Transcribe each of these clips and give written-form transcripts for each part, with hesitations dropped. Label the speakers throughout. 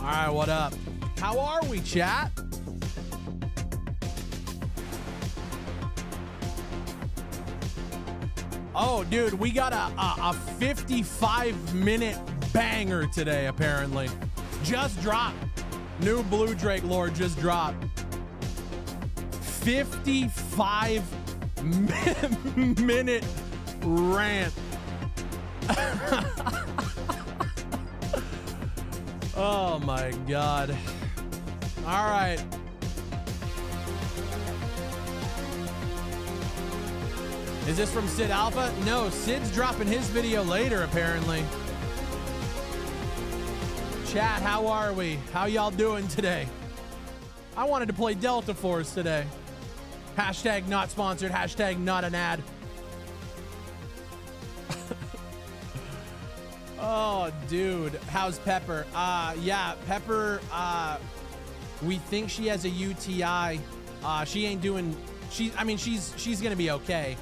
Speaker 1: All right, what up? How are we, chat? Oh, dude, we got a 55-minute banger today, apparently. Just dropped. New Bluedrake lore just dropped. 55-minute rant. Oh, my God. All right. Is this from Sid Alpha? No, Sid's dropping his video later, apparently. Chat, how are we? How y'all doing today? I wanted to play Delta Force today. Hashtag not sponsored. Hashtag not an ad. Oh, dude. How's Pepper? Yeah, Pepper, we think she has a UTI. She ain't doing... she's going to be okay.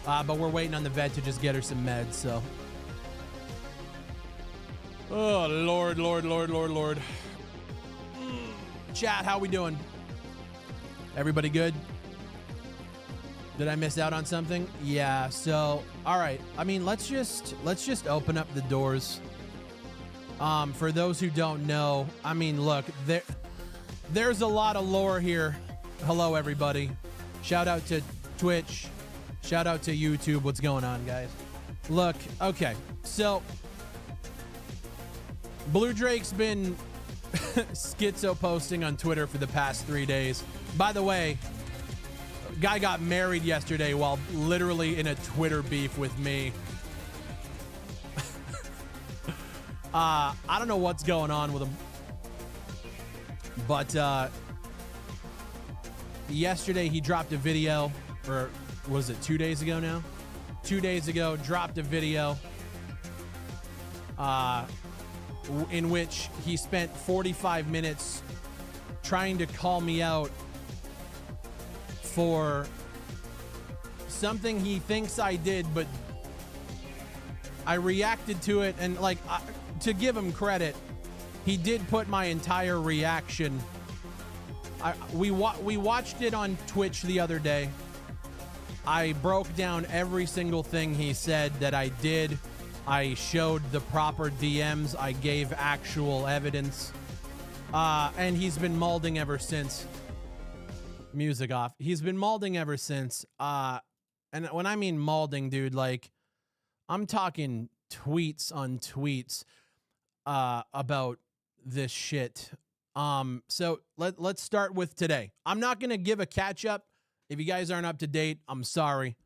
Speaker 1: But we're waiting on the vet to just get her some meds, so... Oh, Lord. Chat, how we doing? Everybody good? Did I miss out on something? Yeah, so, all right. I mean, let's just open up the doors. For those who don't know, I mean, look, there's a lot of lore here. Hello, everybody. Shout out to Twitch. Shout out to YouTube. What's going on, guys? Look, okay, so Bluedrake's been schizo posting on Twitter for the past 3 days. By the way, guy got married yesterday while literally in a Twitter beef with me. I don't know what's going on with him. But yesterday he dropped a video, or was it 2 days ago now? 2 days ago, dropped a video in which he spent 45 minutes trying to call me out for something he thinks I did, but I reacted to it, and like, to give him credit, he did put my entire reaction. We watched it on Twitch the other day. I broke down every single thing he said that I did. I showed the proper DMs. I gave actual evidence. And he's been molding ever since. Music off. He's been molding ever since. And when I mean molding, dude, like, I'm talking tweets on tweets about this shit. So let's start with today. I'm not going to give a catch up. If you guys aren't up to date, I'm sorry.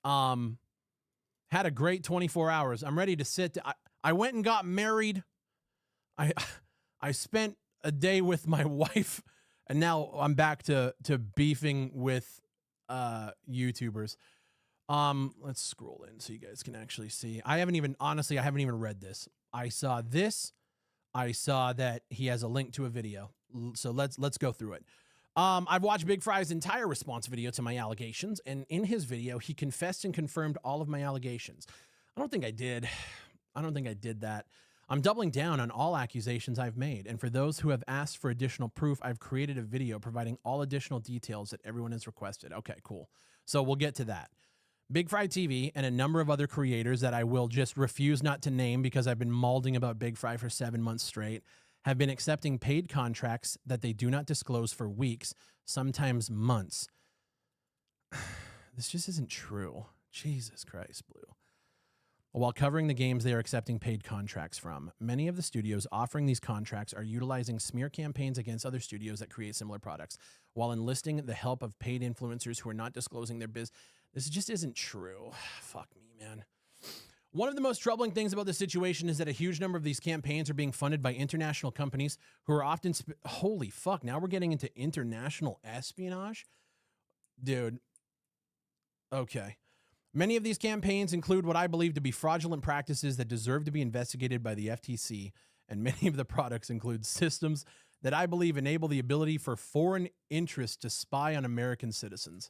Speaker 1: Had a great 24 hours. I'm ready to sit. I went and got married. I spent a day with my wife, and now I'm back to beefing with YouTubers. Let's scroll in so you guys can actually see. I haven't even read this. I saw this. I saw that he has a link to a video. So let's go through it. I've watched Big Fry's entire response video to my allegations, and in his video, he confessed and confirmed all of my allegations. I don't think I did that. I'm doubling down on all accusations I've made, and for those who have asked for additional proof, I've created a video providing all additional details that everyone has requested. Okay, cool. So we'll get to that. BigfryTV and a number of other creators that I will just refuse not to name because I've been molding about Big Fry for 7 months straight have been accepting paid contracts that they do not disclose for weeks, sometimes months. This just isn't true. Jesus Christ, Blue. While covering the games they are accepting paid contracts from, many of the studios offering these contracts are utilizing smear campaigns against other studios that create similar products, while enlisting the help of paid influencers who are not disclosing their biz. This just isn't true. Fuck me, man. One of the most troubling things about this situation is that a huge number of these campaigns are being funded by international companies who are often... Holy fuck, now we're getting into international espionage? Dude. Okay. Many of these campaigns include what I believe to be fraudulent practices that deserve to be investigated by the FTC, and many of the products include systems that I believe enable the ability for foreign interests to spy on American citizens.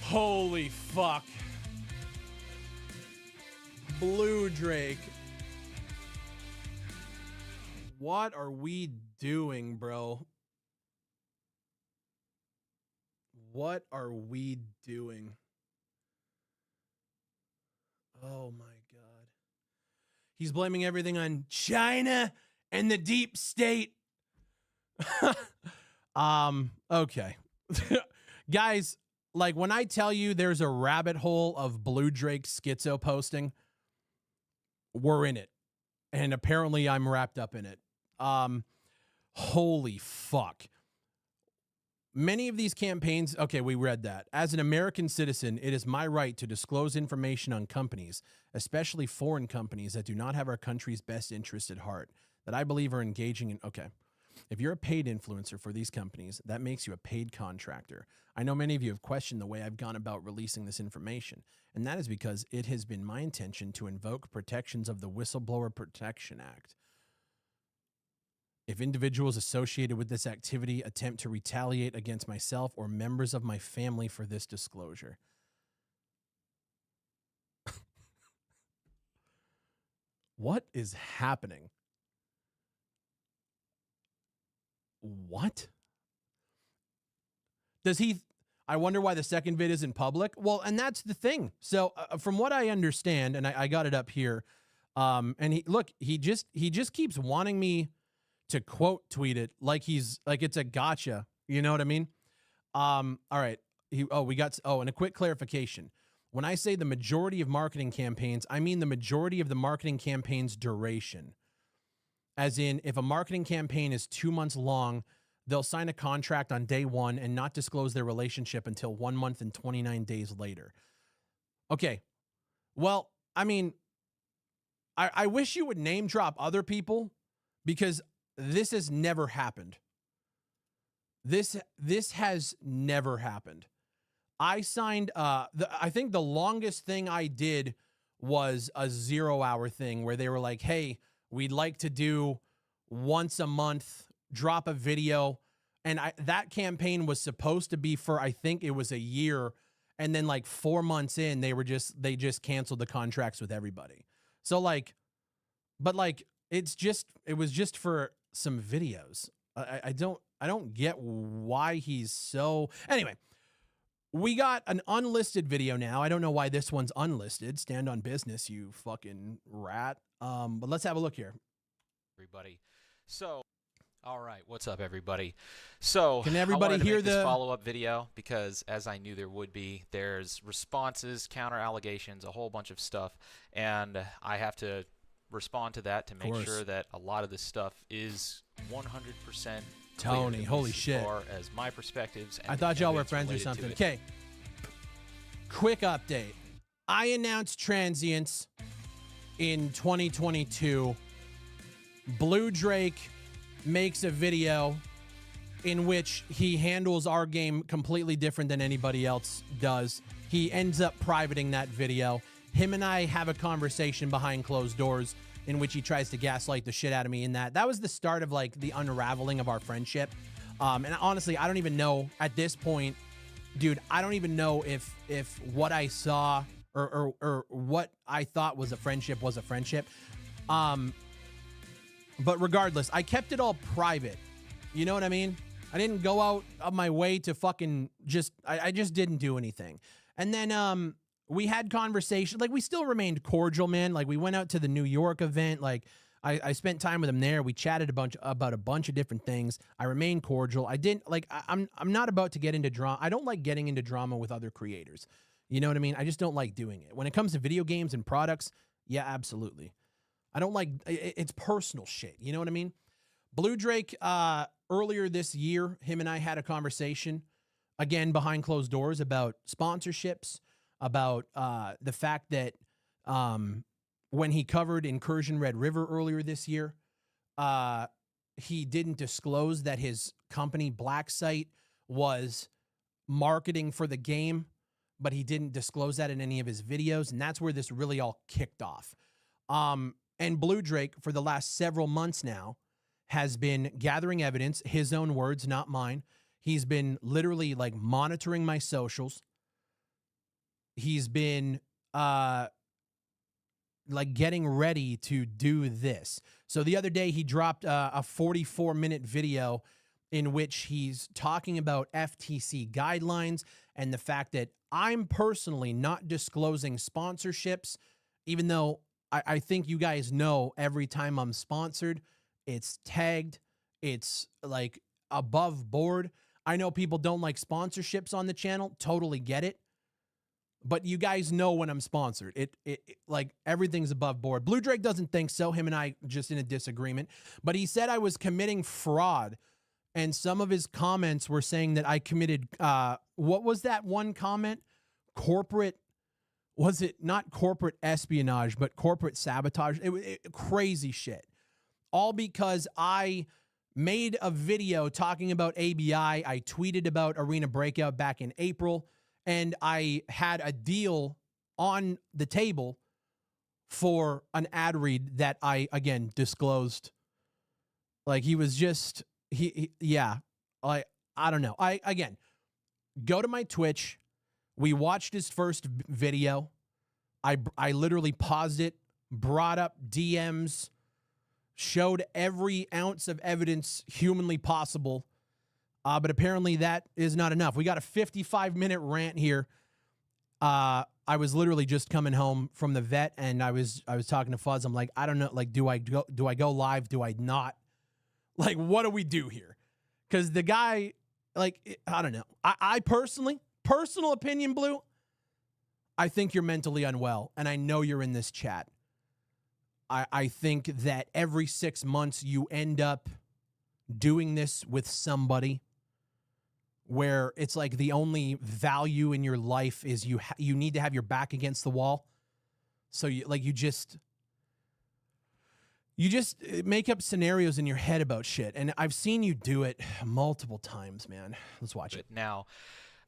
Speaker 1: Holy fuck. Bluedrake. What are we doing, bro? What are we doing? Oh my God. He's blaming everything on China and the deep state. Okay. Guys, like when I tell you there's a rabbit hole of Bluedrake schizo posting, we're in it. And apparently I'm wrapped up in it. Holy fuck. Many of these campaigns, okay, we read that. As an American citizen, it is my right to disclose information on companies, especially foreign companies that do not have our country's best interest at heart, that I believe are engaging in, okay. If you're a paid influencer for these companies, that makes you a paid contractor. I know many of you have questioned the way I've gone about releasing this information, and that is because it has been my intention to invoke protections of the Whistleblower Protection Act. If individuals associated with this activity attempt to retaliate against myself or members of my family for this disclosure. What is happening? What? Does he? I wonder why the second vid isn't public. Well, and that's the thing. So from what I understand, and I got it up here, and he just keeps wanting me to quote tweet it like it's a gotcha. You know what I mean? All right. And a quick clarification. When I say the majority of marketing campaigns, I mean the majority of the marketing campaign's duration. As in, if a marketing campaign is 2 months long, they'll sign a contract on day one and not disclose their relationship until 1 month and 29 days later. Okay. Well, I mean, I wish you would name drop other people because this has never happened. This has never happened. I signed, I think the longest thing I did was a 0-hour thing where they were like, hey, we'd like to do once a month, drop a video. And that campaign was supposed to be for, I think it was a year. And then like 4 months in, they just canceled the contracts with everybody. So like, but like, it was just for some videos. I don't get why he's so, anyway. We got an unlisted video now. I don't know why this one's unlisted. Stand on business, you fucking rat. But let's have a look here.
Speaker 2: Everybody. So, all right, what's up, everybody? So,
Speaker 1: can everybody hear the
Speaker 2: follow-up video? Because as I knew there would be, there's responses, counter allegations, a whole bunch of stuff, and I have to respond to that to make sure that a lot of this stuff is 100%.
Speaker 1: Tony, holy shit.
Speaker 2: As far as my perspectives.
Speaker 1: I thought y'all were friends or something. Okay. Quick update. I announced transients in 2022. Bluedrake makes a video in which he handles our game completely different than anybody else does. He ends up privating that video. Him and I have a conversation behind closed doors in which he tries to gaslight the shit out of me in that. That was the start of like the unraveling of our friendship. And honestly, I don't even know at this point, dude, I don't even know if what I saw or what I thought was a friendship was a friendship. But regardless, I kept it all private. You know what I mean? I didn't go out of my way to fucking I just didn't do anything. And then, we had conversation, like we still remained cordial, man. Like we went out to the New York event. Like I spent time with him there. We chatted about a bunch of different things. I remained cordial. I didn't like, I'm not about to get into drama. I don't like getting into drama with other creators. You know what I mean? I just don't like doing it. When it comes to video games and products, yeah, absolutely. I don't like, it's personal shit. You know what I mean? Bluedrake, earlier this year, him and I had a conversation again behind closed doors about sponsorships, about the fact that when he covered Incursion Red River earlier this year, he didn't disclose that his company Blacksite was marketing for the game, but he didn't disclose that in any of his videos, and that's where this really all kicked off. And Bluedrake, for the last several months now, has been gathering evidence, his own words, not mine. He's been literally like monitoring my socials. He's been like getting ready to do this. So the other day he dropped a 44-minute video in which he's talking about FTC guidelines and the fact that I'm personally not disclosing sponsorships, even though I think you guys know every time I'm sponsored, it's tagged, it's like above board. I know people don't like sponsorships on the channel, totally get it. But you guys know when I'm sponsored. It like everything's above board. Bluedrake doesn't think so. Him and I just in a disagreement. But he said I was committing fraud. And some of his comments were saying that I committed, what was that one comment? Corporate, was it not corporate espionage, but corporate sabotage? Crazy shit. All because I made a video talking about ABI. I tweeted about Arena Breakout back in April. And I had a deal on the table for an ad read that I, again, disclosed. Like, he was just... yeah, I don't know. Again, go to my Twitch. We watched his first video. I literally paused it, brought up DMs, showed every ounce of evidence humanly possible. But apparently that is not enough. We got a 55-minute rant here. I was literally just coming home from the vet, and I was talking to Fuzz. I'm like, I don't know. Like, do I go live? Do I not? Like, what do we do here? Because the guy, like, I don't know. I personally, personal opinion, Blue, I think you're mentally unwell, and I know you're in this chat. I think that every 6 months you end up doing this with somebody where it's like the only value in your life is you need to have your back against the wall. So you just make up scenarios in your head about shit. And I've seen you do it multiple times, man. Let's watch it.
Speaker 2: Now,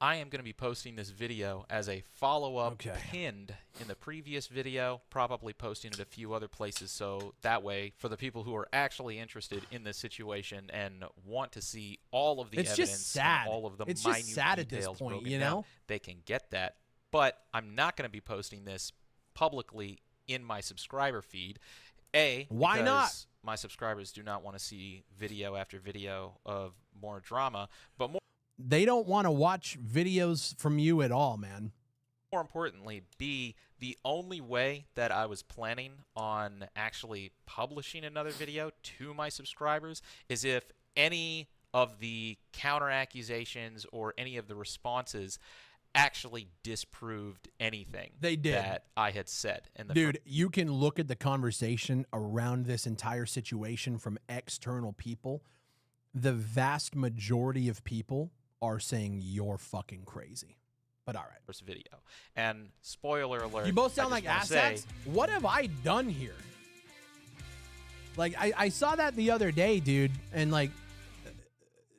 Speaker 2: I am going to be posting this video as a follow-up pinned in the previous video, probably posting it a few other places. So that way, for the people who are actually interested in this situation and want to see all of the evidence,
Speaker 1: just sad.
Speaker 2: And all of the
Speaker 1: it's
Speaker 2: minute
Speaker 1: just sad
Speaker 2: details
Speaker 1: at this point,
Speaker 2: broken
Speaker 1: you
Speaker 2: down,
Speaker 1: know?
Speaker 2: they can get that. But I'm not going to be posting this publicly in my subscriber feed.
Speaker 1: Why not?
Speaker 2: Because my subscribers do not want to see video after video of more drama, but more...
Speaker 1: They don't want to watch videos from you at all, man.
Speaker 2: More importantly, B, the only way that I was planning on actually publishing another video to my subscribers is if any of the counter accusations or any of the responses actually disproved anything that I had said.
Speaker 1: Dude, you can look at the conversation around this entire situation from external people. The vast majority of people are saying you're fucking crazy. But all right.
Speaker 2: First video. And spoiler alert.
Speaker 1: You both sound like asshats. What have I done here? Like, I saw that the other day, dude. And like,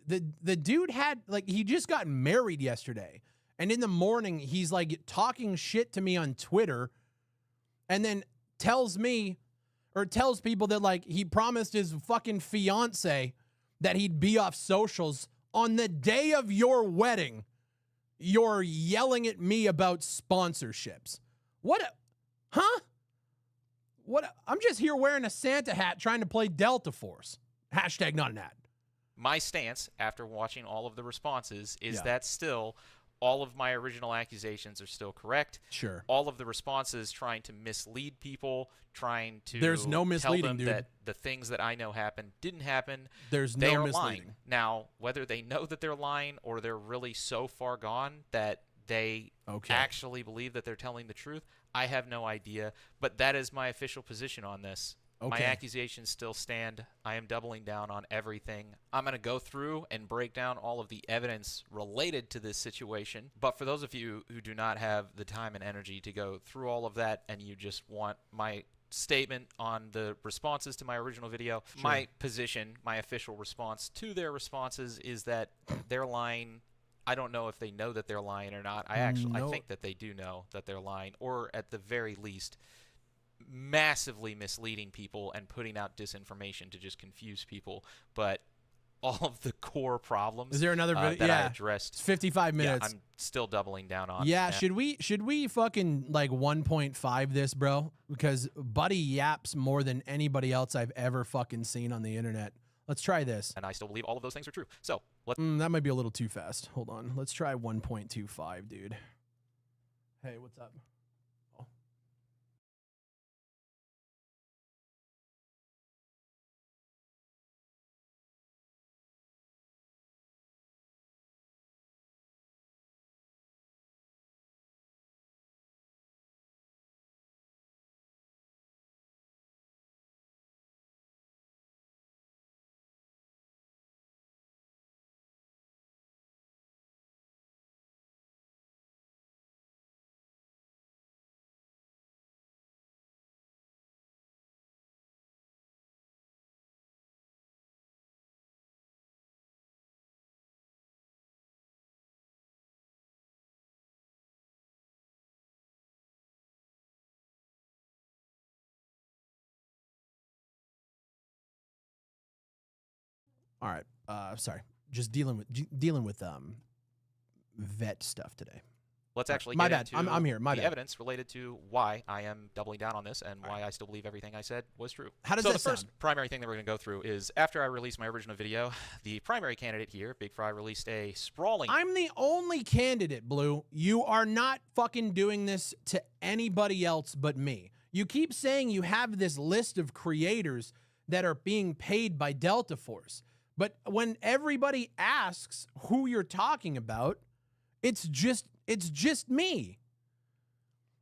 Speaker 1: the dude had, like, he just got married yesterday. And in the morning, he's like talking shit to me on Twitter. And then tells me, or tells people that like he promised his fucking fiance that he'd be off socials. On the day of your wedding, you're yelling at me about sponsorships. Huh? What? I'm just here wearing a Santa hat trying to play Delta Force. Hashtag not an ad.
Speaker 2: My stance, after watching all of the responses, is that still all of my original accusations are still correct.
Speaker 1: Sure.
Speaker 2: All of the responses trying to mislead people, trying to
Speaker 1: There's no misleading,
Speaker 2: tell them
Speaker 1: dude.
Speaker 2: that the things that I know happened didn't happen.
Speaker 1: There's
Speaker 2: they
Speaker 1: no
Speaker 2: are
Speaker 1: misleading.
Speaker 2: lying. Now, whether they know that they're lying or they're really so far gone that they actually believe that they're telling the truth, I have no idea. But that is my official position on this. My accusations still stand. I am doubling down on everything. I'm going to go through and break down all of the evidence related to this situation. But for those of you who do not have the time and energy to go through all of that and you just want my statement on the responses to my original video, my position, my official response to their responses is that they're lying. I don't know if they know that they're lying or not. I think that they do know that they're lying, or at the very least massively misleading people and putting out disinformation to just confuse people. But all of the core problems.
Speaker 1: Is there another video?
Speaker 2: that I addressed?
Speaker 1: It's 55 minutes.
Speaker 2: Yeah, I'm still doubling down on.
Speaker 1: Yeah, should we fucking like 1.5 this, bro? Because Buddy yaps more than anybody else I've ever fucking seen on the internet. Let's try this.
Speaker 2: And I still believe all of those things are true. So let's.
Speaker 1: That might be a little too fast. Hold on. Let's try 1.25, dude. Hey, what's up? Oh. All right. Sorry. Just dealing with vet stuff today.
Speaker 2: Let's actually
Speaker 1: my
Speaker 2: get
Speaker 1: bad.
Speaker 2: into
Speaker 1: I'm here. My
Speaker 2: the
Speaker 1: bad.
Speaker 2: evidence related to why I am doubling down on this and why I still believe everything I said was true.
Speaker 1: How does
Speaker 2: so
Speaker 1: that
Speaker 2: the first
Speaker 1: sound?
Speaker 2: primary thing that we're going to go through is after I released my original video, the primary candidate here, Big Fry, released a sprawling.
Speaker 1: I'm the only candidate, Blue. You are not fucking doing this to anybody else but me. You keep saying you have this list of creators that are being paid by Delta Force. But when everybody asks who you're talking about, it's just me.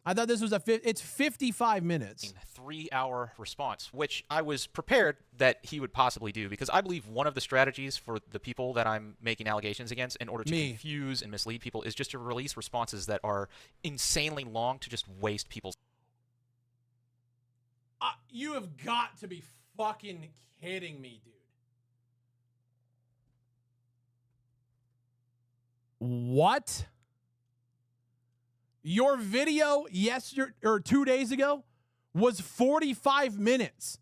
Speaker 1: I thought this was it's 55 minutes.
Speaker 2: 3-hour response, which I was prepared that he would possibly do, because I believe one of the strategies for the people that I'm making allegations against in order to confuse and mislead people is just to release responses that are insanely long to just waste people's.
Speaker 1: You have got to be fucking kidding me, dude. What? Your video yesterday or 2 days ago was 45 minutes.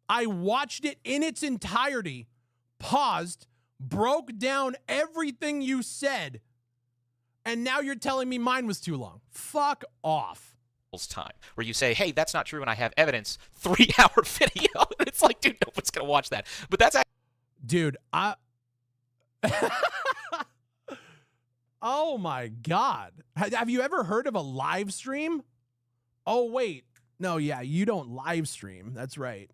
Speaker 1: I watched it in its entirety, paused, broke down everything you said, and now you're telling me mine was too long. Fuck off.
Speaker 2: Time where you say, hey, that's not true, and I have evidence. 3-hour video. It's like, dude, nobody's gonna watch that. But that's actually,
Speaker 1: dude, oh my God. Have you ever heard of a live stream? Oh, wait. No, yeah, you don't live stream. That's right.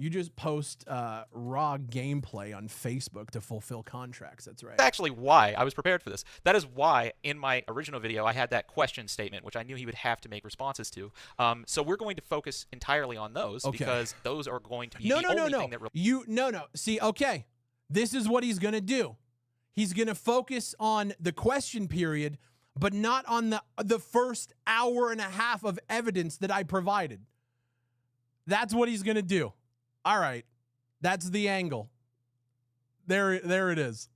Speaker 1: You just post raw gameplay on Facebook to fulfill contracts. That's right.
Speaker 2: That's actually why I was prepared for this. That is why in my original video I had that question statement, which I knew he would have to make responses to. So we're going to focus entirely on those because those are going to be the only thing that...
Speaker 1: See, okay. This is what he's going to do. He's going to focus on the question period, but not on the first hour and a half of evidence that I provided. That's what he's going to do. All right. That's the angle. There it is.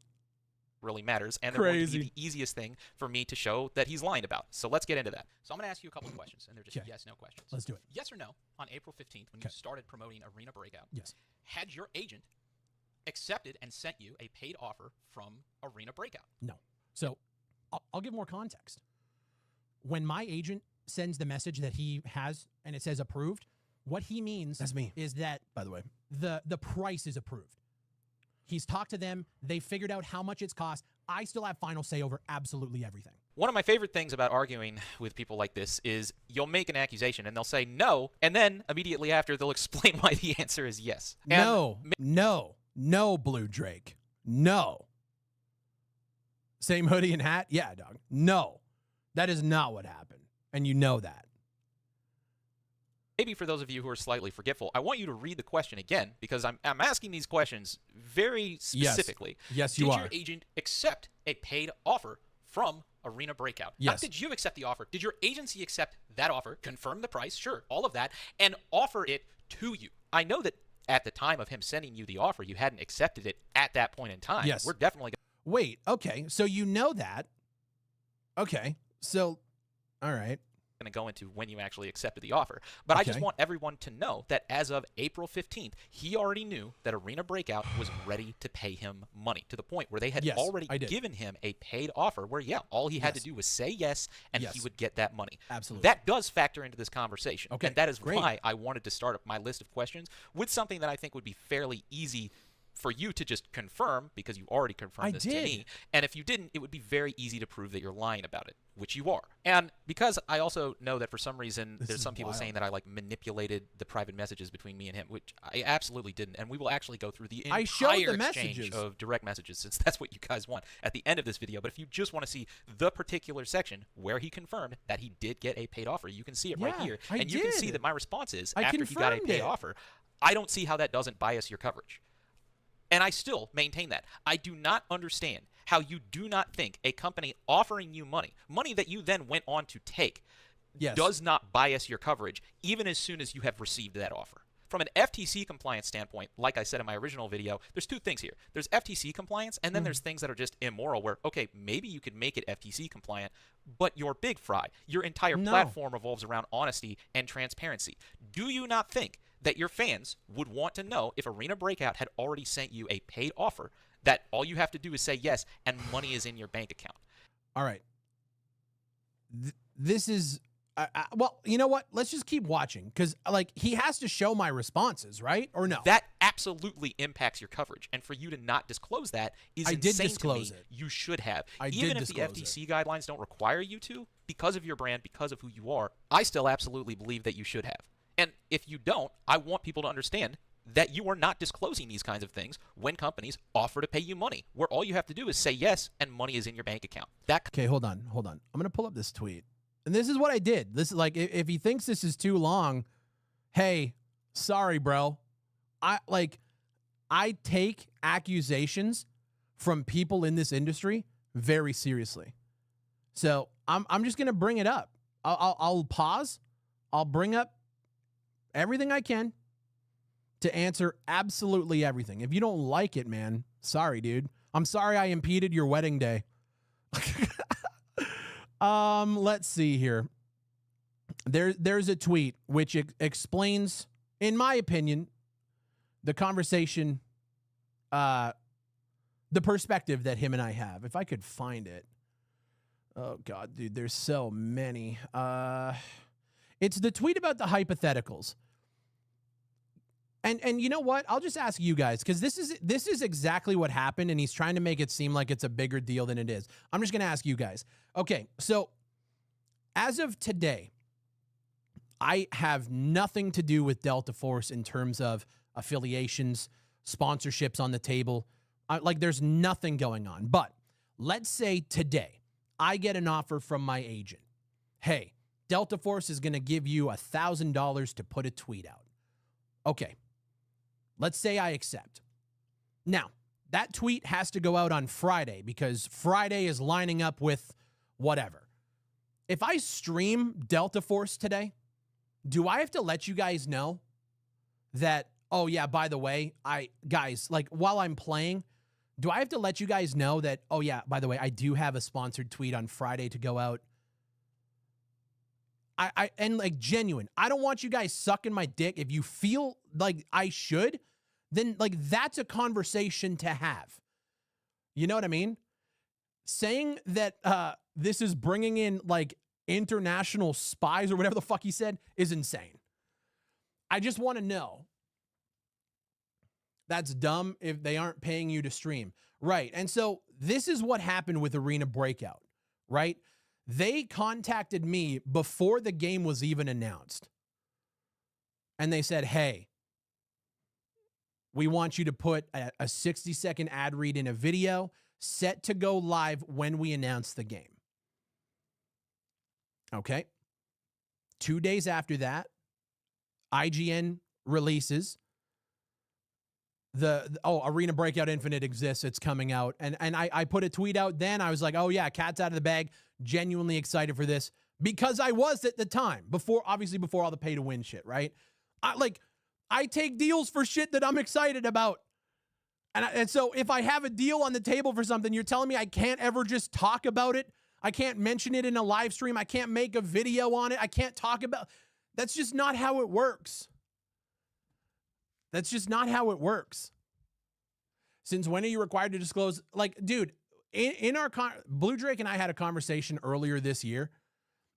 Speaker 2: Really matters, and they're going to be the easiest thing for me to show that he's lying about. So let's get into that. So I'm going to ask you a couple of questions, and they're just yes/no questions.
Speaker 1: Let's do it.
Speaker 2: Yes or no, on April 15th, when you started promoting Arena Breakout, had your agent accepted and sent you a paid offer from Arena Breakout?
Speaker 1: No. So I'll give more context. When my agent sends the message that he has and it says approved, what he means is that, by the way, the price is approved. He's talked to them. They figured out how much it's cost. I still have final say over absolutely everything.
Speaker 2: One of my favorite things about arguing with people like this is you'll make an accusation and they'll say no, and then immediately after they'll explain why the answer is yes.
Speaker 1: No, Bluedrake. No. Same hoodie and hat? Yeah, dog. No. That is not what happened. And you know that.
Speaker 2: Maybe for those of you who are slightly forgetful, I want you to read the question again, because I'm asking these questions very specifically.
Speaker 1: Yes, you are.
Speaker 2: Did your agent accept a paid offer from Arena Breakout?
Speaker 1: Yes.
Speaker 2: Not did you accept the offer? Did your agency accept that offer, confirm the price, sure, all of that, and offer it to you? I know that at the time of him sending you the offer, you hadn't accepted it at that point in time.
Speaker 1: Yes.
Speaker 2: We're definitely
Speaker 1: Wait, okay, so you know that. Okay, so, all right.
Speaker 2: going to go into when you actually accepted the offer. But I just want everyone to know that as of April 15th, he already knew that Arena Breakout was ready to pay him money, to the point where they had already given him a paid offer where, all he had to do was say yes, and he would get that money.
Speaker 1: Absolutely.
Speaker 2: That does factor into this conversation. And that is why I wanted to start up my list of questions with something that I think would be fairly easy for you to just confirm, because you already confirmed this to me. And if you didn't, it would be very easy to prove that you're lying about it, which you are. And because I also know that for some reason there's some people saying that I manipulated the private messages between me and him, which I absolutely didn't. And we will actually go through the entire exchange of direct messages, since that's what you guys want at the end of this video. But if you just want to see the particular section where he confirmed that he did get a paid offer, you can see it right here. And you can see that my response is, after he got a paid offer, I don't see how that doesn't bias your coverage. And I still maintain that. I do not understand how you do not think a company offering you money that you then went on to take, does not bias your coverage, even as soon as you have received that offer. From an FTC compliance standpoint, like I said in my original video, there's two things here. There's FTC compliance, and then there's things that are just immoral, where, okay, maybe you could make it FTC compliant, but you're Big Fry. Your entire platform revolves around honesty and transparency. Do you not think that your fans would want to know if Arena Breakout had already sent you a paid offer, that all you have to do is say yes and money is in your bank account?
Speaker 1: All right. This is, well, you know what? Let's just keep watching, because he has to show my responses, right? Or no?
Speaker 2: That absolutely impacts your coverage. And for you to not disclose that is insane. I did disclose it. You should have. Even if the FTC guidelines don't require you to, because of your brand, because of who you are, I still absolutely believe that you should have. And if you don't, I want people to understand that you are not disclosing these kinds of things when companies offer to pay you money, where all you have to do is say yes and money is in your bank account.
Speaker 1: Okay, hold on. I'm going to pull up this tweet. And this is what I did. This is if he thinks this is too long, hey, sorry, bro. I take accusations from people in this industry very seriously. So I'm just going to bring it up. I'll pause. I'll bring up everything I can to answer absolutely everything. If you don't like it, man, sorry, dude. I'm sorry I impeded your wedding day. Let's see here. There's a tweet which explains, in my opinion, the conversation, the perspective that him and I have. If I could find it. Oh, God, dude, there's so many. It's the tweet about the hypotheticals. And you know what? I'll just ask you guys, because this is exactly what happened, and he's trying to make it seem like it's a bigger deal than it is. I'm just going to ask you guys. Okay, so as of today, I have nothing to do with Delta Force in terms of affiliations, sponsorships on the table. There's nothing going on. But let's say today I get an offer from my agent. Hey, Delta Force is going to give you $1,000 to put a tweet out. Okay. Let's say I accept. Now, that tweet has to go out on Friday, because Friday is lining up with whatever. If I stream Delta Force today, do I have to let you guys know that, oh yeah, by the way, guys, while I'm playing, do I have to let you guys know that, oh yeah, by the way, I do have a sponsored tweet on Friday to go out? And genuine, I don't want you guys sucking my dick. If you feel like I should, then that's a conversation to have. You know what I mean? Saying that this is bringing in international spies or whatever the fuck he said is insane. I just want to know. That's dumb if they aren't paying you to stream. Right. And so this is what happened with Arena Breakout, right? They contacted me before the game was even announced. And they said, hey, we want you to put a 60-second ad read in a video set to go live when we announce the game. Okay. 2 days after that, IGN releases Arena Breakout Infinite exists. It's coming out. And I put a tweet out then. I was like, oh yeah, cat's out of the bag. Genuinely excited for this, because I was at the time, before all the pay to win shit, right? I take deals for shit that I'm excited about. And so if I have a deal on the table for something, you're telling me I can't ever just talk about it? I can't mention it in a live stream. I can't make a video on it. I can't talk about. That's just not how it works. That's just not how it works. Since when are you required to disclose? Like, dude, in our Blue Drake and I had a conversation earlier this year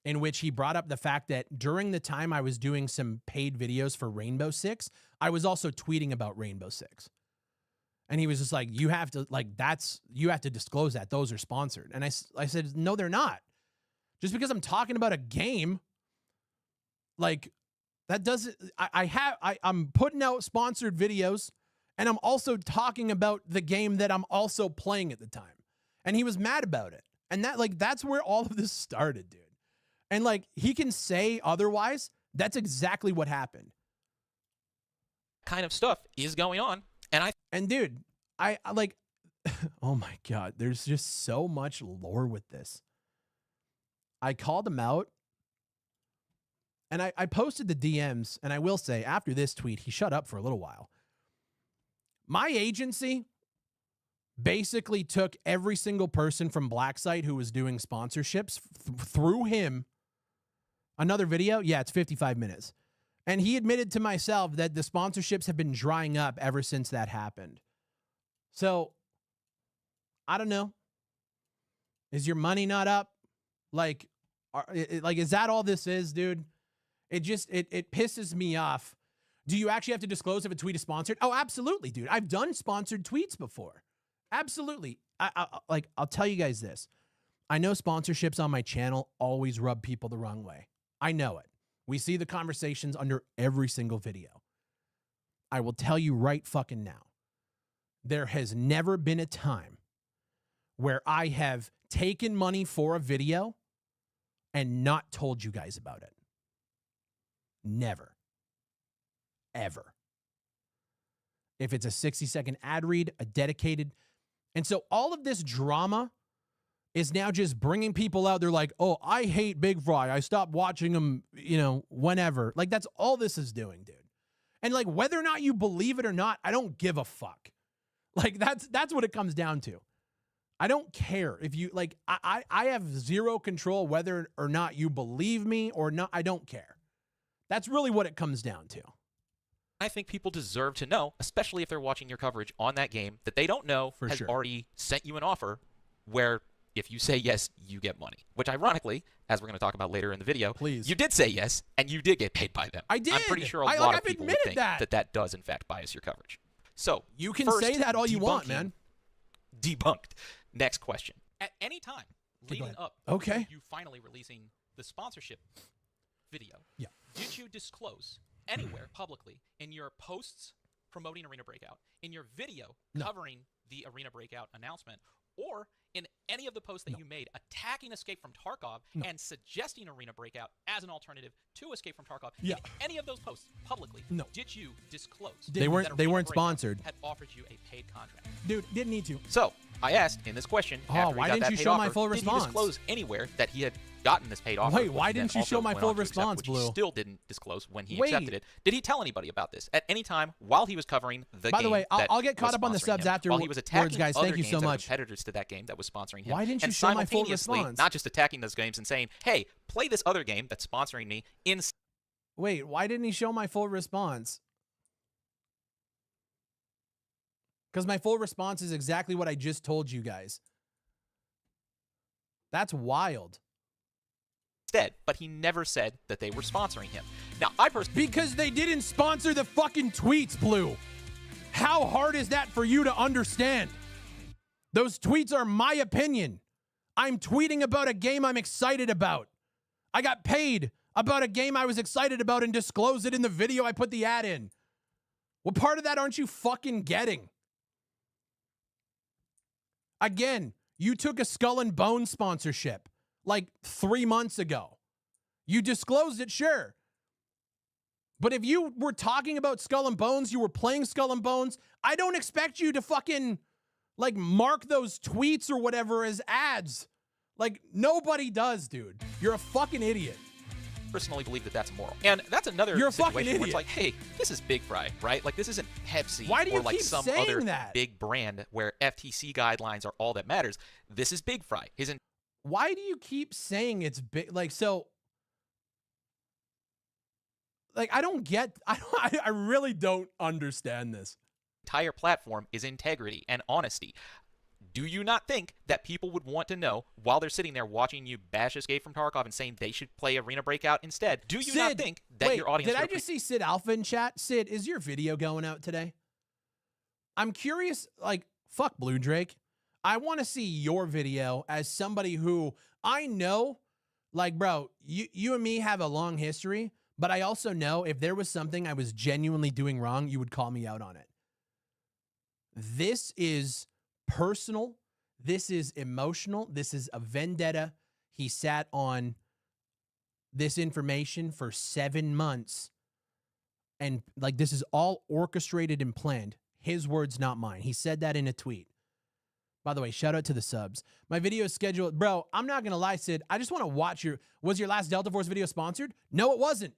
Speaker 1: in which he brought up the fact that during the time I was doing some paid videos for Rainbow Six, I was also tweeting about Rainbow Six. And he was just like, you have to, like, you have to disclose that. Those are sponsored. And I said, no, they're not. Just because I'm talking about a game, like, that doesn't, I'm putting out sponsored videos, and I'm also talking about the game that I'm also playing at the time. And he was mad about it. And that's where all of this started, dude. And like, he can say otherwise. That's exactly what happened.
Speaker 2: Kind of stuff is going on.
Speaker 1: And dude, I like, oh my God, there's just so much lore with this. I called him out, and I posted the DMs, and I will say, after this tweet, he shut up for a little while. My agency basically took every single person from Blacksite who was doing sponsorships through him. Another video? Yeah, it's 55 minutes. And he admitted to myself that the sponsorships have been drying up ever since that happened. So, I don't know. Is your money not up? Like, is that all this is, dude? It pisses me off. Do you actually have to disclose if a tweet is sponsored? Oh, absolutely, dude. I've done sponsored tweets before. Absolutely. I'll tell you guys this. I know sponsorships on my channel always rub people the wrong way. I know it. We see the conversations under every single video. I will tell you right fucking now. There has never been a time where I have taken money for a video and not told you guys about it. Never. Ever. If it's a 60-second ad read, a dedicated. And so all of this drama is now just bringing people out. They're like, oh, I hate Big Fry. I stopped watching him, whenever. Like, that's all this is doing, dude. And like, whether or not you believe it or not, I don't give a fuck. Like, that's what it comes down to. I don't care if you, like, I have zero control whether or not you believe me or not. I don't care. That's really what it comes down to.
Speaker 2: I think people deserve to know, especially if they're watching your coverage on that game, that they don't know has already sent you an offer where if you say yes, you get money. Which ironically, as we're going to talk about later in the video, you did say yes, and you did get paid by them.
Speaker 1: I did.
Speaker 2: I'm pretty sure a lot of people would think that does, in fact, bias your coverage. So
Speaker 1: you can say that all you want, man.
Speaker 2: Debunked. Next question. At any time leading up to you finally releasing the sponsorship video, did you disclose anywhere publicly in your posts promoting Arena Breakout, in your video covering the Arena Breakout announcement, or in any of the posts that you made attacking Escape from Tarkov and suggesting Arena Breakout as an alternative to Escape from Tarkov, in any of those posts publicly, did you disclose
Speaker 1: they weren't sponsored,
Speaker 2: had offered you a paid contract?
Speaker 1: Dude, didn't need to.
Speaker 2: So I asked in this question, after
Speaker 1: why didn't you show my full response?
Speaker 2: Did he disclose anywhere that he had gotten this paid offer?
Speaker 1: Wait, why didn't you show my full response, Blue?
Speaker 2: He still didn't disclose when he accepted it. Did he tell anybody about this at any time while he was covering the game?
Speaker 1: By the way, I'll get caught up on the subs after.
Speaker 2: While he was attacking
Speaker 1: guys,
Speaker 2: other
Speaker 1: thank you
Speaker 2: games
Speaker 1: so
Speaker 2: that were
Speaker 1: much.
Speaker 2: competitors to that game that was sponsoring him.
Speaker 1: Why didn't you
Speaker 2: and
Speaker 1: show my full
Speaker 2: simultaneously
Speaker 1: response?
Speaker 2: not just attacking those games and saying, "Hey, play this other game that's sponsoring me."
Speaker 1: Wait, why didn't he show my full response? Because my full response is exactly what I just told you guys. That's wild.
Speaker 2: But he never said that they were sponsoring him. Now, I personally...
Speaker 1: Because they didn't sponsor the fucking tweets, Blue. How hard is that for you to understand? Those tweets are my opinion. I'm tweeting about a game I'm excited about. I got paid about a game I was excited about and disclosed it in the video I put the ad in. What part of that aren't you fucking getting? Again, you took a Skull and Bones sponsorship like 3 months ago. You disclosed it, sure. But if you were talking about Skull and Bones, you were playing Skull and Bones, I don't expect you to fucking, like, mark those tweets or whatever as ads. Like, nobody does, dude. You're a fucking idiot.
Speaker 2: Personally believe that that's immoral. And that's another
Speaker 1: You're a
Speaker 2: situation
Speaker 1: fucking idiot.
Speaker 2: where it's like, hey, this is Big Fry, right? Like, this isn't Pepsi
Speaker 1: Why do you
Speaker 2: or like
Speaker 1: keep
Speaker 2: some
Speaker 1: saying
Speaker 2: other
Speaker 1: that?
Speaker 2: big brand where FTC guidelines are all that matters. This is Big Fry.
Speaker 1: why do you keep saying it's big? Like, so, like, I don't get, I really don't understand this.
Speaker 2: Entire platform is integrity and honesty. Do you not think that people would want to know while they're sitting there watching you bash Escape from Tarkov and saying they should play Arena Breakout instead? Do you not think that your audience...
Speaker 1: Did I just see Sid Alpha in chat? Sid, is your video going out today? I'm curious, like, fuck Blue Drake. I want to see your video as somebody who I know, like, bro, you and me have a long history, but I also know if there was something I was genuinely doing wrong, you would call me out on it. This is personal. This is emotional. This is a vendetta. He sat on this information for 7 months. And like, this is all orchestrated and planned. His words, not mine. He said that in a tweet. By the way, shout out to the subs. My video is scheduled. Bro, I'm not going to lie, Sid. I just want to watch your... Was your last Delta Force video sponsored? No, it wasn't.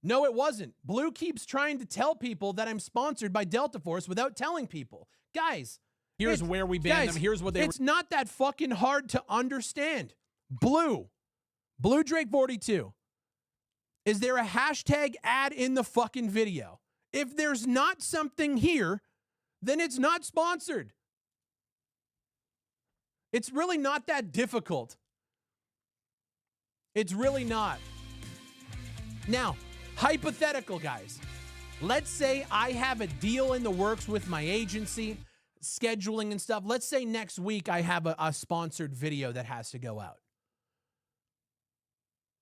Speaker 1: No, it wasn't. Blue keeps trying to tell people that I'm sponsored by Delta Force without telling people. Guys...
Speaker 3: Here's where we banned them. Here's what they...
Speaker 1: It's not that fucking hard to understand. Bluedrake42. Is there a hashtag ad in the fucking video? If there's not something here, then it's not sponsored. It's really not that difficult. It's really not. Now, hypothetical, guys. Let's say I have a deal in the works with my agency, scheduling and stuff. Let's say next week I have a sponsored video that has to go out.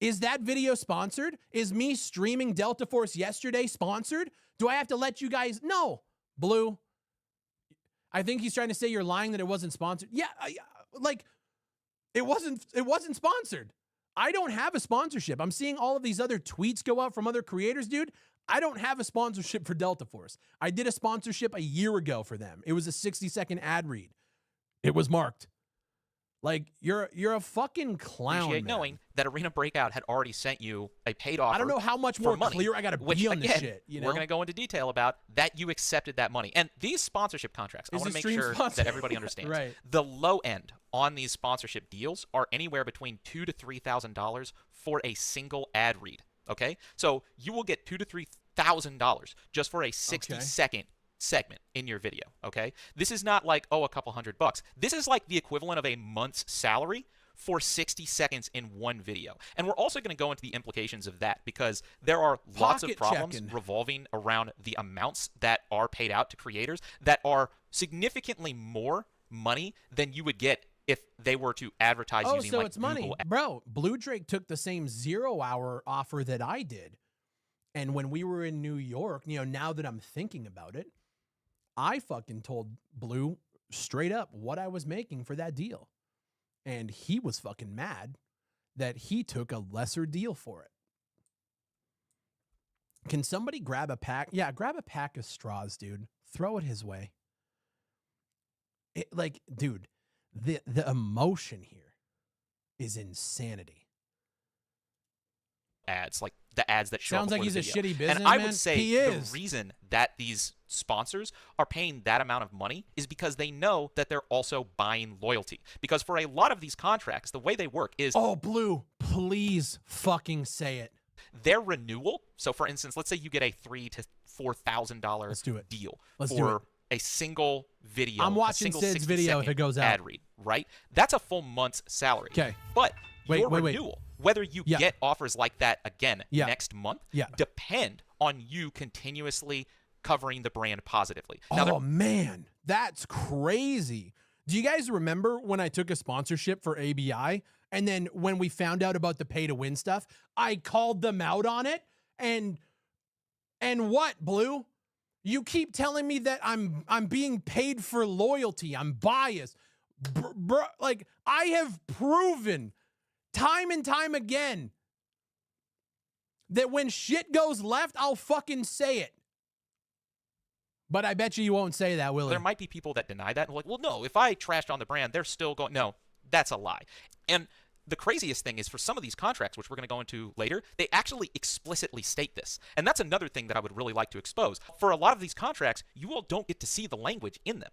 Speaker 1: Is that video sponsored? Is me streaming Delta Force yesterday sponsored? Do I have to let you guys know? Blue, I think he's trying to say you're lying that it wasn't sponsored. Yeah, like it wasn't sponsored. I don't have a sponsorship. I'm seeing all of these other tweets go out from other creators, dude. I don't have a sponsorship for Delta Force. I did a sponsorship a year ago for them. It was a 60-second ad read. It was marked. Like, you're a fucking clown,
Speaker 2: Appreciate
Speaker 1: man.
Speaker 2: knowing that Arena Breakout had already sent you a paid offer.
Speaker 1: I don't know how much more
Speaker 2: money,
Speaker 1: clear I got to be on this shit. You know?
Speaker 2: We're going to go into detail about that you accepted that money. And these sponsorship contracts, I want to make sure that everybody understands.
Speaker 1: Right.
Speaker 2: The low end on these sponsorship deals are anywhere between $2,000 to $3,000 for a single ad read. Okay? So you will get $2,000 to $3,000 just for a 60-second segment in your video, okay? This is not like, oh, a couple $100. This is like the equivalent of a month's salary for 60 seconds in one video. And we're also going to go into the implications of that because there are lots of problems revolving around the amounts that are paid out to creators that are significantly more money than you would get if they were to advertise using
Speaker 1: so
Speaker 2: like
Speaker 1: it's
Speaker 2: Google.
Speaker 1: money. Bro, Blue Drake took the same 0-hour offer that I did. And when we were in New York, you know, now that I'm thinking about it, I fucking told Blue straight up what I was making for that deal. And he was fucking mad that he took a lesser deal for it. Can somebody grab a pack? Yeah, grab a pack of straws, dude. Throw it his way. Like, dude, the emotion here is insanity.
Speaker 2: Ads, like the ads that show
Speaker 1: Sounds
Speaker 2: up
Speaker 1: like he's a shitty businessman.
Speaker 2: And I would say the reason that these sponsors are paying that amount of money is because they know that they're also buying loyalty. Because for a lot of these contracts, the way they work is...
Speaker 1: Oh, Blue, please fucking say it.
Speaker 2: Their renewal, so for instance, let's say you get a $3,000 to $4,000 deal for a single video.
Speaker 1: I'm watching Sid's video if it goes out.
Speaker 2: Ad read, right? That's a full month's salary.
Speaker 1: Okay.
Speaker 2: But your renewal, whether you get offers like that again next month, depend on you continuously covering the brand positively.
Speaker 1: Now, man, that's crazy. Do you guys remember when I took a sponsorship for ABI? And then when we found out about the pay-to-win stuff, I called them out on it. And what, Blue? You keep telling me that I'm being paid for loyalty. I'm biased. Bro, like, I have proven time and time again that when shit goes left, I'll fucking say it. But I bet you won't say that, will you?
Speaker 2: There might be people that deny that and like, well, no, if I trashed on the brand, they're still going. No, that's a lie. And the craziest thing is for some of these contracts, which we're going to go into later, they actually explicitly state this. And that's another thing that I would really like to expose. For a lot of these contracts, you all don't get to see the language in them.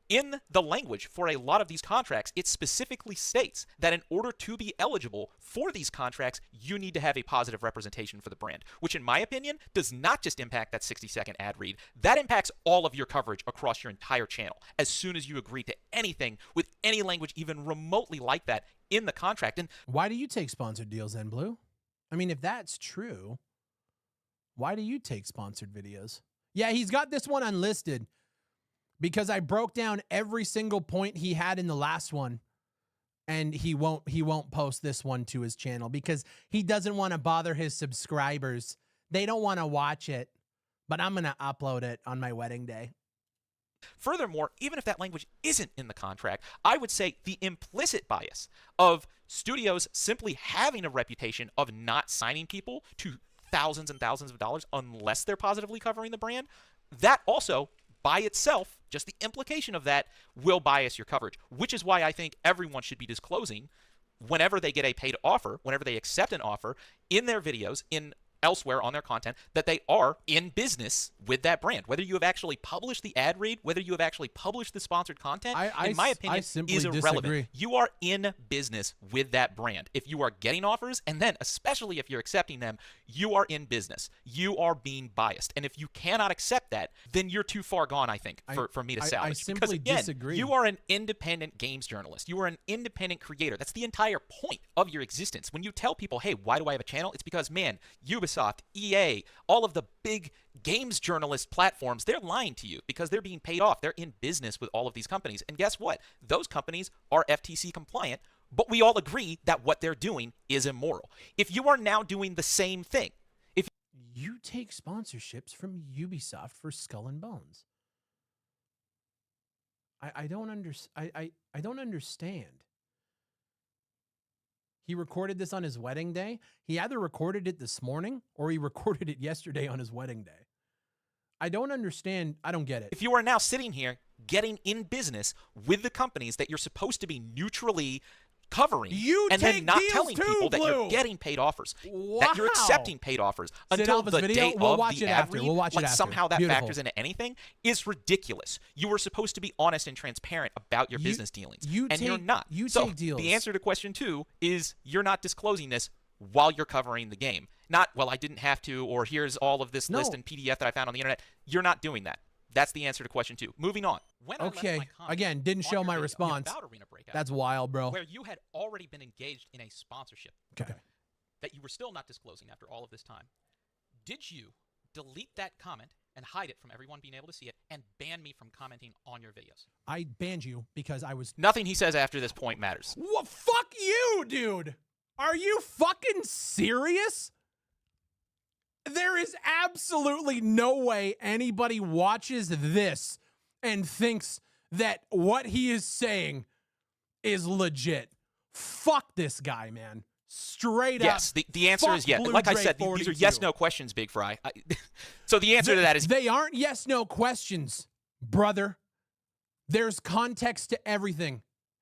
Speaker 2: in the language for a lot of these contracts, it specifically states that in order to be eligible for these contracts, you need to have a positive representation for the brand, which in my opinion does not just impact that 60-second ad read. That impacts all of your coverage across your entire channel as soon as you agree to anything with any language even remotely like that in the contract. And
Speaker 1: why do you take sponsored deals then, Blue? I mean, if that's true, why do you take sponsored videos? Yeah, he's got this one unlisted because I broke down every single point he had in the last one, and he won't post this one to his channel because he doesn't want to bother his subscribers. They don't want to watch it, but I'm going to upload it on my wedding day.
Speaker 2: Furthermore, even if that language isn't in the contract, I would say the implicit bias of studios simply having a reputation of not signing people to thousands and thousands of dollars unless they're positively covering the brand, that also by itself, just the implication of that will bias your coverage, which is why I think everyone should be disclosing whenever they get a paid offer, whenever they accept an offer in their videos, in elsewhere on their content, that they are in business with that brand. Whether you have actually published the ad read, whether you have actually published the sponsored content, in my opinion, is irrelevant.
Speaker 1: Disagree.
Speaker 2: You are in business with that brand. If you are getting offers, and then especially if you're accepting them, you are in business. You are being biased. And if you cannot accept that, then you're too far gone, I think, for me to salvage.
Speaker 1: I simply disagree.
Speaker 2: You are an independent games journalist. You are an independent creator. That's the entire point of your existence. When you tell people, hey, why do I have a channel? It's because, man, Ubisoft, EA, all of the big games journalist platforms, they're lying to you because they're being paid off. They're in business with all of these companies. And guess what? Those companies are FTC compliant, but we all agree that what they're doing is immoral. If you are now doing the same thing, if
Speaker 1: you take sponsorships from Ubisoft for Skull and Bones, I don't understand. He recorded this on his wedding day. He either recorded it this morning or he recorded it yesterday on his wedding day. I don't understand. I don't get it.
Speaker 2: If you are now sitting here getting in business with the companies that you're supposed to be neutrally covering, and then not telling people that you're getting paid offers, that you're accepting paid offers until the day of the ad read, like somehow that factors into anything, is ridiculous. You were supposed to be honest and transparent about your business dealings, and you're not. So the answer to question 2 is you're not disclosing this while you're covering the game. Not, well, I didn't have to, or here's all of this list and PDF that I found on the internet. You're not doing that. That's the answer to question 2. Moving on.
Speaker 1: Okay, again, didn't show my response. That's wild, bro.
Speaker 2: Where you had already been engaged in a sponsorship that you were still not disclosing after all of this time. Did you delete that comment and hide it from everyone being able to see it and ban me from commenting on your videos?
Speaker 1: I banned you because I was...
Speaker 2: Nothing he says after this point matters.
Speaker 1: What? Fuck you, dude! Are you fucking serious? There is absolutely no way anybody watches this and thinks that what he is saying is legit. Fuck this guy, man. Straight up.
Speaker 2: Yes, the answer is yes. Like I said, these are yes/no questions, Big Fry. So the answer to that is...
Speaker 1: They aren't yes/no questions, brother. There's context to everything.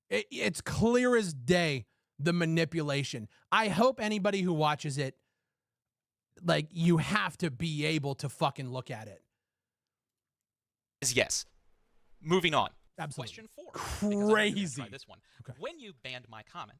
Speaker 1: It's clear as day, the manipulation. I hope anybody who watches it, like, you have to be able to fucking look at it.
Speaker 2: Yes. Moving on.
Speaker 1: Absolutely.
Speaker 2: Question 4.
Speaker 1: Crazy.
Speaker 2: Try this one. Okay. When you banned my comment,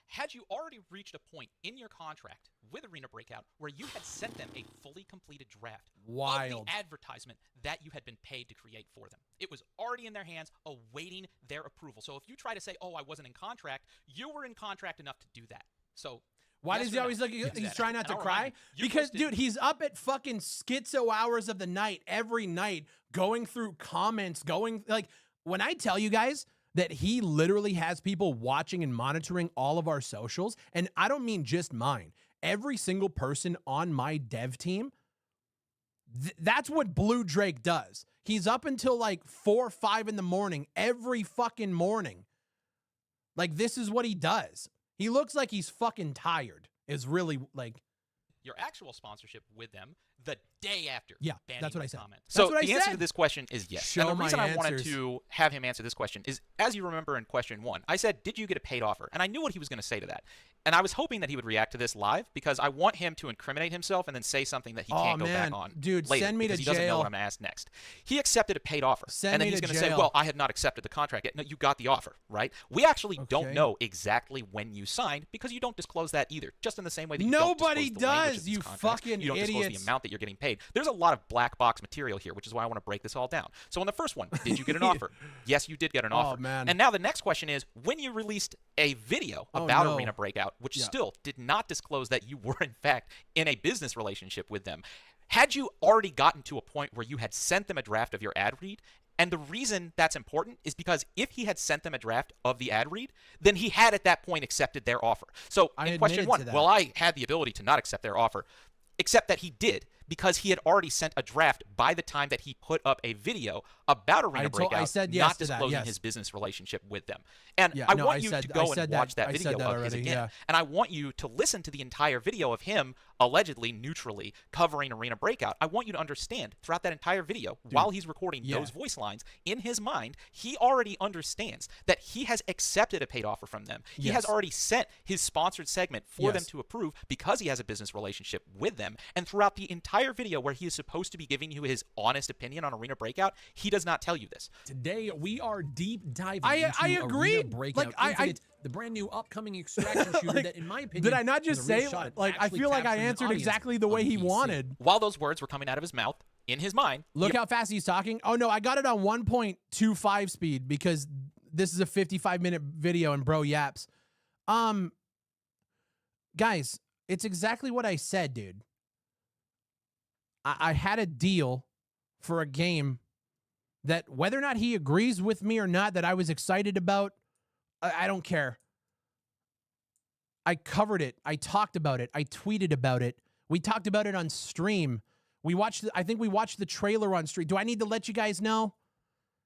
Speaker 2: had you already reached a point in your contract with Arena Breakout where you had sent them a fully completed draft of the advertisement that you had been paid to create for them? It was already in their hands, awaiting their approval. So if you try to say, oh, I wasn't in contract, you were in contract enough to do that. So...
Speaker 1: Why does he always look? He's trying not to cry? Because, dude, he's up at fucking schizo hours of the night, every night, going through comments, like, when I tell you guys that he literally has people watching and monitoring all of our socials, and I don't mean just mine, every single person on my dev team, that's what Bluedrake does. He's up until like 4 or 5 in the morning, every fucking morning. Like, this is what he does. He looks like he's fucking tired, is really, like...
Speaker 2: Your actual sponsorship with them the day after.
Speaker 1: Yeah,
Speaker 2: banning
Speaker 1: that's what
Speaker 2: my
Speaker 1: I said.
Speaker 2: comment.
Speaker 1: That's
Speaker 2: So
Speaker 1: what I
Speaker 2: the answer
Speaker 1: said.
Speaker 2: to this question is yes.
Speaker 1: Show
Speaker 2: and the
Speaker 1: my
Speaker 2: reason I wanted
Speaker 1: answers.
Speaker 2: to have him answer this question is, as you remember in question 1, I said, did you get a paid offer? And I knew what he was going to say to that. And I was hoping that he would react to this live because I want him to incriminate himself and then say something that he can't go back on.
Speaker 1: Dude,
Speaker 2: later
Speaker 1: send me to
Speaker 2: because he doesn't know
Speaker 1: jail.
Speaker 2: what I'm going to ask next. He accepted a paid offer.
Speaker 1: Send
Speaker 2: and then
Speaker 1: me
Speaker 2: he's
Speaker 1: to
Speaker 2: going to say,
Speaker 1: jail.
Speaker 2: well, I had not accepted the contract yet. No, you got the offer, right? We actually don't
Speaker 1: Okay.
Speaker 2: know exactly when you signed because you don't disclose that either. Just in the same way that you
Speaker 1: Nobody
Speaker 2: don't disclose the language
Speaker 1: does,
Speaker 2: of this
Speaker 1: you
Speaker 2: contract.
Speaker 1: fucking
Speaker 2: You don't disclose
Speaker 1: idiots.
Speaker 2: the amount that you're getting paid. There's a lot of black box material here, which is why I want to break this all down. So on the first one, did you get an offer? Yes, you did get an offer.
Speaker 1: Oh, man.
Speaker 2: And now the next question is, when you released a video about
Speaker 1: no.
Speaker 2: Arena Breakout, which
Speaker 1: Yeah.
Speaker 2: still did not disclose that you were in fact in a business relationship with them, had you already gotten to a point where you had sent them a draft of your ad read? And the reason that's important is because if he had sent them a draft of the ad read, then he had at that point accepted their offer. So
Speaker 1: I
Speaker 2: in question
Speaker 1: admitted
Speaker 2: 1,
Speaker 1: to that.
Speaker 2: well, I had the ability to not accept their offer, except that he did because he had already sent a draft by the time that he put up a video about Arena Breakout,
Speaker 1: I said yes
Speaker 2: not
Speaker 1: to that,
Speaker 2: disclosing
Speaker 1: yes.
Speaker 2: his business relationship with them. And
Speaker 1: Yeah,
Speaker 2: I
Speaker 1: no,
Speaker 2: want
Speaker 1: I
Speaker 2: you
Speaker 1: said-
Speaker 2: to
Speaker 1: I
Speaker 2: go
Speaker 1: said
Speaker 2: and
Speaker 1: that-
Speaker 2: watch that
Speaker 1: I said
Speaker 2: video
Speaker 1: that
Speaker 2: of his
Speaker 1: already,
Speaker 2: again.
Speaker 1: yeah.
Speaker 2: And I want you to listen to the entire video of him allegedly neutrally covering Arena Breakout. I want you to understand throughout that entire video, while he's recording
Speaker 1: yeah.
Speaker 2: those voice lines, in his mind, he already understands that he has accepted a paid offer from them. He has
Speaker 1: Yes.
Speaker 2: already sent his sponsored segment for them
Speaker 1: Yes.
Speaker 2: to approve because he has a business relationship with them. And throughout the entire video where he is supposed to be giving you his honest opinion on Arena Breakout, he does not tell you this.
Speaker 3: Today we are deep diving
Speaker 1: I
Speaker 3: into
Speaker 1: agreed.
Speaker 3: Arena Breakout
Speaker 1: Like, I-
Speaker 3: Infinite, the brand new upcoming extraction shooter
Speaker 1: Like,
Speaker 3: that, in my opinion,
Speaker 1: Did I not just
Speaker 3: is a real
Speaker 1: say,
Speaker 3: shot at
Speaker 1: like, I
Speaker 3: actually
Speaker 1: feel like I
Speaker 3: capturing an
Speaker 1: answered
Speaker 3: audience
Speaker 1: exactly the
Speaker 3: on
Speaker 1: way he
Speaker 3: PC.
Speaker 1: wanted.
Speaker 2: While those words were coming out of his mouth, in his mind,
Speaker 1: Look
Speaker 2: he-
Speaker 1: how fast he's talking. Oh, no, I got it on 1.25 speed because this is a 55-minute video and bro yaps. Guys, it's exactly what I said, dude. I had a deal for a game that whether or not he agrees with me or not that I was excited about, I don't care. I covered it. I talked about it. I tweeted about it. We talked about it on stream. I think we watched the trailer on stream. Do I need to let you guys know?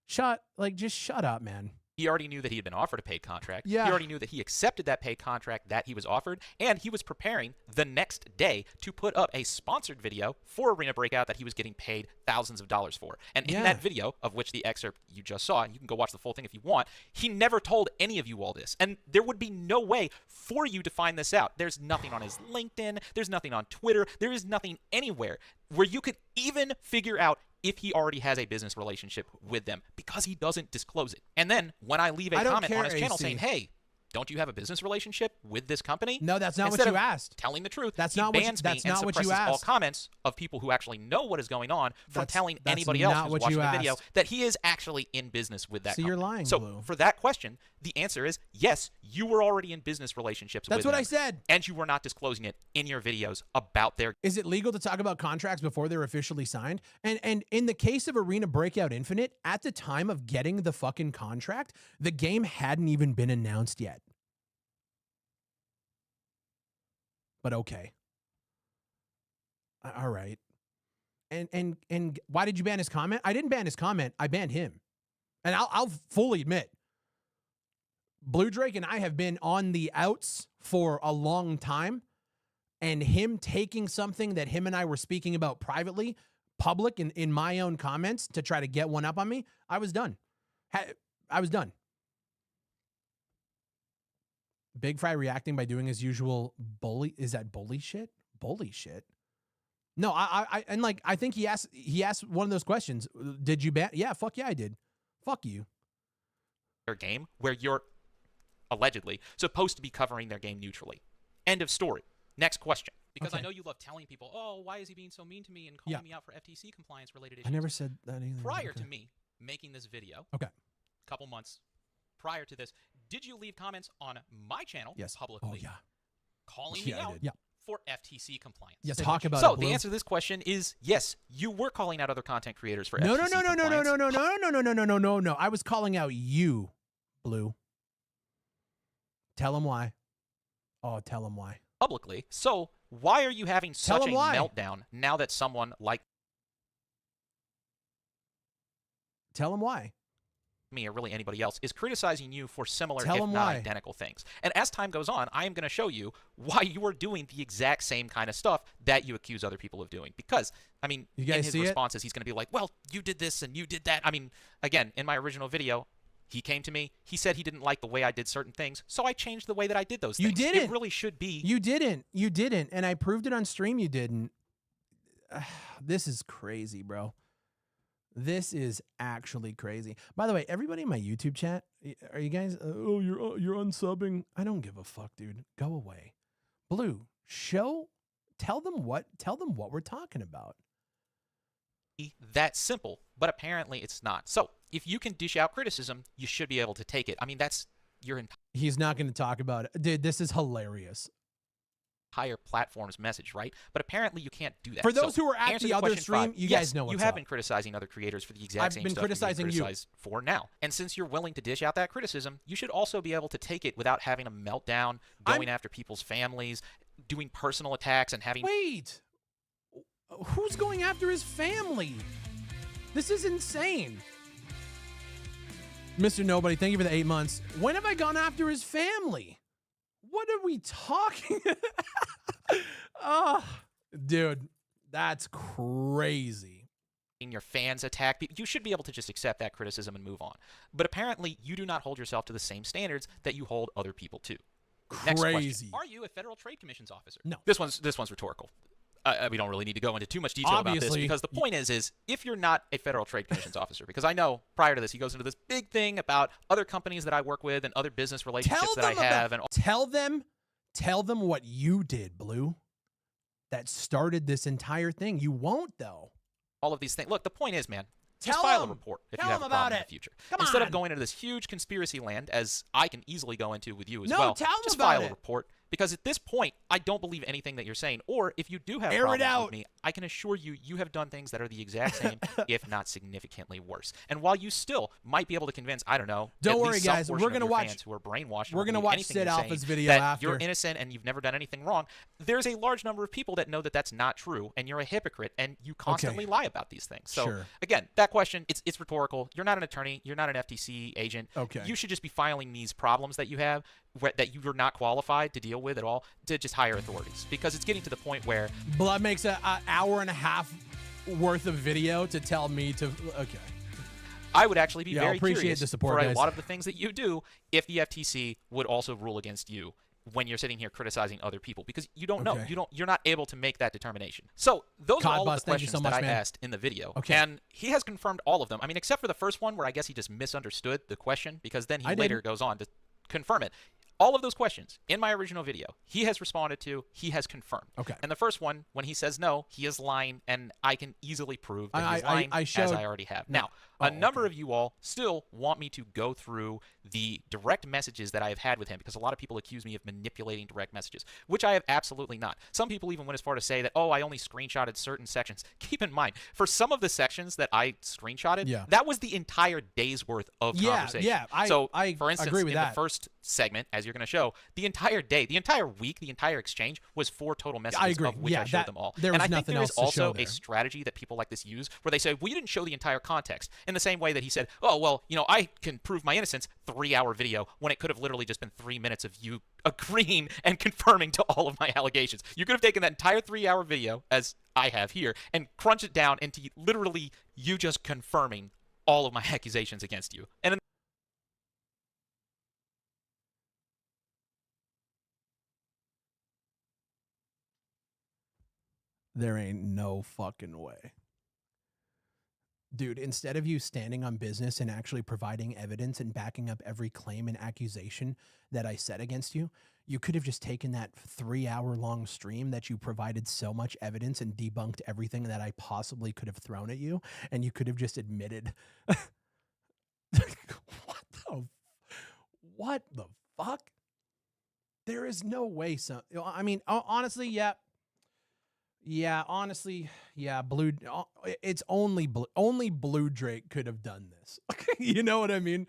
Speaker 1: Just shut up, man.
Speaker 2: he already knew that he had been offered a paid contract.
Speaker 1: Yeah.
Speaker 2: He already knew that he accepted that paid contract that he was offered, and he was preparing the next day to put up a sponsored video for Arena Breakout that he was getting paid thousands of dollars for. And in that video, of which the excerpt you just saw, you can go watch the full thing if you want, he never told any of you all this. And there would be no way for you to find this out. There's nothing on his LinkedIn. There's nothing on Twitter. There is nothing anywhere where you could even figure out if he already has a business relationship with them, because he doesn't disclose it. And then when I leave a comment on his channel saying, hey, don't you have a business relationship with this company?
Speaker 1: No, that's not what
Speaker 2: Instead
Speaker 1: you
Speaker 2: of
Speaker 1: asked.
Speaker 2: telling the truth,
Speaker 1: That's
Speaker 2: he
Speaker 1: not what you-
Speaker 2: bans me
Speaker 1: that's
Speaker 2: and
Speaker 1: not what you
Speaker 2: suppresses all
Speaker 1: asked.
Speaker 2: comments of people who actually know what is going on from
Speaker 1: That's-
Speaker 2: telling
Speaker 1: that's
Speaker 2: anybody else
Speaker 1: not
Speaker 2: who's
Speaker 1: what
Speaker 2: watching
Speaker 1: you
Speaker 2: the video
Speaker 1: asked.
Speaker 2: that he is actually in business with that
Speaker 1: So you're
Speaker 2: company.
Speaker 1: lying,
Speaker 2: So
Speaker 1: Blue.
Speaker 2: for that question, the answer is yes, you were already in business relationships with
Speaker 1: That's what
Speaker 2: them,
Speaker 1: I said.
Speaker 2: and you were not disclosing it in your videos about their
Speaker 1: Is it legal to talk about contracts before they're officially signed? And in the case of Arena Breakout Infinite, at the time of getting the fucking contract, the game hadn't even been announced yet. But okay. All right. And why did you ban his comment? I didn't ban his comment. I banned him. And I'll fully admit, Bluedrake and I have been on the outs for a long time. And him taking something that him and I were speaking about privately, public, in my own comments to try to get one up on me, I was done. I was done. Big Fry reacting by doing his usual bully. Is that bully shit? Bully shit. No, I think he asked one of those questions. Did you ban? Yeah, fuck yeah, I did. Fuck you.
Speaker 2: their game where you're allegedly supposed to be covering their game neutrally. End of story. Next question. Because I know you love telling people, oh, why is he being so mean to me and calling me out for FTC compliance related issues?
Speaker 1: I never said that either.
Speaker 2: Prior to me making this video,
Speaker 1: a
Speaker 2: couple months prior to this, did you leave comments on my channel publicly
Speaker 1: Oh, yeah.
Speaker 2: calling me out for FTC compliance?
Speaker 1: Yeah, talk about
Speaker 2: so
Speaker 1: it,
Speaker 2: the
Speaker 1: Blue.
Speaker 2: answer to this question is yes, you were calling out other content creators for
Speaker 1: No,
Speaker 2: FTC
Speaker 1: no.
Speaker 2: compliance.
Speaker 1: I was calling out you, Blue. Tell him why. Oh, tell him why.
Speaker 2: Publicly. So why are you having
Speaker 1: Tell
Speaker 2: such a
Speaker 1: him why.
Speaker 2: meltdown now that someone like
Speaker 1: Tell him why.
Speaker 2: me or really anybody else is criticizing you for similar,
Speaker 1: Tell
Speaker 2: if
Speaker 1: them
Speaker 2: not
Speaker 1: why.
Speaker 2: identical things. And as time goes on, I am going to show you why you are doing the exact same kind of stuff that you accuse other people of doing. Because, I mean,
Speaker 1: You
Speaker 2: in
Speaker 1: guys
Speaker 2: his
Speaker 1: see it?
Speaker 2: responses, he's going to be like, well, you did this and you did that. I mean, again, in my original video, he came to me. He said he didn't like the way I did certain things, so I changed the way that I did those
Speaker 1: You
Speaker 2: things.
Speaker 1: didn't.
Speaker 2: It really should be.
Speaker 1: You didn't. You didn't. And I proved it on stream you didn't. This is crazy, bro. This is actually crazy. By the way, everybody in my YouTube chat, are you guys, oh, you're unsubbing? I don't give a fuck, dude. Go away. Blue, tell them what we're talking about.
Speaker 2: That simple, but apparently it's not. So if you can dish out criticism, you should be able to take it. I mean, that's your
Speaker 1: He's not going to talk about it. Dude, this is hilarious.
Speaker 2: entire platform's message, right? But apparently you can't do that.
Speaker 1: For those
Speaker 2: So,
Speaker 1: who are at
Speaker 2: answer
Speaker 1: the other
Speaker 2: question
Speaker 1: stream,
Speaker 2: five,
Speaker 1: you
Speaker 2: yes,
Speaker 1: guys know what's
Speaker 2: you have
Speaker 1: up.
Speaker 2: been criticizing other creators for the exact
Speaker 1: I've
Speaker 2: same
Speaker 1: been
Speaker 2: stuff
Speaker 1: criticizing
Speaker 2: you're
Speaker 1: you.
Speaker 2: being criticized for now. And since you're willing to dish out that criticism, you should also be able to take it without having a meltdown, going after people's families, doing personal attacks, and having...
Speaker 1: Wait. Who's going after his family? This is insane. Mr. Nobody, thank you for the 8 months. When have I gone after his family? What are we talking? Oh, dude, that's crazy.
Speaker 2: Your fans attack people. You should be able to just accept that criticism and move on. But apparently, you do not hold yourself to the same standards that you hold other people to. Next question.
Speaker 1: Crazy.
Speaker 2: Are you a Federal Trade Commission's officer?
Speaker 1: No.
Speaker 2: This one's rhetorical. We don't really need to go into too much detail about this,
Speaker 1: Obviously.
Speaker 2: because the point is if you're not a Federal Trade Commission's officer, because I know prior to this he goes into this big thing about other companies that I work with and other business relationships that I have, and
Speaker 1: tell them what you did, Blue, that started this entire thing. You won't, though.
Speaker 2: all of these things. Look, the point is, man, just
Speaker 1: Tell
Speaker 2: file a
Speaker 1: them.
Speaker 2: report if
Speaker 1: Tell
Speaker 2: you have
Speaker 1: them
Speaker 2: a problem
Speaker 1: about
Speaker 2: in
Speaker 1: it.
Speaker 2: the future.
Speaker 1: Come
Speaker 2: Instead
Speaker 1: on.
Speaker 2: of going into this huge conspiracy land, as I can easily go into with you as
Speaker 1: No,
Speaker 2: well,
Speaker 1: tell them
Speaker 2: just
Speaker 1: about
Speaker 2: file
Speaker 1: it.
Speaker 2: a report. Because at this point, I don't believe anything that you're saying. Or if you do have
Speaker 1: Air it
Speaker 2: problems
Speaker 1: out.
Speaker 2: with me, I can assure you, you have done things that are the exact same, if not significantly worse. And while you still might be able to convince, I don't know,
Speaker 1: Don't
Speaker 2: at
Speaker 1: worry,
Speaker 2: least some
Speaker 1: guys.
Speaker 2: portion
Speaker 1: We're
Speaker 2: of
Speaker 1: gonna
Speaker 2: your
Speaker 1: watch-
Speaker 2: fans who are brainwashed.
Speaker 1: we're gonna
Speaker 2: believe
Speaker 1: watch
Speaker 2: anything
Speaker 1: Sid
Speaker 2: you're
Speaker 1: Alpha's
Speaker 2: saying,
Speaker 1: video
Speaker 2: that
Speaker 1: after.
Speaker 2: you're innocent and you've never done anything wrong. There's a large number of people that know that that's not true, and you're a hypocrite, and you constantly lie about these things. So
Speaker 1: Sure.
Speaker 2: again, that question, it's rhetorical. You're not an attorney. You're not an FTC agent.
Speaker 1: Okay.
Speaker 2: You should just be filing these problems that you have, that you're not qualified to deal with at all, to just hire authorities, because it's getting to the point where
Speaker 1: Blood makes an hour and a half worth of video to tell me to. Okay.
Speaker 2: I would actually be
Speaker 1: Yeah, I
Speaker 2: very
Speaker 1: appreciate
Speaker 2: curious
Speaker 1: the support,
Speaker 2: for
Speaker 1: guys.
Speaker 2: a lot of the things that you do if the FTC would also rule against you when you're sitting here criticizing other people, because you don't know.
Speaker 1: Okay.
Speaker 2: You're not able to make that determination. So those are all
Speaker 1: Codbus,
Speaker 2: of the
Speaker 1: thank you
Speaker 2: questions
Speaker 1: so
Speaker 2: that
Speaker 1: much,
Speaker 2: I
Speaker 1: man.
Speaker 2: asked in the video.
Speaker 1: Okay.
Speaker 2: And he has confirmed all of them. I mean, except for the first one where I guess he just misunderstood the question, because then he
Speaker 1: I
Speaker 2: later
Speaker 1: didn't.
Speaker 2: goes on to confirm it. All of those questions in my original video, he has responded to, he has confirmed.
Speaker 1: Okay.
Speaker 2: And the first one, when he says no, he is lying, and I can easily prove that
Speaker 1: I-
Speaker 2: he's lying,
Speaker 1: I showed-
Speaker 2: as I already have.
Speaker 1: No.
Speaker 2: Now,
Speaker 1: Oh,
Speaker 2: a number
Speaker 1: okay.
Speaker 2: of you all still want me to go through the direct messages that I have had with him, because a lot of people accuse me of manipulating direct messages, which I have absolutely not. Some people even went as far to say that, oh, I only screenshotted certain sections. Keep in mind, for some of the sections that I screenshotted,
Speaker 1: Yeah.
Speaker 2: that was the entire day's worth of conversation.
Speaker 1: Yeah, I
Speaker 2: for instance,
Speaker 1: agree with
Speaker 2: in
Speaker 1: that.
Speaker 2: the first segment, as you're going to show, the entire day, the entire week, the entire exchange was 4 total messages,
Speaker 1: I agree.
Speaker 2: of which
Speaker 1: Yeah,
Speaker 2: I showed
Speaker 1: that-
Speaker 2: them all.
Speaker 1: there
Speaker 2: And
Speaker 1: was
Speaker 2: I think
Speaker 1: nothing
Speaker 2: there is
Speaker 1: else to show
Speaker 2: also
Speaker 1: there.
Speaker 2: a strategy that people like this use, where they say, well, you didn't show the entire context, in the same way that he said, oh, well, you know, I can prove my innocence, 3-hour video, when it could have literally just been 3 minutes of you agreeing and confirming to all of my allegations. You could have taken that entire 3-hour video, as I have here, and crunched it down into literally you just confirming all of my accusations against you. And
Speaker 1: There ain't no fucking way. Dude, instead of you standing on business and actually providing evidence and backing up every claim and accusation that I said against you, you could have just taken that 3-hour-long stream that you provided so much evidence and debunked everything that I possibly could have thrown at you, and you could have just admitted. What the fuck? There is no way. I mean, honestly, yeah. Yeah, honestly, yeah, it's only Bluedrake could have done this. You know what I mean?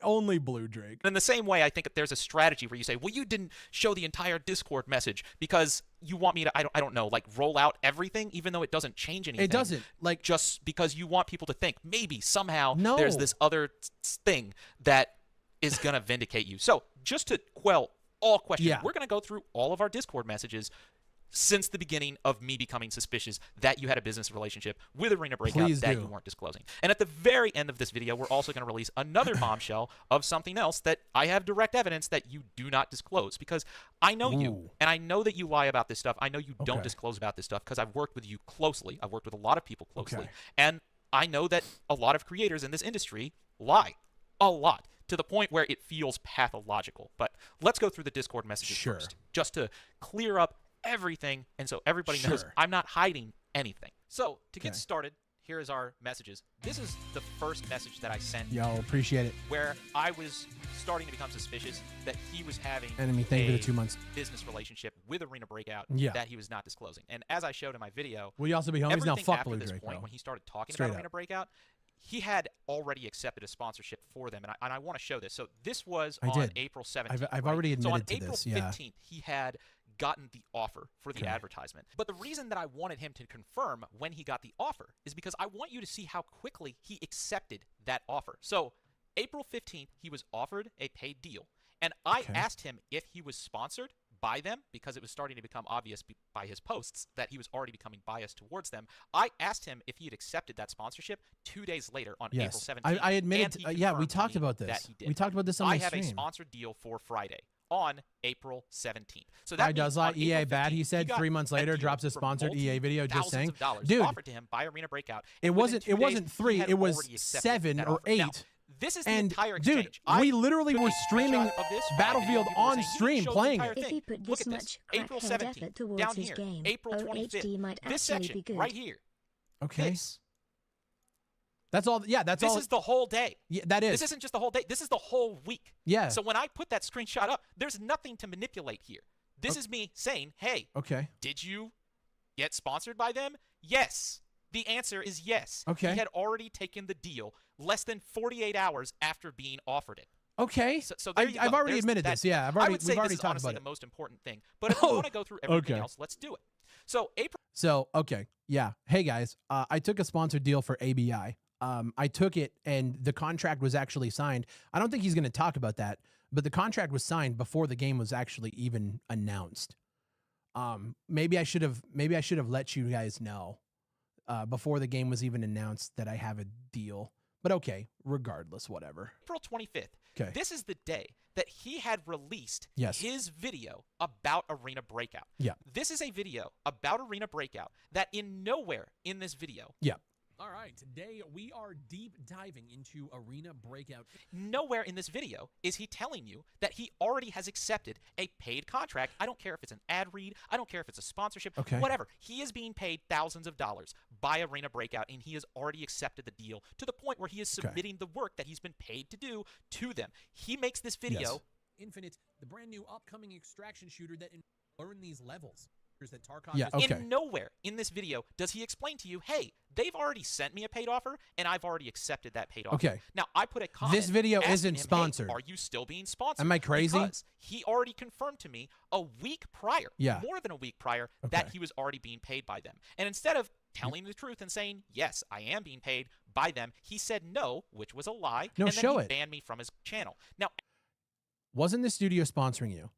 Speaker 1: Only Blue Drake.
Speaker 2: In the same way, I think there's a strategy where you say, well, you didn't show the entire Discord message because you want me to, I don't know, like roll out everything, even though it doesn't change anything.
Speaker 1: It doesn't. Like,
Speaker 2: just because you want people to think maybe somehow
Speaker 1: No.
Speaker 2: there's this other thing that is going to vindicate you. So just to quell all questions, we're going to go through all of our Discord messages since the beginning of me becoming suspicious that you had a business relationship with Arena Breakout that you weren't disclosing. And at the very end of this video, we're also going to release another bombshell of something else that I have direct evidence that you do not disclose, because I know you, and I know that you lie about this stuff. I know you don't disclose about this stuff because I've worked with you closely. I've worked with a lot of people closely. And I know that a lot of creators in this industry lie a lot, to the point where it feels pathological. But let's go through the Discord messages first, just to clear up everything, and so everybody knows I'm not hiding anything. So to get started, here is our messages. This is the first message that I sent.
Speaker 1: Yo, appreciate it.
Speaker 2: Where I was starting to become suspicious that he was having
Speaker 1: Enemy, thank you for the 2 months.
Speaker 2: Business relationship with Arena Breakout that he was not disclosing. And as I showed in my video,
Speaker 1: will you also be homies now? Fuck
Speaker 2: after
Speaker 1: Blue
Speaker 2: this
Speaker 1: Drake,
Speaker 2: point, when he started talking about Arena Breakout, he had already accepted a sponsorship for them, and I want to show this. So this was on April 17th.
Speaker 1: I've already admitted to this.
Speaker 2: So on April 15th, he had gotten the offer for the advertisement. But the reason that I wanted him to confirm when he got the offer is because I want you to see how quickly he accepted that offer. So April 15th, he was offered a paid deal, and I asked him if he was sponsored by them, because it was starting to become obvious by his posts that he was already becoming biased towards them. I asked him if he had accepted that sponsorship 2 days later on April 17th.
Speaker 1: I admitted, we talked about this. We talked about this on my stream.
Speaker 2: I have a sponsored deal for Friday on April 17th. So that
Speaker 1: does like EA bad. He said 3 months later drops a sponsored EA video just saying, dude,
Speaker 2: offered to him by Arena Breakout.
Speaker 1: It wasn't 3, it was 7 or 8.
Speaker 2: Now, this is the entire exchange.
Speaker 1: Dude, we literally were streaming Battlefield on stream, playing it.
Speaker 4: If he put this much
Speaker 2: April 17th,
Speaker 4: towards his game,
Speaker 2: April 25th,
Speaker 4: might
Speaker 2: this
Speaker 4: actually
Speaker 2: section
Speaker 4: be good.
Speaker 2: right here.
Speaker 1: Okay. That's all. Yeah, that's all.
Speaker 2: This is the whole day.
Speaker 1: Yeah, that is.
Speaker 2: This isn't just the whole day. This is the whole week.
Speaker 1: Yeah.
Speaker 2: So when I put that screenshot up, there's nothing to manipulate here. This is me saying, hey, did you get sponsored by them? Yes. The answer is yes.
Speaker 1: Okay.
Speaker 2: He had already taken the deal less than 48 hours after being offered it.
Speaker 1: Okay.
Speaker 2: So there you go.
Speaker 1: I've already admitted this. Yeah,
Speaker 2: I would say
Speaker 1: we've already
Speaker 2: this is
Speaker 1: talked
Speaker 2: honestly
Speaker 1: about it.
Speaker 2: the most important thing. But if you want to go through everything else, let's do it. So hey guys, I took a sponsored deal for ABI. I took it, and the contract was actually signed. I don't think he's going to talk about that, but the contract was signed before the game was actually even announced. Maybe I should have let you guys know before the game was even announced that I have a deal. But okay, regardless, whatever. April 25th.
Speaker 1: Okay.
Speaker 2: This is the day that he had released his video about Arena Breakout.
Speaker 1: Yeah.
Speaker 2: This is a video about Arena Breakout that in nowhere in this video.
Speaker 1: Yeah.
Speaker 3: All right, today we are deep diving into Arena Breakout.
Speaker 2: Nowhere in this video is he telling you that he already has accepted a paid contract. I don't care if it's an ad read. I don't care if it's a sponsorship. Whatever. He is being paid thousands of dollars by Arena Breakout, and he has already accepted the deal to the point where he is submitting the work that he's been paid to do to them. He makes this video.
Speaker 3: Infinite, the brand new upcoming extraction shooter that learn these levels. That Tarkov
Speaker 2: In nowhere in this video does he explain to you, hey, they've already sent me a paid offer, and I've already accepted that paid offer.
Speaker 1: Okay.
Speaker 2: Now, I put a comment.
Speaker 1: This video isn't
Speaker 2: him,
Speaker 1: sponsored.
Speaker 2: Hey, are you still being sponsored?
Speaker 1: Am I crazy?
Speaker 2: Because he already confirmed to me a week prior, more than a week prior, that he was already being paid by them. And instead of telling the truth and saying, yes, I am being paid by them, he said no, which was a lie, and then he banned me from his channel. Now,
Speaker 1: wasn't the studio sponsoring you?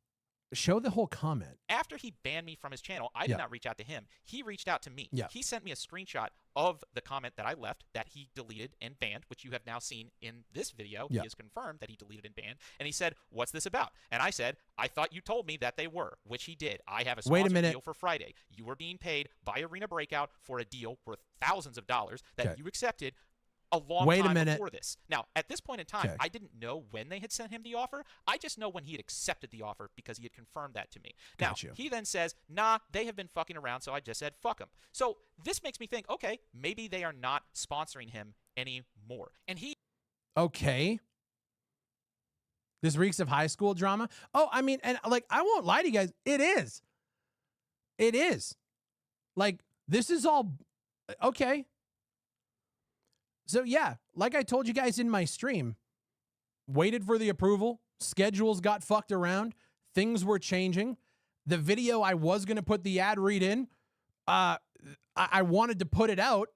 Speaker 1: Show the whole comment.
Speaker 2: After he banned me from his channel, I did not reach out to him. He reached out to me.
Speaker 1: Yeah.
Speaker 2: He sent me a screenshot of the comment that I left that he deleted and banned, which you have now seen in this video. He has confirmed that he deleted and banned. And he said, what's this about? And I said, I thought you told me that they were, which he did. I have a sponsored deal for Friday. You were being paid by Arena Breakout for a deal worth thousands of dollars that you accepted a long time before this. Now, at this point in time, I didn't know when they had sent him the offer. I just know when he had accepted the offer because he had confirmed that to me. Now, he then says, nah, they have been fucking around, so I just said, fuck them. So this makes me think, okay, maybe they are not sponsoring him anymore. And he...
Speaker 1: Okay. This reeks of high school drama. Oh, I mean, and like, I won't lie to you guys. It is. It is. Like, this is all... Okay. So yeah, like I told you guys in my stream, waited for the approval. Schedules got fucked around. Things were changing. The video I was going to put the ad read in, I wanted to put it out.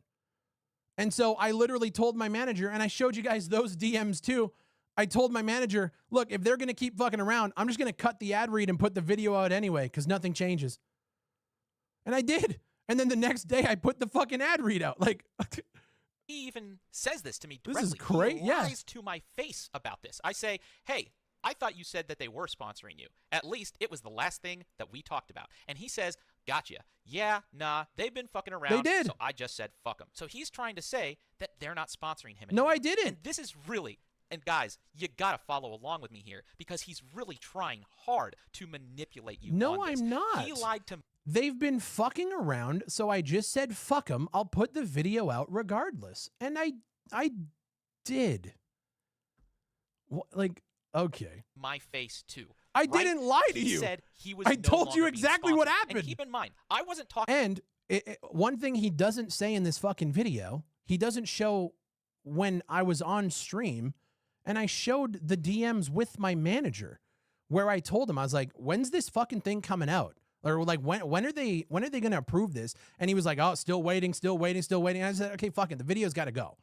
Speaker 1: And so I literally told my manager, and I showed you guys those DMs too. I told my manager, look, if they're going to keep fucking around, I'm just going to cut the ad read and put the video out anyway because nothing changes. And I did. And then the next day I put the fucking ad read out. Like,
Speaker 2: he even says this to me directly.
Speaker 1: This is great.
Speaker 2: He lies to my face about this. I say, hey, I thought you said that they were sponsoring you. At least it was the last thing that we talked about. And he says, gotcha. Yeah, nah, they've been fucking around.
Speaker 1: They did.
Speaker 2: So I just said, fuck them. So he's trying to say that they're not sponsoring him
Speaker 1: no,
Speaker 2: anymore.
Speaker 1: I didn't.
Speaker 2: And this is really, and guys, you gotta follow along with me here because he's really trying hard to manipulate you.
Speaker 1: No,
Speaker 2: on this.
Speaker 1: I'm not.
Speaker 2: He lied to me.
Speaker 1: They've been fucking around, so I just said, fuck them. I'll put the video out regardless. And I did. Like, okay.
Speaker 2: My face too.
Speaker 1: I didn't lie to you.
Speaker 2: He said he was
Speaker 1: I
Speaker 2: no
Speaker 1: told you
Speaker 2: longer being
Speaker 1: exactly what
Speaker 2: sponsored.
Speaker 1: happened.
Speaker 2: And keep in mind, I wasn't talking.
Speaker 1: And one thing he doesn't say in this fucking video, he doesn't show when I was on stream, and I showed the DMs with my manager where I told him, I was like, when's this fucking thing coming out? Or like, when are they going to approve this? And he was like, oh, still waiting. And I said, okay, fuck it. The video's got to go.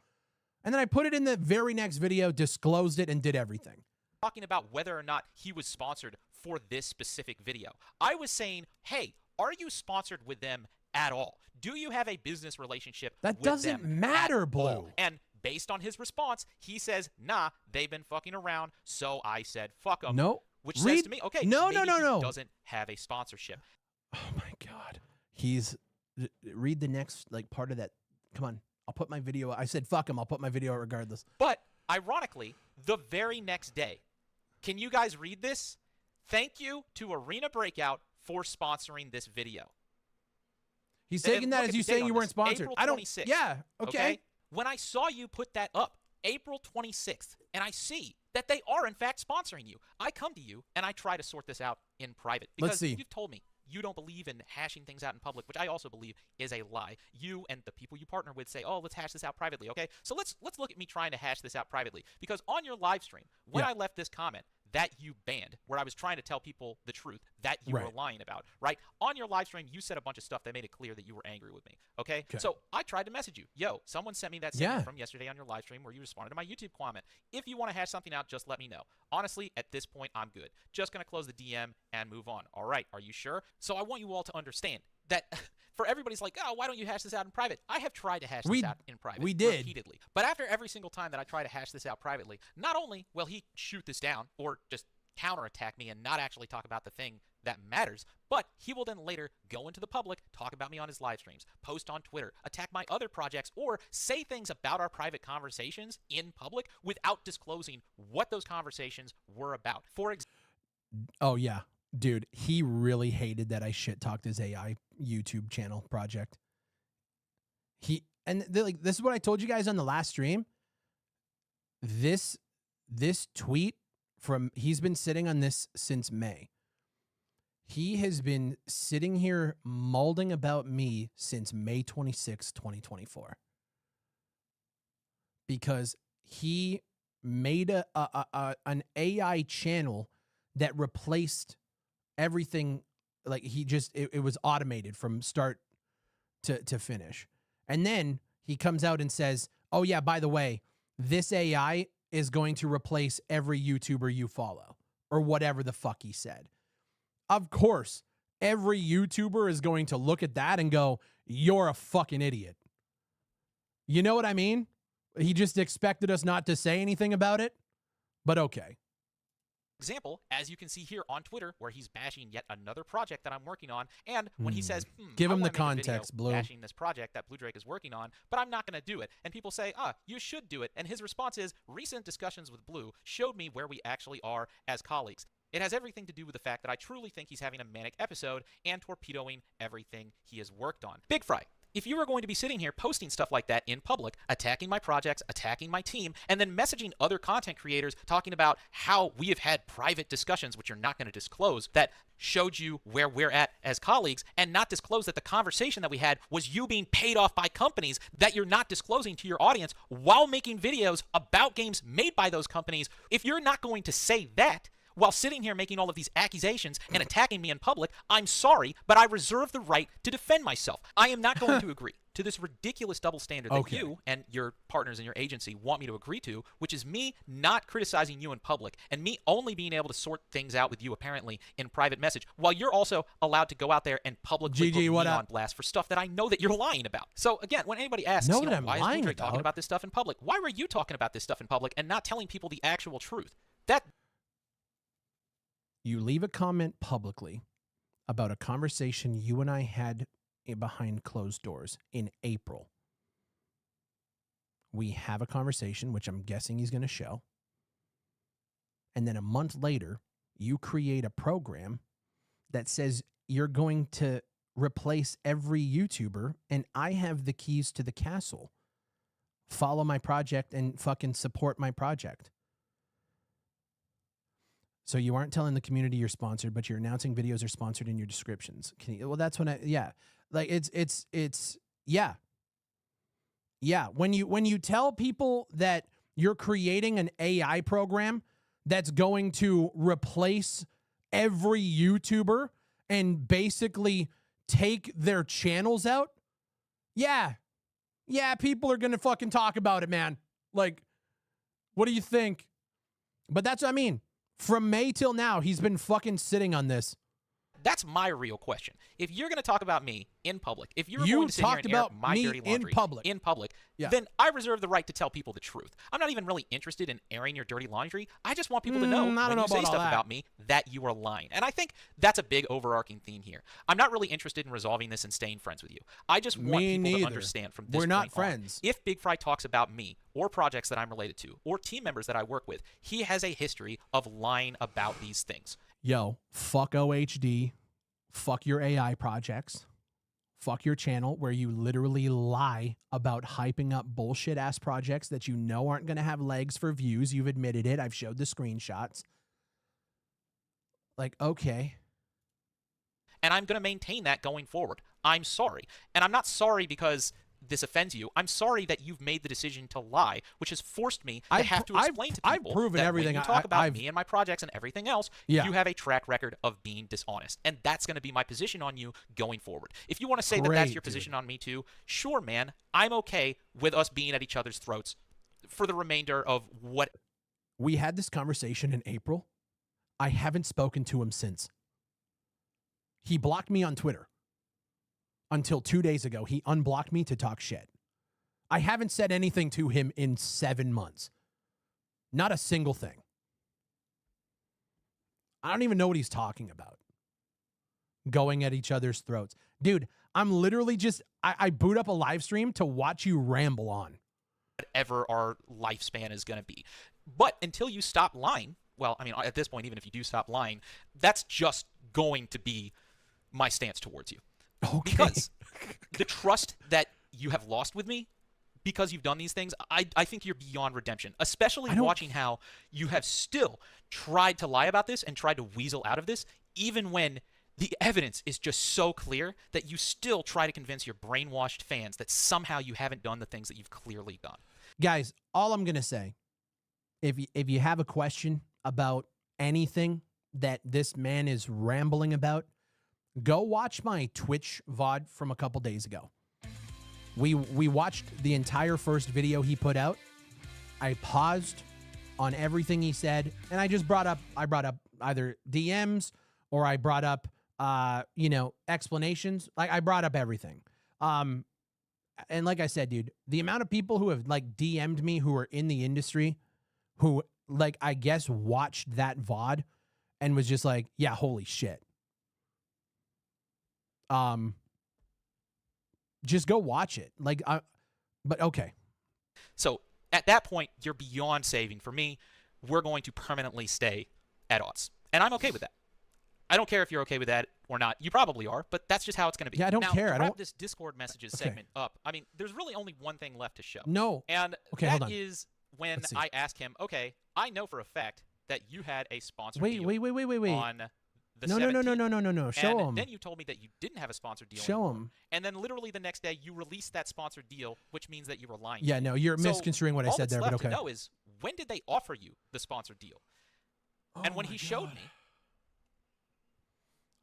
Speaker 1: And then I put it in the very next video, disclosed it, and did everything.
Speaker 2: Talking about whether or not he was sponsored for this specific video. I was saying, hey, are you sponsored with them at all? Do you have a business relationship
Speaker 1: that
Speaker 2: with
Speaker 1: doesn't
Speaker 2: them
Speaker 1: matter,
Speaker 2: at
Speaker 1: Blue.
Speaker 2: all? And based on his response, he says, nah, they've been fucking around, so I said, fuck them.
Speaker 1: No.
Speaker 2: Which says to me, okay,
Speaker 1: no,
Speaker 2: maybe
Speaker 1: no.
Speaker 2: he doesn't have a sponsorship.
Speaker 1: Oh my God. Read the next like part of that. Come on. I'll put my video. I said, fuck him. I'll put my video out regardless.
Speaker 2: But ironically, the very next day, can you guys read this? Thank you to Arena Breakout for sponsoring this video.
Speaker 1: He's taking that as you saying you weren't sponsored.
Speaker 2: April
Speaker 1: I don't.
Speaker 2: 26th,
Speaker 1: Yeah. Okay.
Speaker 2: When I saw you put that up, April 26th, and I see that they are in fact sponsoring you, I come to you and I try to sort this out in private because
Speaker 1: Let's see.
Speaker 2: you've told me you don't believe in hashing things out in public, which I also believe is a lie. You and the people you partner with say, oh, let's hash this out privately, okay? So let's look at me trying to hash this out privately because on your live stream, when I left this comment that you banned, where I was trying to tell people the truth that you were lying about, right? On your live stream, you said a bunch of stuff that made it clear that you were angry with me, okay? So I tried to message you. Yo, someone sent me that segment from yesterday on your live stream where you responded to my YouTube comment. If you want to hash something out, just let me know. Honestly, at this point, I'm good. Just going to close the DM and move on. All right, are you sure? So I want you all to understand that for everybody's like, oh, why don't you hash this out in private? I have tried to hash this out in private repeatedly. But after every single time that I try to hash this out privately, not only will he shoot this down or just counterattack me and not actually talk about the thing that matters, but he will then later go into the public, talk about me on his live streams, post on Twitter, attack my other projects, or say things about our private conversations in public without disclosing what those conversations were about. For example,
Speaker 1: oh yeah, dude, he really hated that I shit talked his AI YouTube channel project. This is what I told you guys on the last stream. This tweet he's been sitting on this since May. He has been sitting here molding about me since May 26, 2024. Because he made an AI channel that replaced everything. Like it was automated from start to finish. And then he comes out and says, oh yeah, by the way, this AI is going to replace every YouTuber you follow, or whatever the fuck he said. Of course, every YouTuber is going to look at that and go, you're a fucking idiot. You know what I mean? He just expected us not to say anything about it, but okay.
Speaker 2: Example, as you can see here on Twitter, where he's bashing yet another project that I'm working on, and when he says,
Speaker 1: give him
Speaker 2: I
Speaker 1: the
Speaker 2: wanna make a video
Speaker 1: context, Blue.
Speaker 2: bashing this project that Bluedrake is working on, but I'm not going to do it. And people say, you should do it. And his response is, recent discussions with Blue showed me where we actually are as colleagues. It has everything to do with the fact that I truly think he's having a manic episode and torpedoing everything he has worked on. Big Fry, if you were going to be sitting here posting stuff like that in public, attacking my projects, attacking my team, and then messaging other content creators talking about how we have had private discussions, which you're not going to disclose, that showed you where we're at as colleagues, and not disclose that the conversation that we had was you being paid off by companies that you're not disclosing to your audience while making videos about games made by those companies. If you're not going to say that while sitting here making all of these accusations and attacking me in public, I'm sorry, but I reserve the right to defend myself. I am not going to agree to this ridiculous double standard that you and your partners in your agency want me to agree to, which is me not criticizing you in public and me only being able to sort things out with you apparently in private message, while you're also allowed to go out there and publicly put me on blast for stuff that I know that you're lying about. So again, when anybody asks, why is Bluedrake talking about this stuff in public? Why were you talking about this stuff in public and not telling people the actual truth?
Speaker 1: You leave a comment publicly about a conversation you and I had behind closed doors in April. We have a conversation, which I'm guessing he's going to show. And then a month later, you create a program that says you're going to replace every YouTuber, and I have the keys to the castle. Follow my project and fucking support my project. So you aren't telling the community you're sponsored, but you're announcing videos are sponsored in your descriptions. Well, that's when like yeah. When you tell people that you're creating an AI program that's going to replace every YouTuber and basically take their channels out, yeah, people are gonna fucking talk about it, man. Like, what do you think? But that's what I mean. From May till now, he's been fucking sitting on this.
Speaker 2: That's my real question. If you're going to talk about me in public, if you're going to sit here and air my dirty laundry in public, then I reserve the right to tell people the truth. I'm not even really interested in airing your dirty laundry. I just want people to know when you say stuff about me that you are lying. And I think that's a big overarching theme here. I'm not really interested in resolving this and staying friends with you. I just want people to understand from this point on. We're not friends. If Big Fry talks about me or projects that I'm related to or team members that I work with, he has a history of lying about these things.
Speaker 1: Yo, fuck OHD, fuck your AI projects, fuck your channel where you literally lie about hyping up bullshit-ass projects that you know aren't going to have legs for views. You've admitted it. I've showed the screenshots. Like, okay.
Speaker 2: And I'm going to maintain that going forward. I'm sorry. And I'm not sorry because this offends you. I'm sorry that you've made the decision to lie, which has forced me to have to explain to people
Speaker 1: I've proven
Speaker 2: that
Speaker 1: everything.
Speaker 2: When you talk about me and my projects and everything else, you have a track record of being dishonest. And that's going to be my position on you going forward. If you want to say that that's your position on me too, sure, man. I'm okay with us being at each other's throats for the remainder of what...
Speaker 1: We had this conversation in April. I haven't spoken to him since. He blocked me on Twitter. Until 2 days ago, he unblocked me to talk shit. I haven't said anything to him in 7 months. Not a single thing. I don't even know what he's talking about. Going at each other's throats. Dude, I'm literally just, I boot up a live stream to watch you ramble on.
Speaker 2: Whatever our lifespan is going to be. But until you stop lying, well, I mean, at this point, even if you do stop lying, that's just going to be my stance towards you.
Speaker 1: Okay.
Speaker 2: Because the trust that you have lost with me because you've done these things, I think you're beyond redemption, especially watching how you have still tried to lie about this and tried to weasel out of this, even when the evidence is just so clear that you still try to convince your brainwashed fans that somehow you haven't done the things that you've clearly done.
Speaker 1: Guys, all I'm going to say, if you have a question about anything that this man is rambling about, go watch my Twitch VOD from a couple days ago. We watched the entire first video he put out. I paused on everything he said, and I brought up either DMs or I brought up explanations. Like, I brought up everything. And like I said, dude, the amount of people who have like DM'd me who are in the industry who, like, I guess watched that VOD and was just like, yeah, holy shit. Just go watch it. Like, but okay.
Speaker 2: So at that point, you're beyond saving. For me, we're going to permanently stay at odds. And I'm okay with that. I don't care if you're okay with that or not. You probably are, but that's just how it's going to be.
Speaker 1: Yeah, I don't care.
Speaker 2: To
Speaker 1: I
Speaker 2: wrap
Speaker 1: don't.
Speaker 2: this Discord messages
Speaker 1: Okay.
Speaker 2: segment up, I mean, there's really only one thing left to show.
Speaker 1: No.
Speaker 2: And
Speaker 1: Okay,
Speaker 2: that
Speaker 1: hold on.
Speaker 2: is when I ask him, okay, I know for a fact that you had a sponsored
Speaker 1: Wait.
Speaker 2: deal on the
Speaker 1: No.
Speaker 2: 17th.
Speaker 1: Show
Speaker 2: and
Speaker 1: him.
Speaker 2: then you told me that you didn't have a sponsored deal
Speaker 1: Show
Speaker 2: anymore.
Speaker 1: him.
Speaker 2: And then literally the next day, you released that sponsored deal, which means that you were lying.
Speaker 1: Yeah, no, you're
Speaker 2: So
Speaker 1: misconstruing what I said there, but okay.
Speaker 2: All that's left to know is, when did they offer you the sponsored deal? And when he showed me,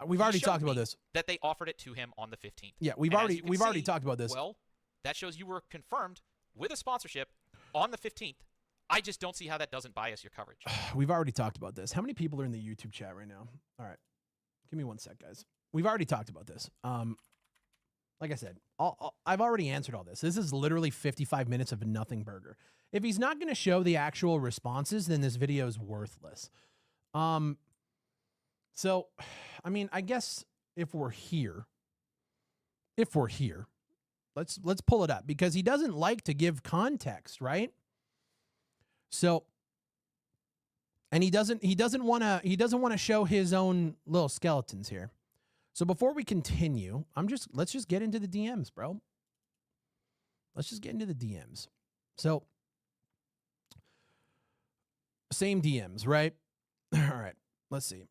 Speaker 1: we've already talked about this.
Speaker 2: That they offered it to him on the 15th.
Speaker 1: Yeah, we've already talked about this.
Speaker 2: Well, that shows you were confirmed with a sponsorship on the 15th. I just don't see how that doesn't bias your coverage.
Speaker 1: We've already talked about this. How many people are in the YouTube chat right now? All right. Give me one sec, guys. We've already talked about this. Like I said, I've already answered all this. This is literally 55 minutes of a nothing burger. If he's not going to show the actual responses, then this video is worthless. So, I mean, I guess if we're here, let's pull it up, because he doesn't like to give context, right? So, and he doesn't want to show his own little skeletons here. So before we continue, let's just get into the DMs, bro. Let's just get into the DMs. So, same DMs, right? All right, let's see.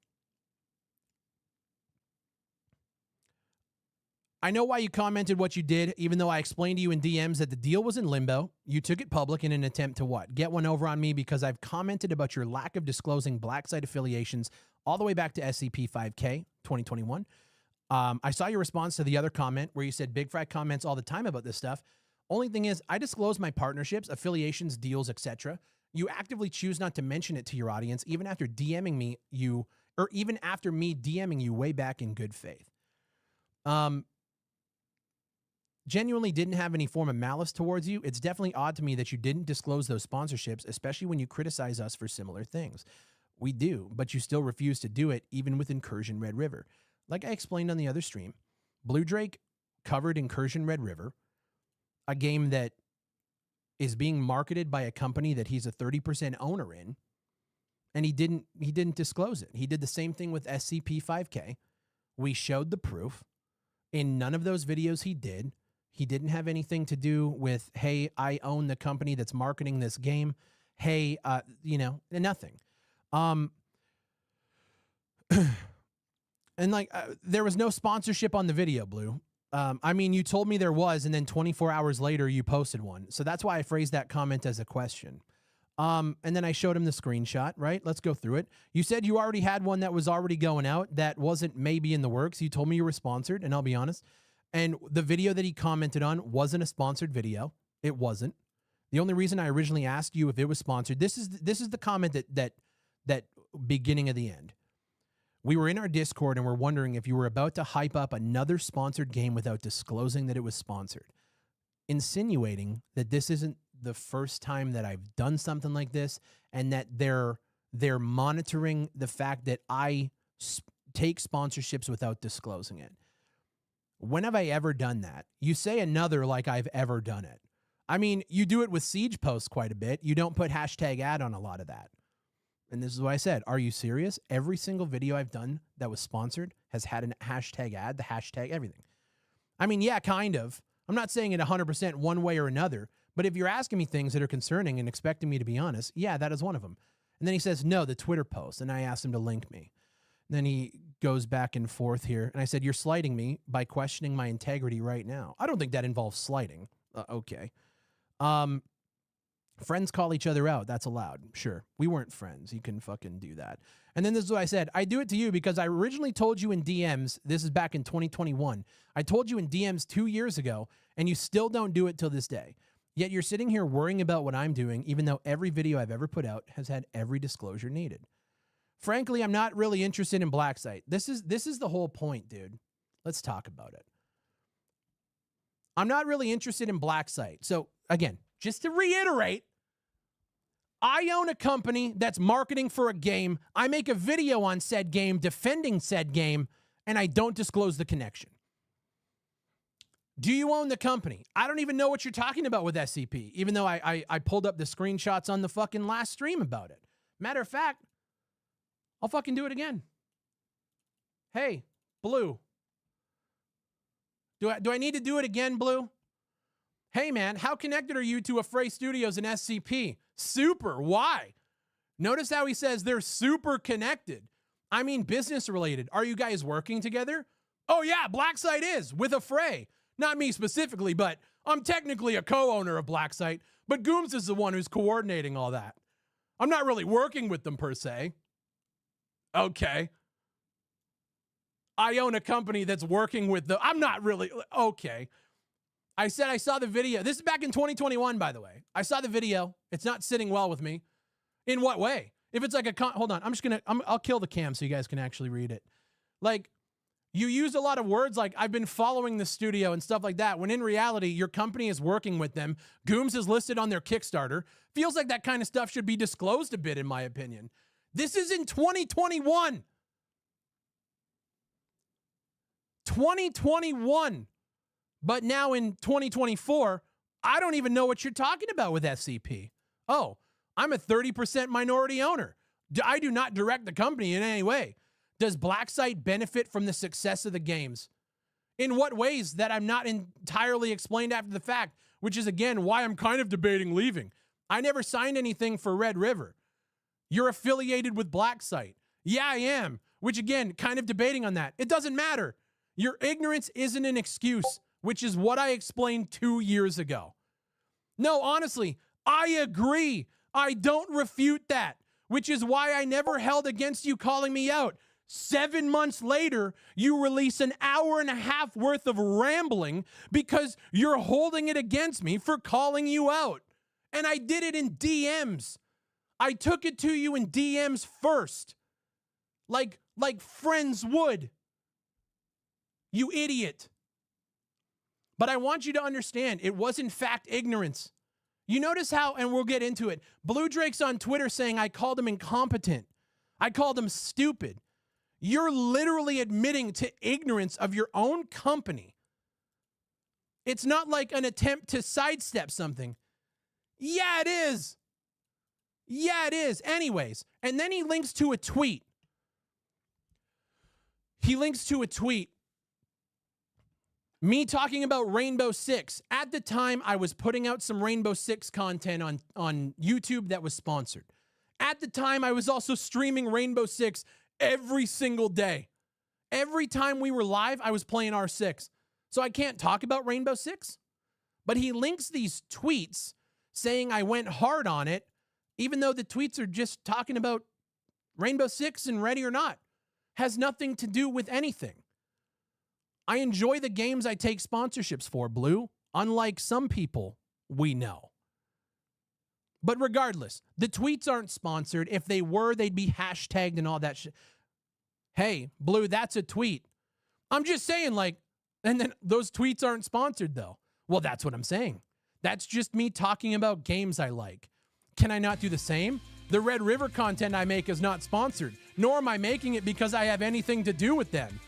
Speaker 1: I know why you commented what you did, even though I explained to you in DMs that the deal was in limbo. You took it public in an attempt to what? Get one over on me because I've commented about your lack of disclosing black site affiliations all the way back to SCP-5K 2021. I saw your response to the other comment where you said Big Fry comments all the time about this stuff. Only thing is, I disclose my partnerships, affiliations, deals, etc. You actively choose not to mention it to your audience, even after DMing me or even after me DMing you way back in good faith. Genuinely didn't have any form of malice towards you. It's definitely odd to me that you didn't disclose those sponsorships, especially when you criticize us for similar things. We do, but you still refuse to do it, even with Incursion Red River. Like I explained on the other stream, Bluedrake covered Incursion Red River, a game that is being marketed by a company that he's a 30% owner in, and he didn't disclose it. He did the same thing with SCP-5K. We showed the proof. In none of those videos he didn't have anything to do with, hey, I own the company that's marketing this game. Hey, nothing. And there was no sponsorship on the video, Blue. I mean, you told me there was, and then 24 hours later you posted one. So that's why I phrased that comment as a question. And then I showed him the screenshot, right? Let's go through it. You said you already had one that was already going out that wasn't maybe in the works. You told me you were sponsored, and I'll be honest. And the video that he commented on wasn't a sponsored video. It wasn't. The only reason I originally asked you if it was sponsored, this is the comment that beginning of the end. We were in our Discord and we're wondering if you were about to hype up another sponsored game without disclosing that it was sponsored, insinuating that this isn't the first time that I've done something like this, and that they're monitoring the fact that I take sponsorships without disclosing it. When have I ever done that? You say another like I've ever done it. I mean, you do it with Siege posts quite a bit. You don't put hashtag ad on a lot of that. And this is what I said. Are you serious? Every single video I've done that was sponsored has had a hashtag ad, the hashtag everything. I mean, yeah, kind of. I'm not saying it 100% one way or another, but if you're asking me things that are concerning and expecting me to be honest, yeah, that is one of them. And then he says, no, the Twitter post. And I asked him to link me. And then he goes back and forth here. And I said, you're slighting me by questioning my integrity right now. I don't think that involves slighting. Okay. Friends call each other out. That's allowed. Sure. We weren't friends. You can fucking do that. And then this is what I said. I do it to you because I originally told you in DMs, this is back in 2021. I told you in DMs 2 years ago, and you still don't do it till this day. Yet you're sitting here worrying about what I'm doing, even though every video I've ever put out has had every disclosure needed. Frankly, I'm not really interested in black site. This is the whole point, dude. Let's talk about it. I'm not really interested in black site. So again, just to reiterate, I own a company that's marketing for a game. I make a video on said game, defending said game, and I don't disclose the connection. Do you own the company? I don't even know what you're talking about with SCP, even though I pulled up the screenshots on the fucking last stream about it. Matter of fact, I'll fucking do it again. Hey, Blue. Do I need to do it again, Blue? Hey, man, how connected are you to Affray Studios and SCP? Super. Why? Notice how he says they're super connected. I mean, business related. Are you guys working together? Oh, yeah, Blacksite is with Affray. Not me specifically, but I'm technically a co-owner of Blacksite, but Gooms is the one who's coordinating all that. I'm not really working with them per se. Okay. I own a company that's working with them. I'm not really. Okay. I said I saw the video. This is back in 2021, by the way. I saw the video. It's not sitting well with me. In what way? If it's like hold on. I'll kill the cam so you guys can actually read it. Like, you use a lot of words like I've been following the studio and stuff like that, when in reality, your company is working with them. Gooms is listed on their Kickstarter. Feels like that kind of stuff should be disclosed a bit, in my opinion. This is in 2021. 2021. But now in 2024, I don't even know what you're talking about with SCP. Oh, I'm a 30% minority owner. I do not direct the company in any way. Does Blacksite benefit from the success of the games? In what ways that I'm not entirely explained after the fact, which is, again, why I'm kind of debating leaving. I never signed anything for Red River. You're affiliated with Blacksite. Yeah, I am, which, again, kind of debating on that. It doesn't matter. Your ignorance isn't an excuse, which is what I explained 2 years ago. No, honestly, I agree. I don't refute that, which is why I never held against you calling me out. 7 months later, you release an hour and a half worth of rambling because you're holding it against me for calling you out. And I did it in DMs. I took it to you in DMs first. Like friends would. You idiot. But I want you to understand, it was in fact ignorance. You notice how, and we'll get into it, Bluedrake's on Twitter saying I called him incompetent. I called him stupid. You're literally admitting to ignorance of your own company. It's not like an attempt to sidestep something. Yeah, it is. Yeah, it is. Anyways, and then he links to a tweet. Me talking about Rainbow Six. At the time, I was putting out some Rainbow Six content on YouTube that was sponsored. At the time, I was also streaming Rainbow Six every single day. Every time we were live, I was playing R6. So I can't talk about Rainbow Six. But he links these tweets saying I went hard on it, even though the tweets are just talking about Rainbow Six and Ready or Not. Has nothing to do with anything. I enjoy the games I take sponsorships for, Blue, unlike some people we know. But regardless, the tweets aren't sponsored. If they were, they'd be hashtagged and all that shit. Hey, Blue, that's a tweet. I'm just saying, and then those tweets aren't sponsored, though. Well, that's what I'm saying. That's just me talking about games I like. Can I not do the same? The Red River content I make is not sponsored, nor am I making it because I have anything to do with them.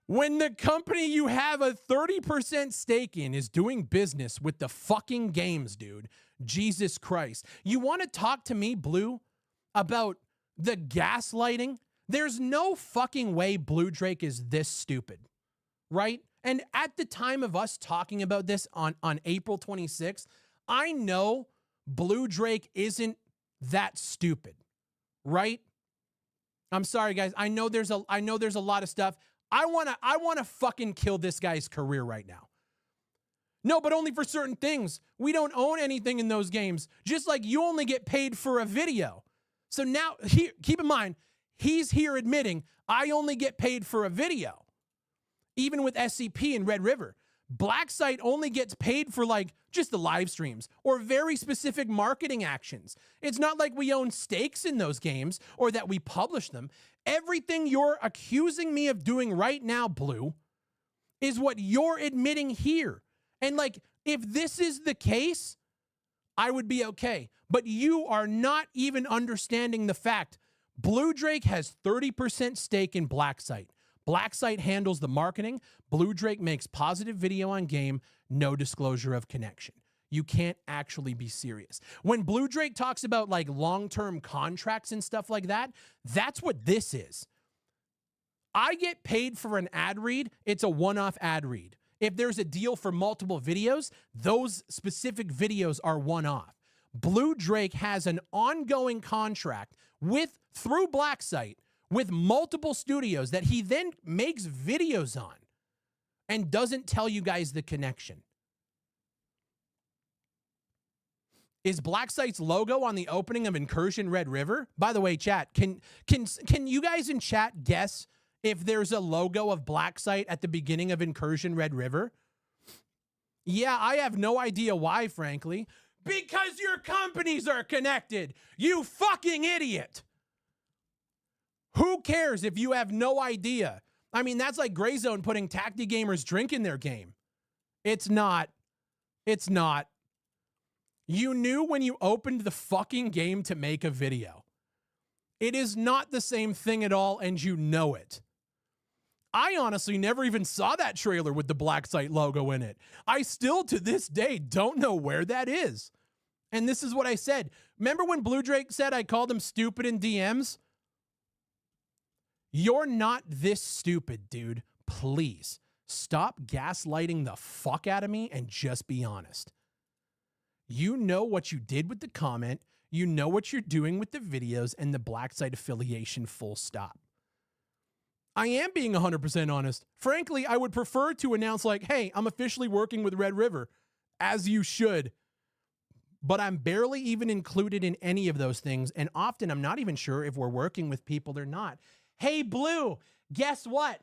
Speaker 1: When the company you have a 30% stake in is doing business with the fucking games, dude. Jesus Christ. You want to talk to me, Blue, about the gaslighting? There's no fucking way Bluedrake is this stupid, right? And at the time of us talking about this on April 26th, I know Bluedrake isn't that stupid, right? I'm sorry, guys. I know there's a lot of stuff. I want to fucking kill this guy's career right now. No, but only for certain things. We don't own anything in those games, just like you only get paid for a video. So now, keep in mind, he's here admitting I only get paid for a video. Even with SCP and Red River. Blacksite only gets paid for just the live streams or very specific marketing actions. It's not like we own stakes in those games or that we publish them. Everything you're accusing me of doing right now, Blue, is what you're admitting here. And if this is the case, I would be okay. But you are not even understanding the fact Bluedrake has 30% stake in Blacksite. Blacksite handles the marketing. Bluedrake makes positive video on game, no disclosure of connection. You can't actually be serious. When Bluedrake talks about long-term contracts and stuff like that, that's what this is. I get paid for an ad read. It's a one-off ad read. If there's a deal for multiple videos, those specific videos are one-off. Bluedrake has an ongoing contract through Blacksite with multiple studios that he then makes videos on and doesn't tell you guys the connection. Is Blacksite's logo on the opening of Incursion Red River? By the way, chat, can you guys in chat guess if there's a logo of Blacksite at the beginning of Incursion Red River? Yeah, I have no idea why, frankly. Because your companies are connected, you fucking idiot. Who cares if you have no idea? I mean, that's like Gray Zone putting Tacti Gamers drink in their game. It's not. It's not. You knew when you opened the fucking game to make a video. It is not the same thing at all, and you know it. I honestly never even saw that trailer with the Blacksite logo in it. I still, to this day, don't know where that is. And this is what I said. Remember when Bluedrake said I called him stupid in DMs? You're not this stupid, dude. Please stop gaslighting the fuck out of me and just be honest. You know what you did with the comment. You know what you're doing with the videos and the Blacksite affiliation, full stop. I am being 100% honest. Frankly, I would prefer to announce like, hey, I'm officially working with Red River, as you should. But I'm barely even included in any of those things. And often I'm not even sure if we're working with people or not. Hey, Blue, guess what?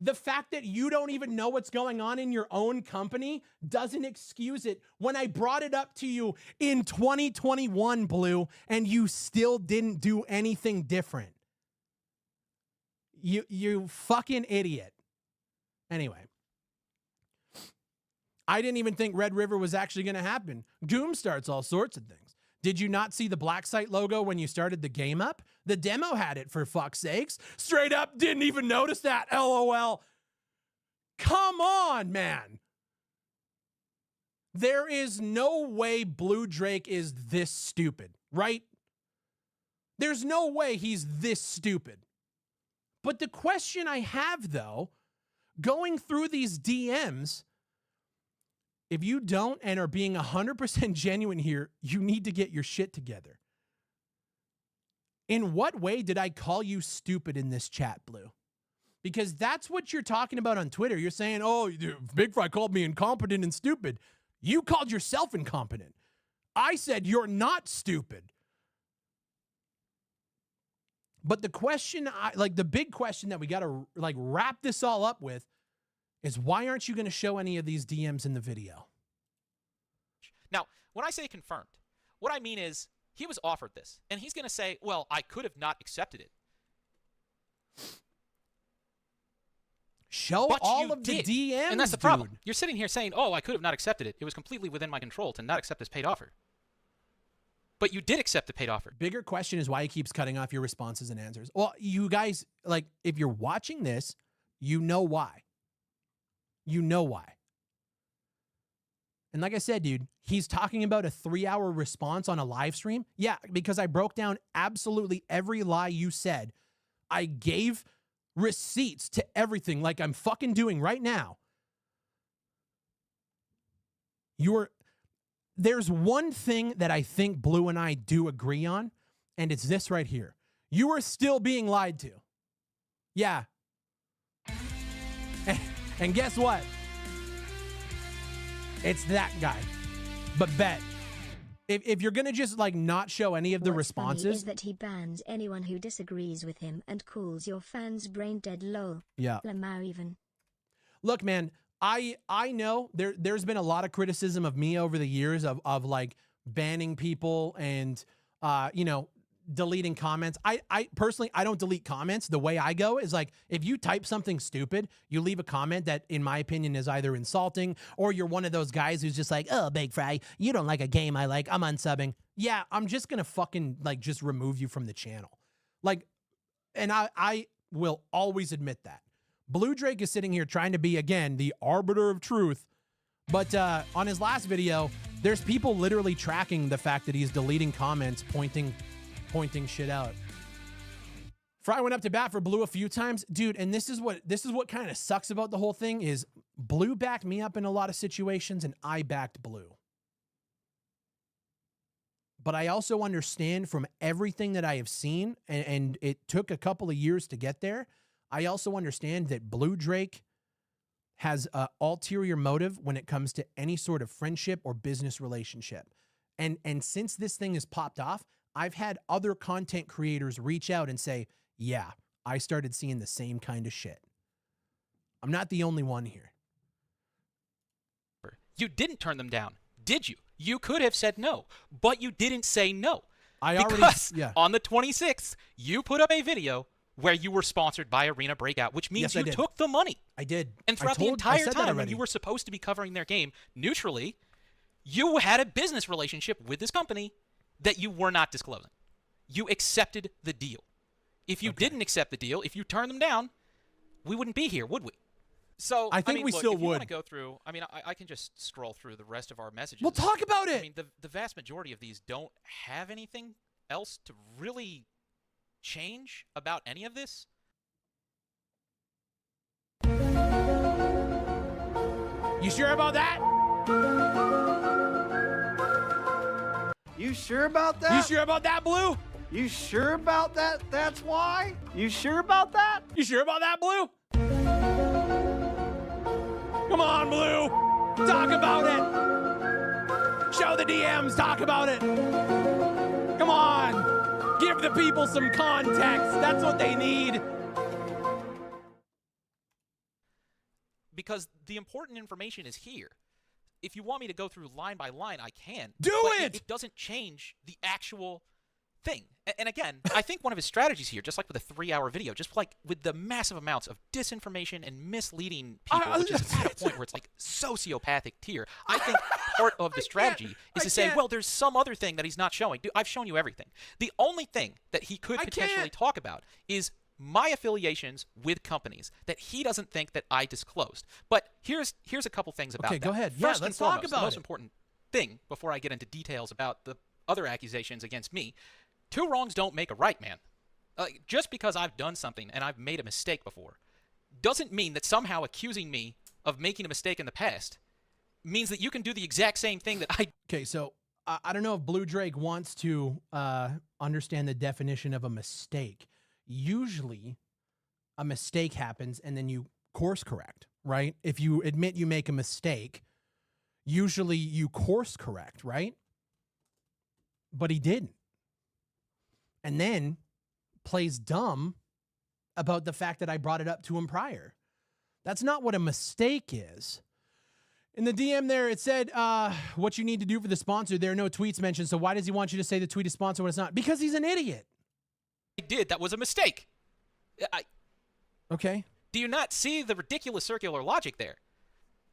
Speaker 1: The fact that you don't even know what's going on in your own company doesn't excuse it. When I brought it up to you in 2021, Blue, and you still didn't do anything different. You fucking idiot. Anyway. I didn't even think Red River was actually going to happen. Doom starts all sorts of things. Did you not see the Blacksite logo when you started the game up? The demo had it, for fuck's sakes. Straight up, didn't even notice that, LOL. Come on, man. There is no way Bluedrake is this stupid, right? There's no way he's this stupid. But the question I have, though, going through these DMs, if you don't and are being 100% genuine here, you need to get your shit together. In what way did I call you stupid in this chat, Blue? Because that's what you're talking about on Twitter. You're saying, oh, Big Fry called me incompetent and stupid. You called yourself incompetent. I said you're not stupid. But the question, the big question that we got to wrap this all up with is, why aren't you going to show any of these DMs in the video?
Speaker 2: Now, when I say confirmed, what I mean is he was offered this, and he's going to say, well, I could have not accepted it.
Speaker 1: Show
Speaker 2: but
Speaker 1: all of the DMs,
Speaker 2: and that's the problem. You're sitting here saying, oh, I could have not accepted it. It was completely within my control to not accept this paid offer. But you did accept the paid offer.
Speaker 1: Bigger question is why he keeps cutting off your responses and answers. Well, you guys, if you're watching this, you know why. You know why. And like I said, dude, he's talking about a 3-hour response on a live stream. Yeah, because I broke down absolutely every lie you said. I gave receipts to everything like I'm fucking doing right now. There's one thing that I think Blue and I do agree on, and it's this right here. You are still being lied to. Yeah. And guess what? It's that guy. But bet. If you're going to just not show any of the responses.
Speaker 4: What's funny is that he bans anyone who disagrees with him and calls your fans brain dead, lol.
Speaker 1: Yeah.
Speaker 4: Lamar even.
Speaker 1: Look, man, I know there's been a lot of criticism of me over the years of banning people and, deleting comments. I personally, I don't delete comments. The way I go is if you type something stupid, you leave a comment that in my opinion is either insulting or you're one of those guys who's just oh, Big Fry, you don't like a game I like, I'm unsubbing. Yeah, I'm just going to fucking just remove you from the channel. And I will always admit that. Bluedrake is sitting here trying to be, again, the arbiter of truth. But on his last video, there's people literally tracking the fact that he's deleting comments, pointing shit out. Fry went up to bat for Blue a few times, dude. And this is what kind of sucks about the whole thing is Blue backed me up in a lot of situations, and I backed Blue. But I also understand from everything that I have seen, and it took a couple of years to get there. I also understand that Bluedrake has an ulterior motive when it comes to any sort of friendship or business relationship. And since this thing has popped off, I've had other content creators reach out and say, yeah, I started seeing the same kind of shit. I'm not the only one here.
Speaker 2: You didn't turn them down, did you? You could have said no, but you didn't say no. Because on the 26th, you put up a video where you were sponsored by Arena Breakout, which means you took the money.
Speaker 1: I did.
Speaker 2: And throughout the entire time when you were supposed to be covering their game neutrally, you had a business relationship with this company that you were not disclosing. You accepted the deal. If you didn't accept the deal, if you turned them down, we wouldn't be here, would we? So
Speaker 1: I think we still would.
Speaker 2: If you want to go through, I mean, I can just scroll through the rest of our messages.
Speaker 1: We'll talk about it.
Speaker 2: I mean, the vast majority of these don't have anything else to really change about any of this.
Speaker 1: You sure about that?
Speaker 5: You sure about that?
Speaker 1: You sure about that, Blue?
Speaker 5: You sure about that? That's why? You sure about that?
Speaker 1: You sure about that, Blue? Come on, Blue. Talk about it. Show the DMs. Talk about it. Come on. Give the people some context. That's what they need.
Speaker 2: Because the important information is here. If you want me to go through line by line, I can.
Speaker 1: Do
Speaker 2: it! It doesn't change the actual thing. And again, I think one of his strategies here, just like with a 3-hour video, just like with the massive amounts of disinformation and misleading people, which is at a point where it's like sociopathic tier, I think part of the strategy is to say, well, there's some other thing that he's not showing. Dude, I've shown you everything. The only thing that he could potentially talk about is my affiliations with companies that he doesn't think that I disclosed. But here's a couple things about that.
Speaker 1: Okay, go ahead.
Speaker 2: First
Speaker 1: let's
Speaker 2: and foremost,
Speaker 1: talk about
Speaker 2: the most important thing before I get into details about the other accusations against me. 2 wrongs don't make a right, man. Just because I've done something and I've made a mistake before doesn't mean that somehow accusing me of making a mistake in the past means that you can do the exact same thing that I...
Speaker 1: Okay, so I don't know if Bluedrake wants to understand the definition of a mistake. Usually, a mistake happens and then you course correct, right? If you admit you make a mistake, usually you course correct, right? But he didn't. And then plays dumb about the fact that I brought it up to him prior. That's not what a mistake is. In the DM there, it said, what you need to do for the sponsor. There are no tweets mentioned, so why does he want you to say the tweet is sponsored when it's not? Because he's an idiot.
Speaker 2: I did. That was a mistake.
Speaker 1: Okay.
Speaker 2: Do you not see the ridiculous circular logic there?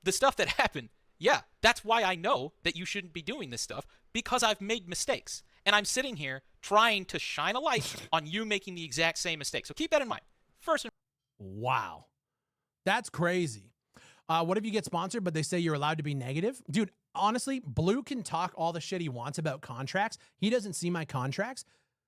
Speaker 2: The stuff that happened. Yeah, that's why I know that you shouldn't be doing this stuff, because I've made mistakes. And I'm sitting here trying to shine a light on you making the exact same mistake. So keep that in mind.
Speaker 1: Wow. That's crazy. What if you get sponsored, but they say you're allowed to be negative? Dude, honestly, Blue can talk all the shit he wants about contracts. He doesn't see my contracts.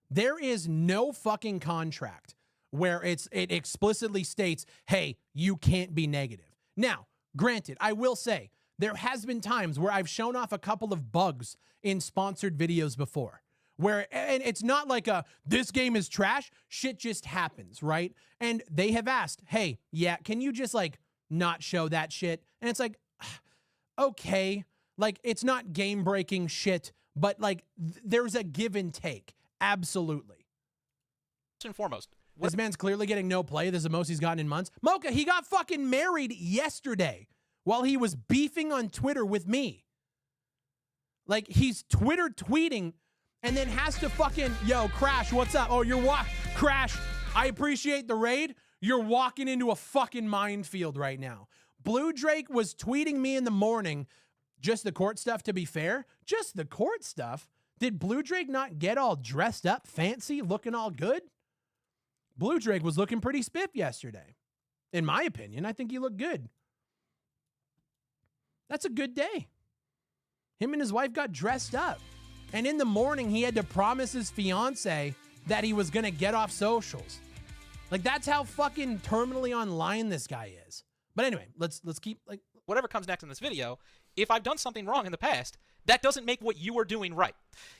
Speaker 1: There is no fucking contract where it explicitly states, hey, you can't be negative. Now, granted, I will say, there has been times where I've shown off a couple of bugs in sponsored videos before. And it's not like this game is trash. Shit just happens, right? And they have asked, hey, yeah, can you just like not show that shit? And it's like, okay, like it's not game breaking shit, but like there's a give and take. Absolutely.
Speaker 2: First and foremost,
Speaker 1: this man's clearly getting no play. This is the most he's gotten in months. Mocha, he got fucking married yesterday while he was beefing on Twitter with me. Like he's Twitter tweeting and then has to fucking, yo, Crash, what's up? Oh, Crash, I appreciate the raid. You're walking into a fucking minefield right now. Bluedrake was tweeting me in the morning, just the court stuff, to be fair. Just the court stuff. Did Bluedrake not get all dressed up, fancy, looking all good? Bluedrake was looking pretty spiff yesterday. In my opinion, I think he looked good. That's a good day. Him and his wife got dressed up. And in the morning, he had to promise his fiance that he was going to get off socials. Like, that's how fucking terminally online this guy is. But anyway, let's keep, like...
Speaker 2: Whatever comes next in this video, if I've done something wrong in the past, that doesn't make what you are doing right.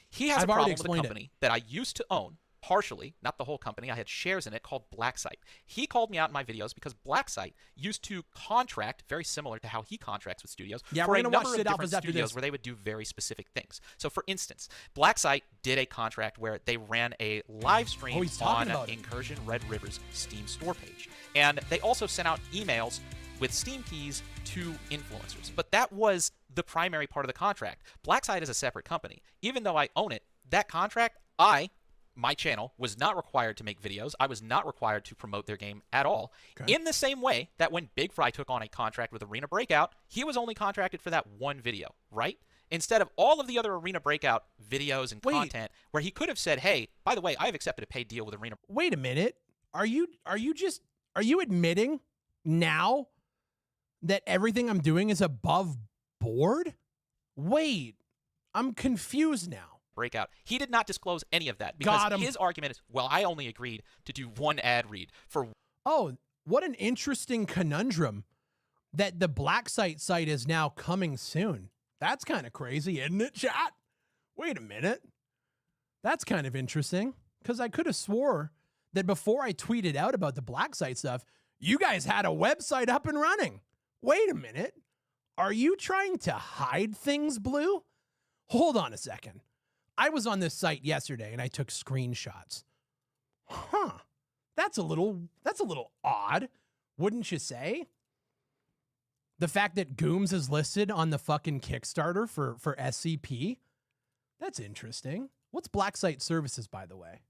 Speaker 2: He has a problem with a company that I used to own, partially, not the whole company. I had shares in it called Blacksite. He called me out in my videos because Blacksite used to contract, very similar to how he contracts with studios, for a number of different studios where they would do very specific things. So, for instance, Blacksite did a contract where they ran a live stream on Incursion Red River's Steam store page. And they also sent out emails with Steam keys to influencers. But that was the primary part of the contract. Blacksite is a separate company. Even though I own it, that contract, my channel, was not required to make videos. I was not required to promote their game at all. Okay. In the same way that when BigFry took on a contract with Arena Breakout, he was only contracted for that one video, right? Instead of all of the other Arena Breakout videos and content where he could have said, hey, by the way, I've accepted a paid deal with Arena.
Speaker 1: Wait a minute. Are you admitting now that everything I'm doing is above board? Wait, I'm confused now.
Speaker 2: Breakout. He did not disclose any of that because his argument is, well, I only agreed to do one ad read for...
Speaker 1: Oh, what an interesting conundrum that the Blacksite site is now coming soon. That's kind of crazy, isn't it, chat? Wait a minute. That's kind of interesting because I could have swore that before I tweeted out about the Blacksite stuff, you guys had a website up and running. Wait a minute. Are you trying to hide things, Blue? Hold on a second. I was on this site yesterday and I took screenshots. Huh. That's a little odd, wouldn't you say? The fact that Gooms is listed on the fucking Kickstarter for SCP? That's interesting. What's Blacksite Services, by the way?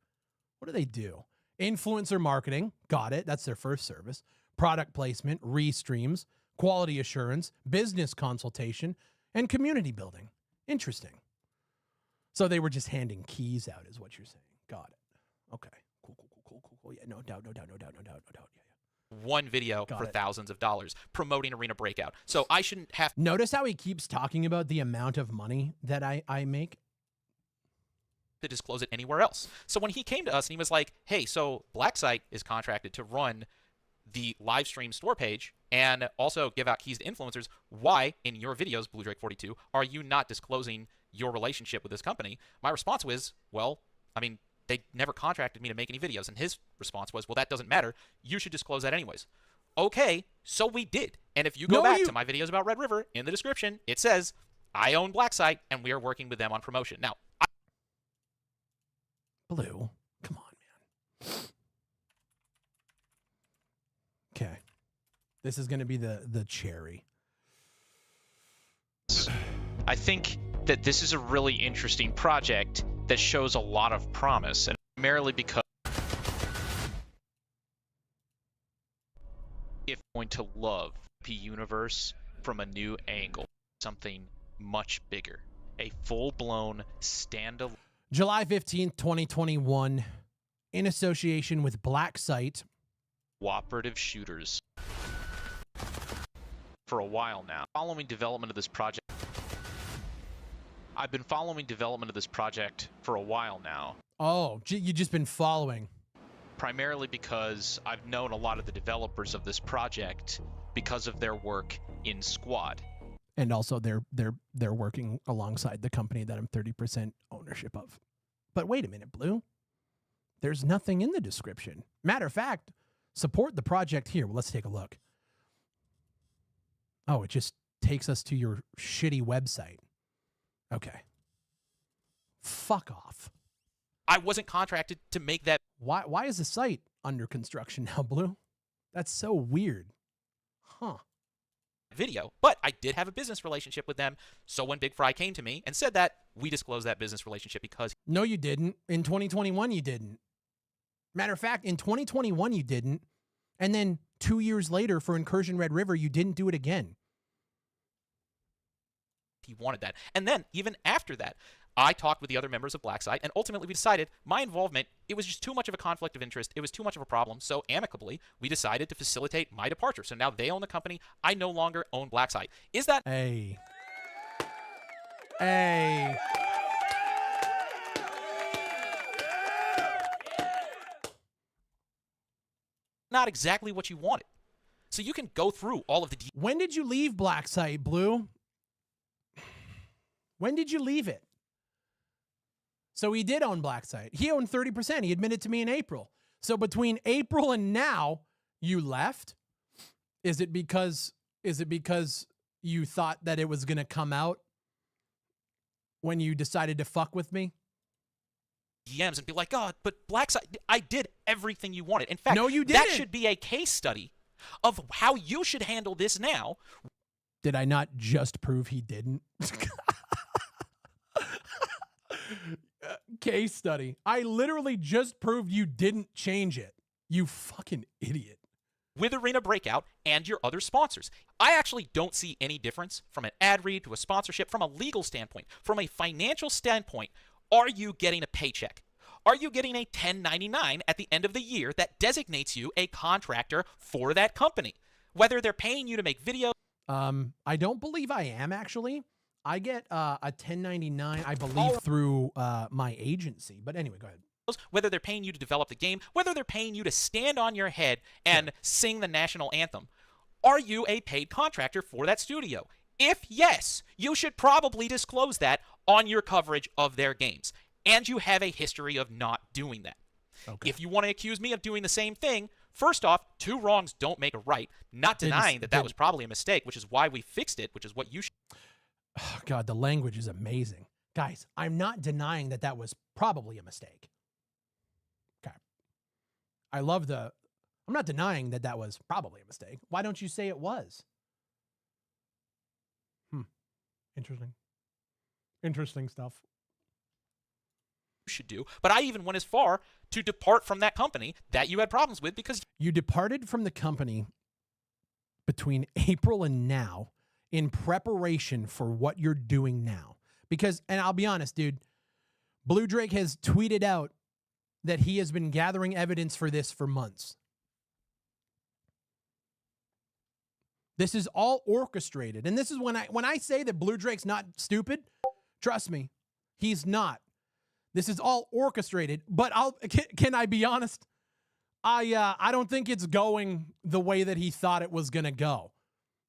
Speaker 1: What do they do? Influencer marketing. Got it. That's their first service. Product placement, restreams, quality assurance, business consultation, and community building. Interesting. So they were just handing keys out is what you're saying. Got it. Okay. Cool. Yeah, no doubt. Yeah.
Speaker 2: One video for thousands of dollars promoting Arena Breakout. So I shouldn't have...
Speaker 1: Notice how he keeps talking about the amount of money that I make?
Speaker 2: To disclose it anywhere else. So when he came to us and he was like, hey, so Blacksite is contracted to run the live stream store page and also give out keys to influencers, why in your videos, Bluedrake42, are you not disclosing your relationship with this company? My response was, well, I mean, they never contracted me to make any videos. And his response was, well, that doesn't matter. You should disclose that anyways. Okay, so we did. And if you go back to my videos about Red River, in the description, it says, I own Blacksite and we are working with them on promotion. Now,
Speaker 1: Blue, come on, man. Okay. This is going to be the cherry.
Speaker 6: I think that this is a really interesting project that shows a lot of promise, and primarily because if going to love the universe from a new angle, something much bigger, a full-blown standalone.
Speaker 1: July 15th, 2021, in association with Blacksite.
Speaker 6: Cooperative shooters. For a while now. Following development of this project. I've been following development of this project for a while now.
Speaker 1: Oh, you've just been following.
Speaker 6: Primarily because I've known a lot of the developers of this project because of their work in Squad.
Speaker 1: And also they're working alongside the company that I'm 30% ownership of. But wait a minute, Blue. There's nothing in the description. Matter of fact, support the project here. Well, let's take a look. Oh, it just takes us to your shitty website. Okay. Fuck off.
Speaker 2: I wasn't contracted to make that.
Speaker 1: Why is the site under construction now, Blue? That's so weird. Huh.
Speaker 2: Video, but I did have a business relationship with them. So when BigFry came to me and said that, we disclosed that business relationship because...
Speaker 1: No, you didn't. In 2021, you didn't. Matter of fact, in 2021, you didn't. And then 2 years later for Incursion Red River, you didn't do it again.
Speaker 2: He wanted that. And then, even after that, I talked with the other members of Blacksite, and ultimately we decided my involvement, it was just too much of a conflict of interest. It was too much of a problem. So amicably, we decided to facilitate my departure. So now they own the company. I no longer own Blacksite. Is that...
Speaker 1: Hey.
Speaker 2: not exactly what you wanted. So you can go through all of the details.
Speaker 1: When did you leave Black Site, Blue? When did you leave it? So he did own Black Site. He owned 30%. He admitted to me in April. So between April and now, you left? Is it because you thought that it was going to come out when you decided to fuck with me?
Speaker 2: DMs and be like, God, but Black Site, I did everything you wanted. In fact,
Speaker 1: no, you
Speaker 2: that
Speaker 1: didn't.
Speaker 2: should be a case study of how you should handle this now.
Speaker 1: Did I not just prove he didn't? Case study. I literally just proved you didn't change it. You fucking idiot.
Speaker 2: With Arena Breakout and your other sponsors. I actually don't see any difference from an ad read to a sponsorship from a legal standpoint. From a financial standpoint, are you getting a paycheck? Are you getting a 1099 at the end of the year that designates you a contractor for that company? Whether they're paying you to make videos.
Speaker 1: I don't believe I am, actually. I get a 1099, I believe, through my agency. But anyway, go ahead.
Speaker 2: Whether they're paying you to develop the game, whether they're paying you to stand on your head and sing the national anthem. Are you a paid contractor for that studio? If yes, you should probably disclose that on your coverage of their games. And you have a history of not doing that. Okay. If you want to accuse me of doing the same thing, first off, two wrongs don't make a right. Not denying that was probably a mistake, which is why we fixed it, which is what you should.
Speaker 1: Oh, God, the language is amazing. Guys, I'm not denying that was probably a mistake. Okay. I'm not denying that was probably a mistake. Why don't you say it was? Interesting. Interesting stuff.
Speaker 2: Should do, but I even went as far to depart from that company that you had problems with because
Speaker 1: you departed from the company between April and now in preparation for what you're doing now. Because, and I'll be honest, dude, Bluedrake has tweeted out that he has been gathering evidence for this for months. This is all orchestrated. And this is when I say that Bluedrake's not stupid, trust me, he's not. This is all orchestrated, but can I be honest? I don't think it's going the way that he thought it was going to go.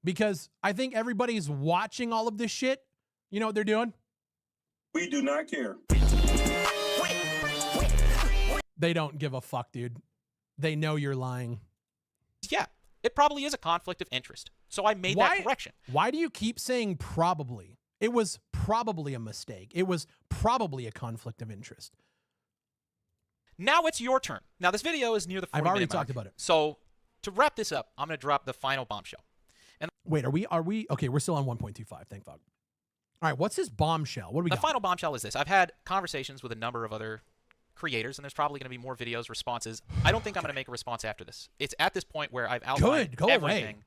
Speaker 1: Because I think everybody's watching all of this shit. You know what they're doing?
Speaker 7: We do not care.
Speaker 1: They don't give a fuck, dude. They know you're lying.
Speaker 2: Yeah, it probably is a conflict of interest. So I made that correction.
Speaker 1: Why do you keep saying probably? It was probably a mistake. It was probably a conflict of interest.
Speaker 2: Now it's your turn. Now this video is near the 40-minute mark.
Speaker 1: I've already talked about it.
Speaker 2: So to wrap this up, I'm going to drop the final bombshell.
Speaker 1: Wait, are we okay? We're still on 1.25. Thank fuck. All right, what's this bombshell? What do we got?
Speaker 2: The final bombshell is this. I've had conversations with a number of other creators, and there's probably going to be more videos, responses. I don't think I'm going to make a response after this. It's at this point where I've outlined everything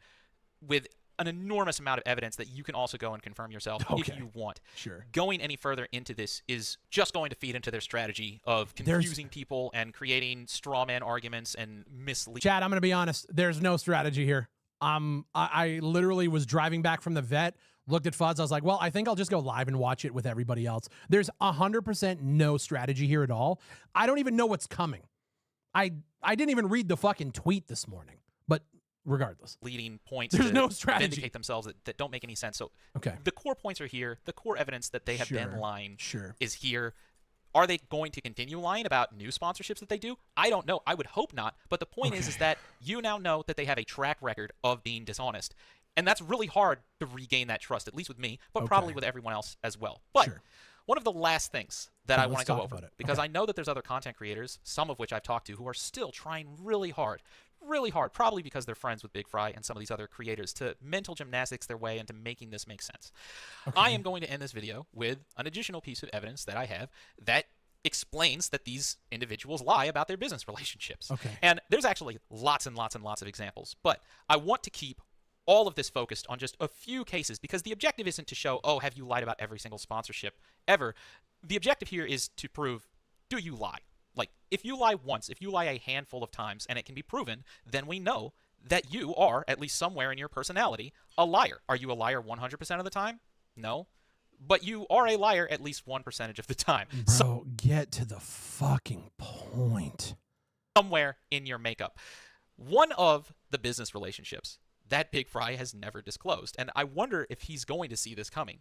Speaker 2: with an enormous amount of evidence that you can also go and confirm yourself if you want.
Speaker 1: Sure.
Speaker 2: Going any further into this is just going to feed into their strategy of confusing people and creating straw man arguments and misleading.
Speaker 1: Chad, I'm going to be honest. There's no strategy here. I literally was driving back from the vet, looked at Fuzz. I was like, well, I think I'll just go live and watch it with everybody else. There's 100% no strategy here at all. I don't even know what's coming. I didn't even read the fucking tweet this morning, but regardless.
Speaker 2: Leading points
Speaker 1: There's
Speaker 2: to
Speaker 1: no strategy.
Speaker 2: vindicate themselves that don't make any sense. So
Speaker 1: okay.
Speaker 2: The core points are here. The core evidence that they have been lying
Speaker 1: Sure.
Speaker 2: is here. Are they going to continue lying about new sponsorships that they do? I don't know. I would hope not. But the point is that you now know that they have a track record of being dishonest. And that's really hard to regain that trust, at least with me, but probably with everyone else as well. But one of the last things that I want to go over, because I know that there's other content creators, some of which I've talked to, who are still trying really hard, probably because they're friends with Big Fry and some of these other creators, to mental gymnastics their way into making this make sense. I am going to end this video with an additional piece of evidence that I have that explains that these individuals lie about their business relationships. And there's actually lots and lots and lots of examples, but I want to keep all of this focused on just a few cases because the objective isn't to show, oh, have you lied about every single sponsorship ever? The objective here is to prove, do you lie? Like, if you lie once, if you lie a handful of times and it can be proven, then we know that you are, at least somewhere in your personality, a liar. Are you a liar 100% of the time? No. But you are a liar at least 1% of the time.
Speaker 1: Bro, get to the fucking point.
Speaker 2: Somewhere in your makeup. one of the business relationships that Big Fry has never disclosed. And I wonder if he's going to see this coming.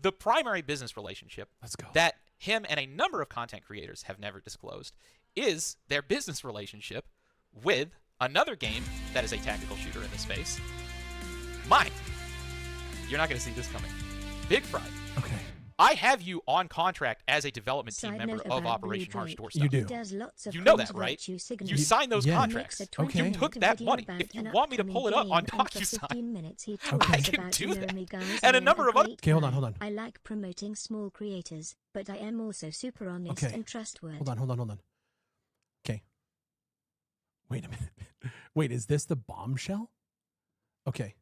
Speaker 2: The primary business relationship that him and a number of content creators have never disclosed is their business relationship with another game that is a tactical shooter in the space. Mine. You're not going to see this coming. Big Fry.
Speaker 1: Okay.
Speaker 2: I have you on contract as a development team
Speaker 4: Side
Speaker 2: member
Speaker 4: note
Speaker 2: of
Speaker 4: about
Speaker 2: Operation Harsh
Speaker 4: Bluedrake.
Speaker 2: Door
Speaker 1: You
Speaker 2: Stuff.
Speaker 1: do.
Speaker 4: He does lots of
Speaker 2: You know
Speaker 4: things
Speaker 2: that, right?
Speaker 4: virtue signals.
Speaker 2: You signed those
Speaker 1: Yeah.
Speaker 2: contracts.
Speaker 1: Okay.
Speaker 2: You took that money. If you want me to pull it up on DocuSign, I can do that. And a number of other...
Speaker 1: Okay, hold on.
Speaker 4: I like promoting small creators, but I am also super honest
Speaker 1: Okay.
Speaker 4: and trustworthy.
Speaker 1: Hold on. Okay. Wait a minute. Wait, is this the bombshell? Okay.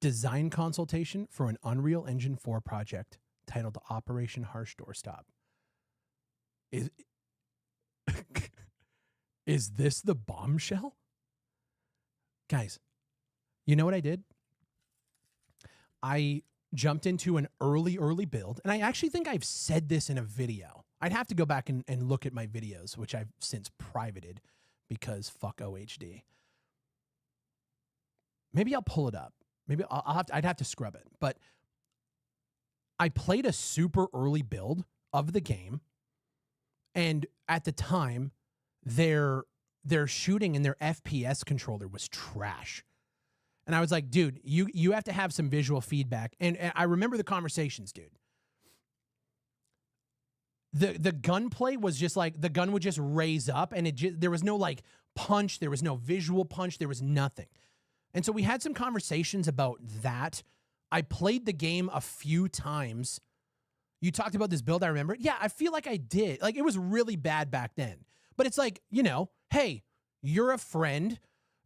Speaker 1: Design consultation for an Unreal Engine 4 project titled Operation Harsh Doorstop. Is this the bombshell? Guys, you know what I did? I jumped into an early build, and I actually think I've said this in a video. I'd have to go back and look at my videos, which I've since privated because fuck OHD. Maybe I'll pull it up. Maybe I'd have to scrub it. But I played a super early build of the game, and at the time, their shooting and their FPS controller was trash. And I was like, dude, you have to have some visual feedback. And I remember the conversations, dude. The gunplay was just like, the gun would just raise up, and there was no like punch, there was no visual punch, there was nothing. And so we had some conversations about that. I played the game a few times. You talked about this build, I remember. Yeah, I feel like I did. Like, it was really bad back then. But it's like, you know, hey, you're a friend.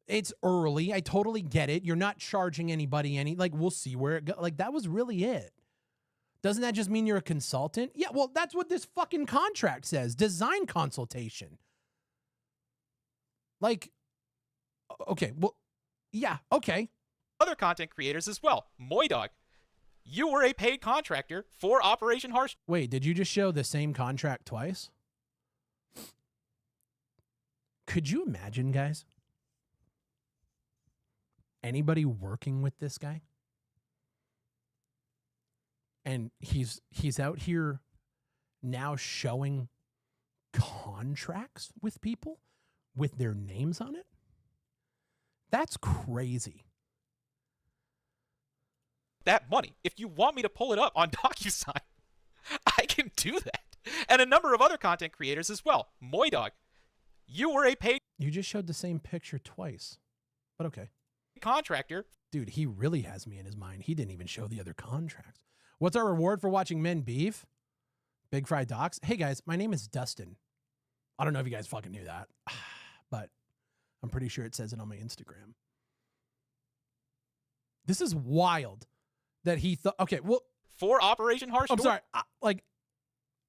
Speaker 1: It's early. I totally get it. You're not charging anybody any. Like, we'll see where it goes. Like, that was really it. Doesn't that just mean you're a consultant? Yeah, well, that's what this fucking contract says. Design consultation. Like, okay, well, yeah, okay.
Speaker 2: Other content creators as well. Moydog, you were a paid contractor for Operation Harsh.
Speaker 1: Wait, did you just show the same contract twice? Could you imagine, guys? Anybody working with this guy? And he's out here now showing contracts with people with their names on it? That's crazy.
Speaker 2: That money. If you want me to pull it up on DocuSign, I can do that. And a number of other content creators as well. Moydog, you were a paid...
Speaker 1: You just showed the same picture twice. But okay.
Speaker 2: ...contractor.
Speaker 1: Dude, he really has me in his mind. He didn't even show the other contracts. What's our reward for watching men beef? Big Fry Docs. Hey, guys, my name is Dustin. I don't know if you guys fucking knew that, but I'm pretty sure it says it on my Instagram. This is wild that he thought... Okay, well...
Speaker 2: For Operation Harsh...
Speaker 1: I'm sorry.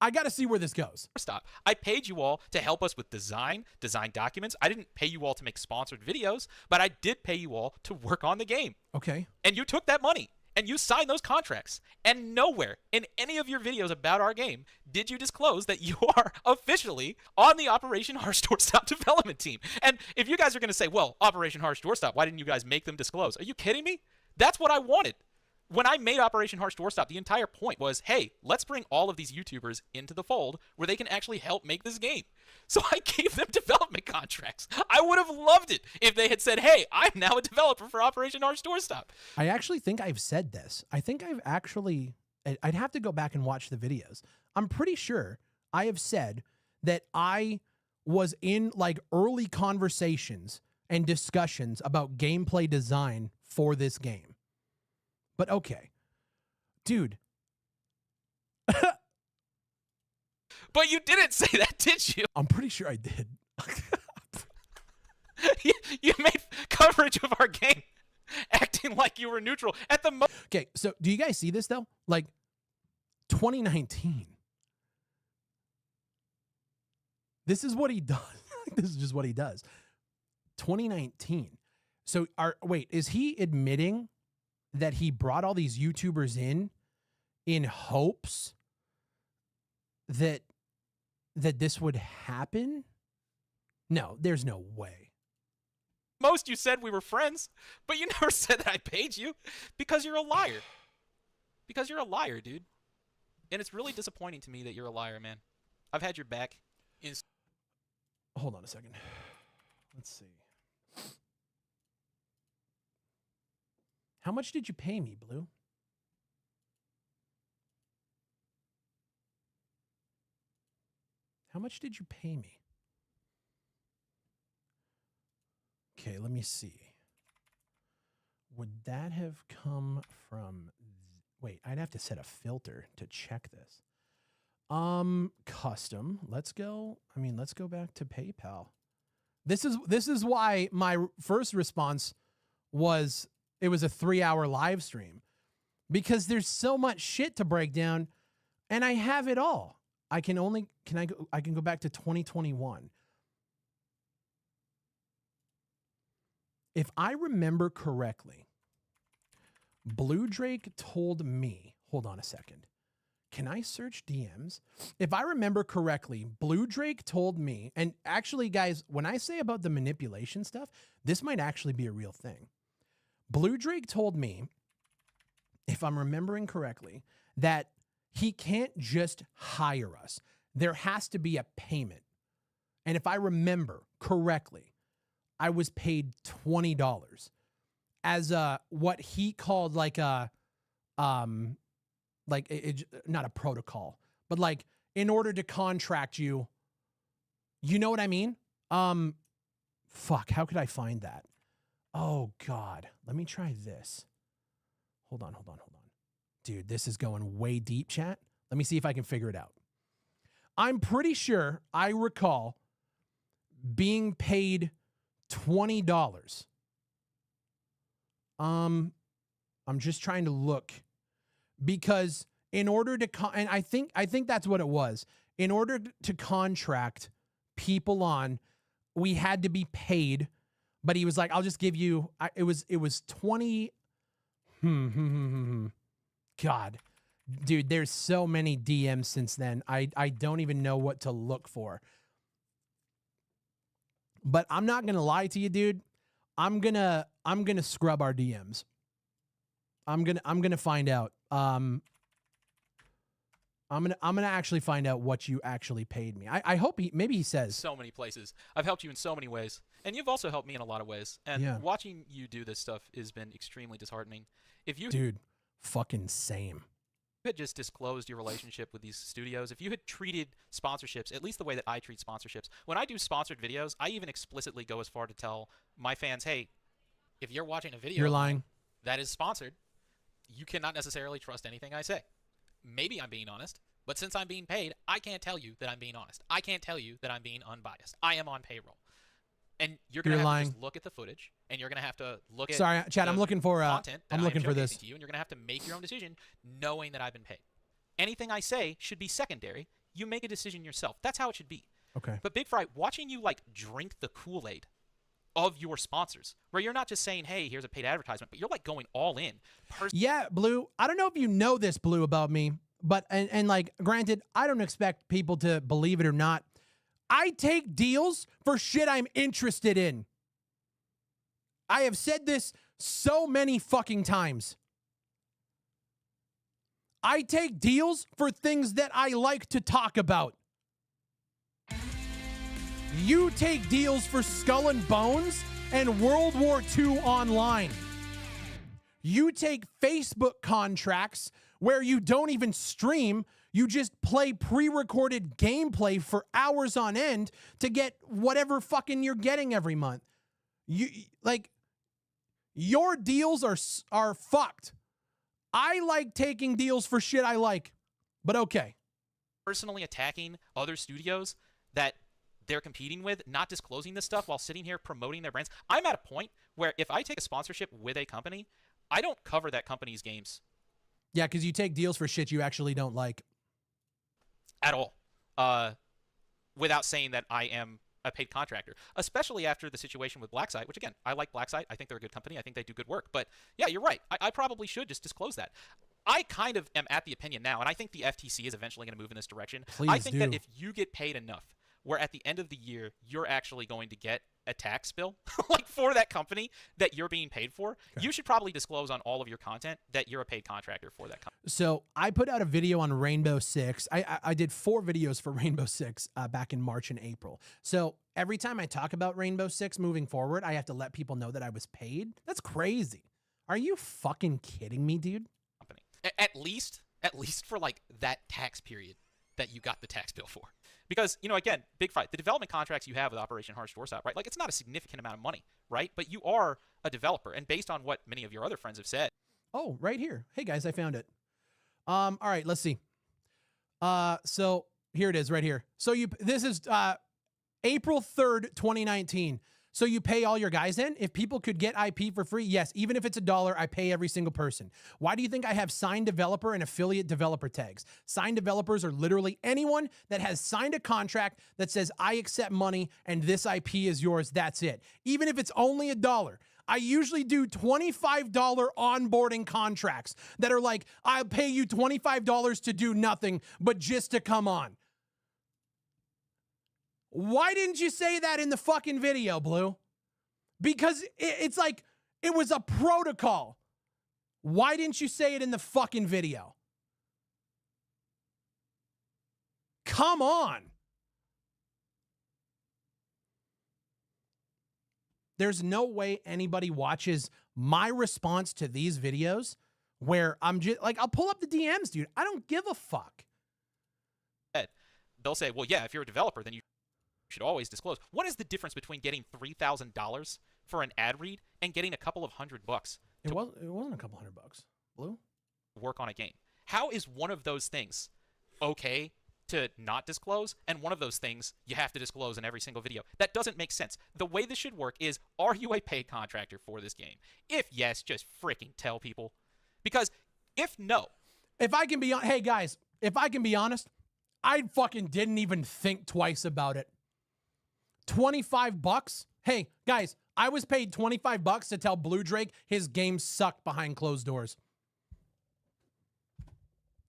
Speaker 1: I got to see where this goes.
Speaker 2: Stop. I paid you all to help us with design documents. I didn't pay you all to make sponsored videos, but I did pay you all to work on the game.
Speaker 1: Okay.
Speaker 2: And you took that money, and you signed those contracts. And nowhere in any of your videos about our game did you disclose that you are officially on the Operation Harsh Doorstop development team. And if you guys are going to say, well, Operation Harsh Doorstop, why didn't you guys make them disclose? Are you kidding me? That's what I wanted. When I made Operation Harsh Doorstop, the entire point was, hey, let's bring all of these YouTubers into the fold where they can actually help make this game. So I gave them development contracts. I would have loved it if they had said, hey, I'm now a developer for Operation Harsh Doorstop.
Speaker 1: I actually think I've said this. I think I've actually... I'd have to go back and watch the videos. I'm pretty sure I have said that I was in like early conversations and discussions about gameplay design for this game. But okay, dude.
Speaker 2: But you didn't say that, did you?
Speaker 1: I'm pretty sure I did.
Speaker 2: You made coverage of our game acting like you were neutral at the moment.
Speaker 1: Okay, so do you guys see this though? Like 2019. This is what he does. This is just what he does. 2019. So wait, is he admitting that he brought all these YouTubers in hopes that this would happen? No, there's no way.
Speaker 2: Most you said we were friends, but you never said that I paid you because you're a liar. Because you're a liar, dude. And it's really disappointing to me that you're a liar, man. I've had your back.
Speaker 1: Hold on a second. Let's see. How much did you pay me, Blue? How much did you pay me? Okay, let me see. Would that have come from... Wait, I'd have to set a filter to check this. Custom. Let's go. I mean, let's go back to PayPal. This is why my first response was it was a 3-hour live stream, because there's so much shit to break down, and I have it all. I can go back to 2021. If I remember correctly, Bluedrake told me, hold on a second. Can I search DMs? If I remember correctly, Bluedrake told me, and actually, guys, when I say about the manipulation stuff, this might actually be a real thing. Bluedrake told me, if I'm remembering correctly, that he can't just hire us. There has to be a payment. And if I remember correctly, I was paid $20 as what he called like a not a protocol, but like in order to contract you, you know what I mean? Fuck, how could I find that? Oh God, let me try this. Hold on. Dude, this is going way deep, chat. Let me see if I can figure it out. I'm pretty sure I recall being paid $20. I'm just trying to look, because in order to and I think that's what it was. In order to contract people on, we had to be paid, but he was like, I'll just give you, it was 20. God, dude, there's so many DMs since then. I don't even know what to look for. But I'm not gonna lie to you, dude. I'm gonna scrub our DMs. I'm gonna find out. I'm gonna actually find out what you actually paid me. I hope maybe he says.
Speaker 2: So many places. I've helped you in so many ways, and you've also helped me in a lot of ways. And watching you do this stuff has been extremely disheartening. If you,
Speaker 1: dude, fucking same.
Speaker 2: had just disclosed your relationship with these studios, if you had treated sponsorships at least the way that I treat sponsorships, when I do sponsored videos, I even explicitly go as far to tell my fans, hey, if you're watching a video,
Speaker 1: you're lying,
Speaker 2: that is sponsored, you cannot necessarily trust anything I say. Maybe I'm being honest, but since I'm being paid, I can't tell you that I'm being honest. I can't tell you that I'm being unbiased. I am on payroll. And you're going to have to just look at the footage, and you're going to have to look at
Speaker 1: Sorry, Chad, I'm looking for
Speaker 2: content that
Speaker 1: I'm looking for this.
Speaker 2: To you, and you're going to have to make your own decision knowing that I've been paid. Anything I say should be secondary. You make a decision yourself. That's how it should be.
Speaker 1: Okay.
Speaker 2: But Big Fry, watching you like drink the Kool-Aid of your sponsors, where you're not just saying, hey, here's a paid advertisement, but you're like going all in.
Speaker 1: Yeah, Blue, I don't know if you know this, Blue, about me, but and like, granted, I don't expect people to believe it or not. I take deals for shit I'm interested in. I have said this so many fucking times. I take deals for things that I like to talk about. You take deals for Skull and Bones and World War II Online. You take Facebook contracts where you don't even stream, you just play pre-recorded gameplay for hours on end to get whatever fucking you're getting every month. You like, your deals are fucked. I like taking deals for shit I like, but okay.
Speaker 2: Personally attacking other studios that they're competing with, not disclosing this stuff while sitting here promoting their brands. I'm at a point where if I take a sponsorship with a company, I don't cover that company's games.
Speaker 1: Yeah, because you take deals for shit you actually don't like.
Speaker 2: At all. Without saying that I am a paid contractor, especially after the situation with Blacksite, which again, I like Blacksite. I think they're a good company. I think they do good work. But yeah, you're right. I probably should just disclose that. I kind of am at the opinion now, and I think the FTC is eventually going to move in this direction.
Speaker 1: Please
Speaker 2: I think
Speaker 1: do.
Speaker 2: that if you get paid enough where at the end of the year, you're actually going to get a tax bill like for that company that you're being paid for, you should probably disclose on all of your content that you're a paid contractor for that company.
Speaker 1: So I put out a video on Rainbow Six. I did 4 videos for Rainbow Six back in March and April. So every time I talk about Rainbow Six moving forward, I have to let people know that I was paid. That's crazy. Are you fucking kidding me, dude?
Speaker 2: Company. At least for like that tax period that you got the tax bill for. Because, you know, again, Big Fry, the development contracts you have with Operation Harsh Doorstop, right? Like, it's not a significant amount of money, right? But you are a developer. And based on what many of your other friends have said.
Speaker 1: Oh, right here. Hey, guys, I found it. All right, let's see. So here it is right here. So this is April 3rd, 2019. So you pay all your guys in? If people could get IP for free, yes, even if it's $1, I pay every single person. Why do you think I have signed developer and affiliate developer tags? Signed developers are literally anyone that has signed a contract that says, I accept money and this IP is yours, that's it. Even if it's only $1. I usually do $25 onboarding contracts that are like, I'll pay you $25 to do nothing, but just to come on. Why didn't you say that in the fucking video, Blue? Because it's like, it was a protocol. Why didn't you say it in the fucking video? Come on. There's no way anybody watches my response to these videos where I'm just like, I'll pull up the DMs, dude. I don't give a fuck.
Speaker 2: They'll say, well, yeah, if you're a developer, then you should always disclose. What is the difference between getting $3,000 for an ad read and getting a couple of $100?
Speaker 1: It wasn't a couple $100, Blue.
Speaker 2: Work on a game. How is one of those things okay to not disclose, and one of those things you have to disclose in every single video? That doesn't make sense. The way this should work is, are you a paid contractor for this game? If yes, just freaking tell people. Because if no,
Speaker 1: if I can be on, hey guys, if I can be honest, I fucking didn't even think twice about it. $25? Hey, guys, I was paid $25 to tell Bluedrake his game sucked behind closed doors.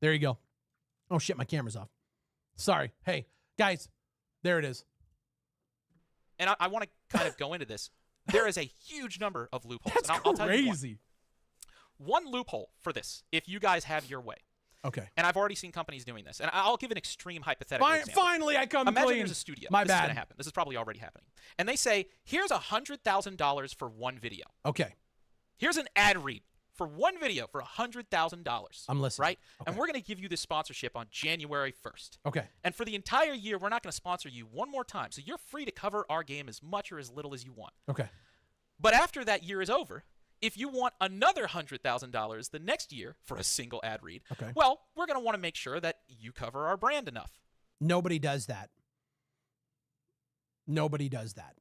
Speaker 1: There you go. Oh shit, my camera's off. Sorry. Hey, guys, there it is.
Speaker 2: And I want to kind of go into this. There is a huge number of loopholes.
Speaker 1: That's
Speaker 2: and I'll tell you
Speaker 1: crazy.
Speaker 2: One loophole for this, if you guys have your way.
Speaker 1: Okay.
Speaker 2: And I've already seen companies doing this. And I'll give an extreme hypothetical example.
Speaker 1: Finally, I come
Speaker 2: Imagine
Speaker 1: clean.
Speaker 2: there's a studio.
Speaker 1: My
Speaker 2: this
Speaker 1: bad.
Speaker 2: is going to happen. This is probably already happening. And they say, here's $100,000 for one video.
Speaker 1: Okay.
Speaker 2: Here's an ad read for one video for $100,000.
Speaker 1: I'm listening.
Speaker 2: Right?
Speaker 1: Okay.
Speaker 2: And we're going to give you this sponsorship on January 1st.
Speaker 1: Okay.
Speaker 2: And for the entire year, we're not going to sponsor you one more time. So you're free to cover our game as much or as little as you want.
Speaker 1: Okay.
Speaker 2: But after that year is over, if you want another $100,000 the next year for a single ad read,
Speaker 1: okay,
Speaker 2: well, we're going to want to make sure that you cover our brand enough.
Speaker 1: Nobody does that. Nobody does that.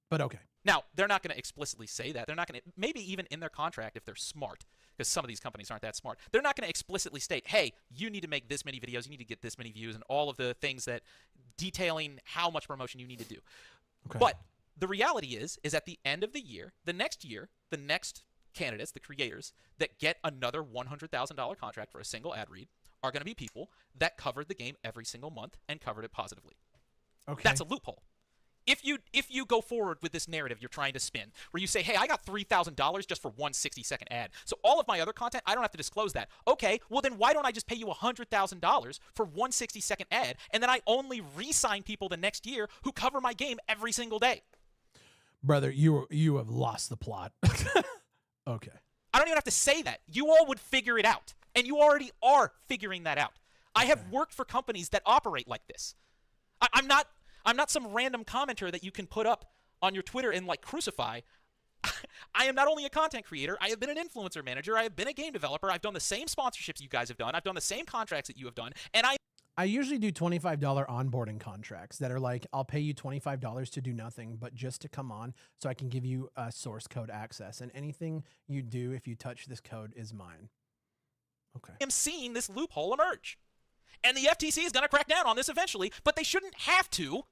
Speaker 1: But okay.
Speaker 2: Now, they're not going to explicitly say that. They're not going to, maybe even in their contract if they're smart, because some of these companies aren't that smart. They're not going to explicitly state, hey, you need to make this many videos, you need to get this many views, and all of the things that detailing how much promotion you need to do.
Speaker 1: Okay.
Speaker 2: But the reality is at the end of the year, the next candidates, the creators that get another $100,000 contract for a single ad read are going to be people that covered the game every single month and covered it positively.
Speaker 1: Okay.
Speaker 2: That's a loophole. If you go forward with this narrative you're trying to spin, where you say, hey, I got $3,000 just for one 60-second ad, so all of my other content, I don't have to disclose that. Okay, well then why don't I just pay you $100,000 for one 60-second ad, and then I only re-sign people the next year who cover my game every single day?
Speaker 1: Brother, you have lost the plot. Okay.
Speaker 2: I don't even have to say that. You all would figure it out, and you already are figuring that out. I have worked for companies that operate like this. I'm not some random commenter that you can put up on your Twitter and like crucify. I am not only a content creator, I have been an influencer manager, I have been a game developer, I've done the same sponsorships you guys have done, I've done the same contracts that you have done, and I
Speaker 1: usually do $25 onboarding contracts that are like, I'll pay you $25 to do nothing, but just to come on so I can give you source code access. And anything you do, if you touch this code, is mine. Okay.
Speaker 2: am seeing this loophole emerge. And the FTC is going to crack down on this eventually, but they shouldn't have to,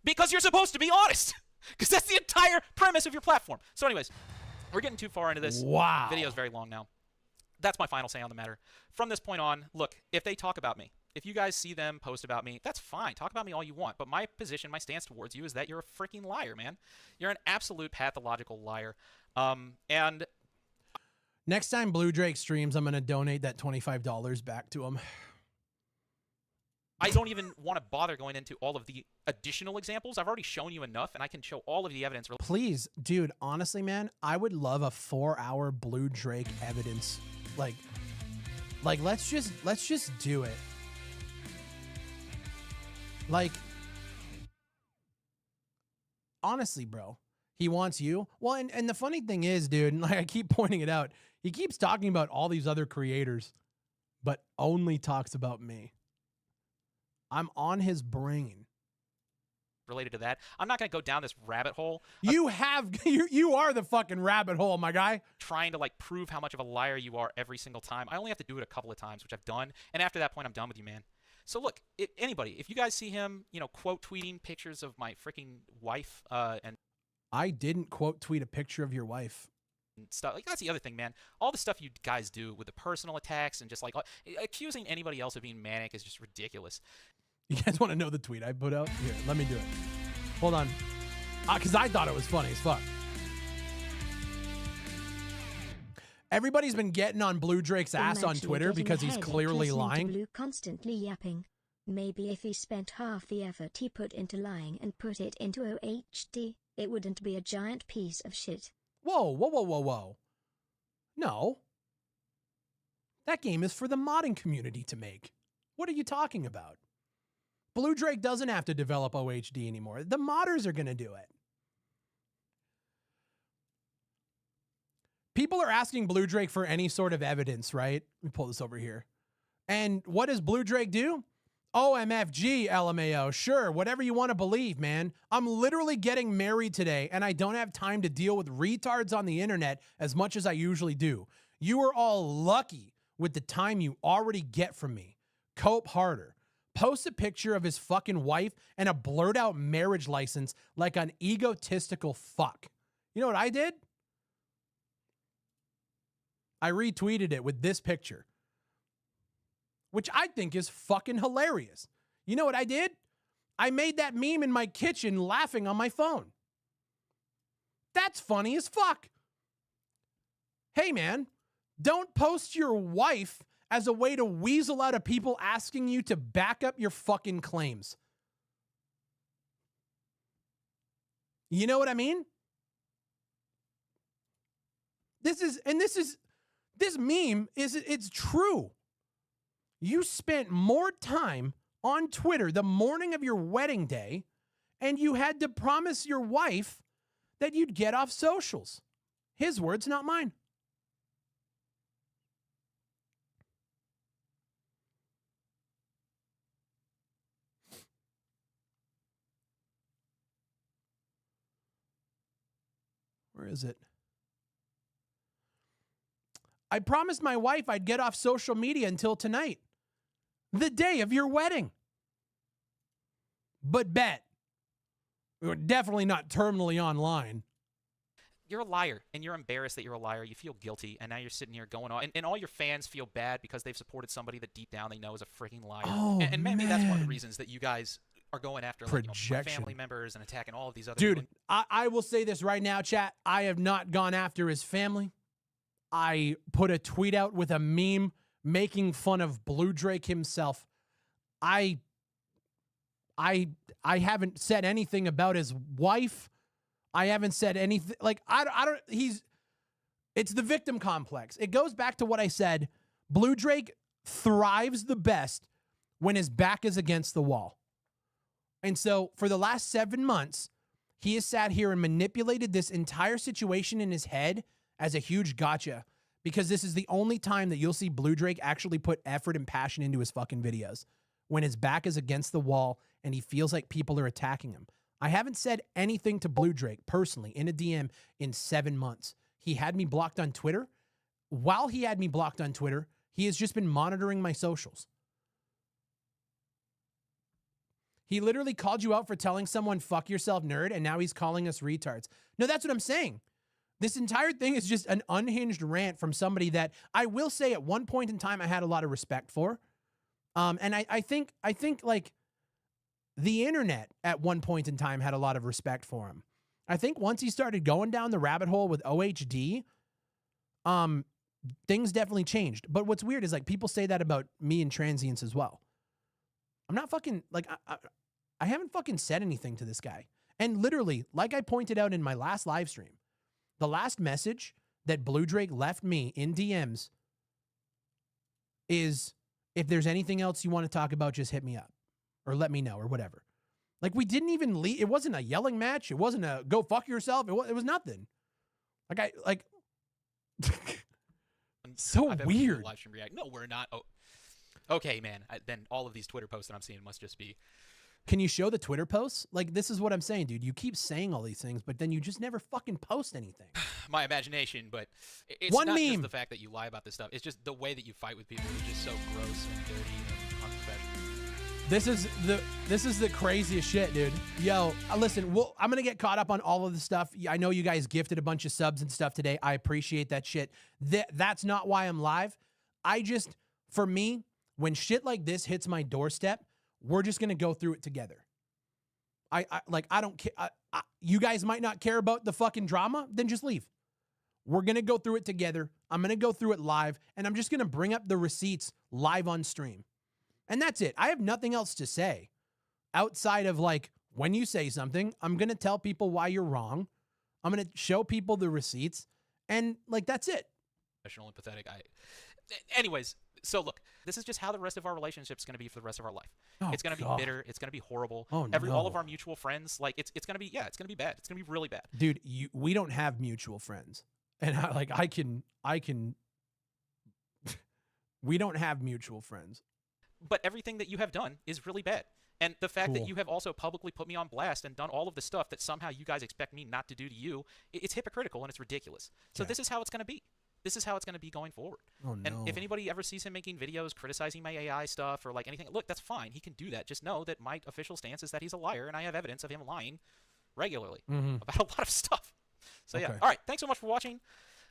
Speaker 2: because you're supposed to be honest. Because that's the entire premise of your platform. So anyways, we're getting too far into this.
Speaker 1: Wow.
Speaker 2: The video is very long now. That's my final say on the matter. From this point on, look, if they talk about me, if you guys see them post about me, that's fine. Talk about me all you want. But my position, my stance towards you is that you're a freaking liar, man. You're an absolute pathological liar. And
Speaker 1: next time Bluedrake streams, I'm going to donate that $25 back to him.
Speaker 2: I don't even want to bother going into all of the additional examples. I've already shown you enough, and I can show all of the evidence.
Speaker 1: Please, dude, honestly, man, I would love a 4-hour Bluedrake evidence. Like let's just do it. Like, honestly, bro, he wants you. Well, and the funny thing is, dude, and like I keep pointing it out, he keeps talking about all these other creators, but only talks about me. I'm on his brain.
Speaker 2: Related to that, I'm not going to go down this rabbit hole.
Speaker 1: You are the fucking rabbit hole, my guy.
Speaker 2: Trying to like prove how much of a liar you are every single time. I only have to do it a couple of times, which I've done, and after that point, I'm done with you, man. So look, anybody, if you guys see him, quote tweeting pictures of my freaking wife, and
Speaker 1: I didn't quote tweet a picture of your wife.
Speaker 2: Stuff like that's the other thing, man. All the stuff you guys do with the personal attacks and just like accusing anybody else of being manic is just ridiculous.
Speaker 1: You guys want to know the tweet I put out? Here, let me do it. Hold on. Because I thought it was funny as fuck. Everybody's been getting on Bluedrake's ass on Twitter because he's clearly lying.
Speaker 4: Blue constantly yapping. Maybe if he spent half the effort he put into lying and put it into OHD, it wouldn't be a giant piece of shit.
Speaker 1: Whoa, whoa, whoa, whoa, whoa. No. That game is for the modding community to make. What are you talking about? Bluedrake doesn't have to develop OHD anymore. The modders are going to do it. People are asking Bluedrake for any sort of evidence, right? Let me pull this over here. And what does Bluedrake do? OMFG, LMAO. Sure, whatever you want to believe, man. I'm literally getting married today, and I don't have time to deal with retards on the internet as much as I usually do. You are all lucky with the time you already get from me. Cope harder. Post a picture of his fucking wife and a blurred out marriage license like an egotistical fuck. You know what I did? I retweeted it with this picture, which I think is fucking hilarious. You know what I did? I made that meme in my kitchen laughing on my phone. That's funny as fuck. Hey, man, don't post your wife as a way to weasel out of people asking you to back up your fucking claims. You know what I mean? This meme it's true. You spent more time on Twitter the morning of your wedding day, and you had to promise your wife that you'd get off socials. His words, not mine. Where is it? I promised my wife I'd get off social media until tonight, the day of your wedding. But bet, we were definitely not terminally online.
Speaker 2: You're a liar, and you're embarrassed that you're a liar. You feel guilty, and now you're sitting here going on, and all your fans feel bad because they've supported somebody that deep down they know is a freaking liar.
Speaker 1: Oh,
Speaker 2: and maybe that's one of the reasons that you guys are going after like,
Speaker 1: projection.
Speaker 2: Family members and attacking all of these other
Speaker 1: Dude,
Speaker 2: people.
Speaker 1: I will say this right now, chat. I have not gone after his family. I put a tweet out with a meme making fun of Bluedrake himself. I haven't said anything about his wife. I haven't said anything. Like, it's the victim complex. It goes back to what I said. Bluedrake thrives the best when his back is against the wall. And so for the last 7 months, he has sat here and manipulated this entire situation in his head as a huge gotcha, because this is the only time that you'll see Bluedrake actually put effort and passion into his fucking videos, when his back is against the wall and he feels like people are attacking him. I haven't said anything to Bluedrake personally in a DM in 7 months. He had me blocked on Twitter. While he had me blocked on Twitter, he has just been monitoring my socials. He literally called you out for telling someone, fuck yourself, nerd, and now he's calling us retards. No, that's what I'm saying. This entire thing is just an unhinged rant from somebody that I will say at one point in time I had a lot of respect for. And I think like the internet at one point in time had a lot of respect for him. I think once he started going down the rabbit hole with OHD, things definitely changed. But what's weird is like people say that about me and transients as well. I'm not fucking like I haven't fucking said anything to this guy. And literally, like I pointed out in my last live stream, the last message that Bluedrake left me in DMs is, if there's anything else you want to talk about, just hit me up or let me know or whatever. Like we didn't even leave. It wasn't a yelling match. It wasn't a go fuck yourself. It was nothing. So weird.
Speaker 2: Live stream react. No, we're not. Oh, okay, man. Then all of these Twitter posts that I'm seeing must just be.
Speaker 1: Can you show the Twitter posts? Like, this is what I'm saying, dude. You keep saying all these things, but then you just never fucking post anything.
Speaker 2: My imagination, but it's
Speaker 1: One
Speaker 2: not
Speaker 1: meme.
Speaker 2: just the fact that you lie about this stuff. It's just the way that you fight with people is just so gross and dirty and unprofessional.
Speaker 1: This is the craziest shit, dude. Yo, listen, I'm going to get caught up on all of the stuff. I know you guys gifted a bunch of subs and stuff today. I appreciate that shit. That's not why I'm live. For me, when shit like this hits my doorstep, we're just going to go through it together. I don't care. You guys might not care about the fucking drama, then just leave. We're going to go through it together. I'm going to go through it live, and I'm just going to bring up the receipts live on stream. And that's it. I have nothing else to say outside of like, when you say something, I'm going to tell people why you're wrong. I'm going to show people the receipts, and like, that's it.
Speaker 2: Professional and pathetic. Anyways, so look, this is just how the rest of our relationship is going to be for the rest of our life.
Speaker 1: Oh,
Speaker 2: it's going to be bitter. It's going to be horrible.
Speaker 1: Oh,
Speaker 2: all of our mutual friends, like it's going to be, it's going to be bad. It's going to be really bad.
Speaker 1: Dude, we don't have mutual friends. And I can, we don't have mutual friends.
Speaker 2: But everything that you have done is really bad. And the fact that you have also publicly put me on blast and done all of the stuff that somehow you guys expect me not to do to you, it's hypocritical and it's ridiculous. So this is how it's going to be. This is how it's going to be going forward.
Speaker 1: Oh, no.
Speaker 2: And if anybody ever sees him making videos criticizing my AI stuff or like anything, look, that's fine. He can do that. Just know that my official stance is that he's a liar, and I have evidence of him lying regularly about a lot of stuff. So yeah. All right. Thanks so much for watching.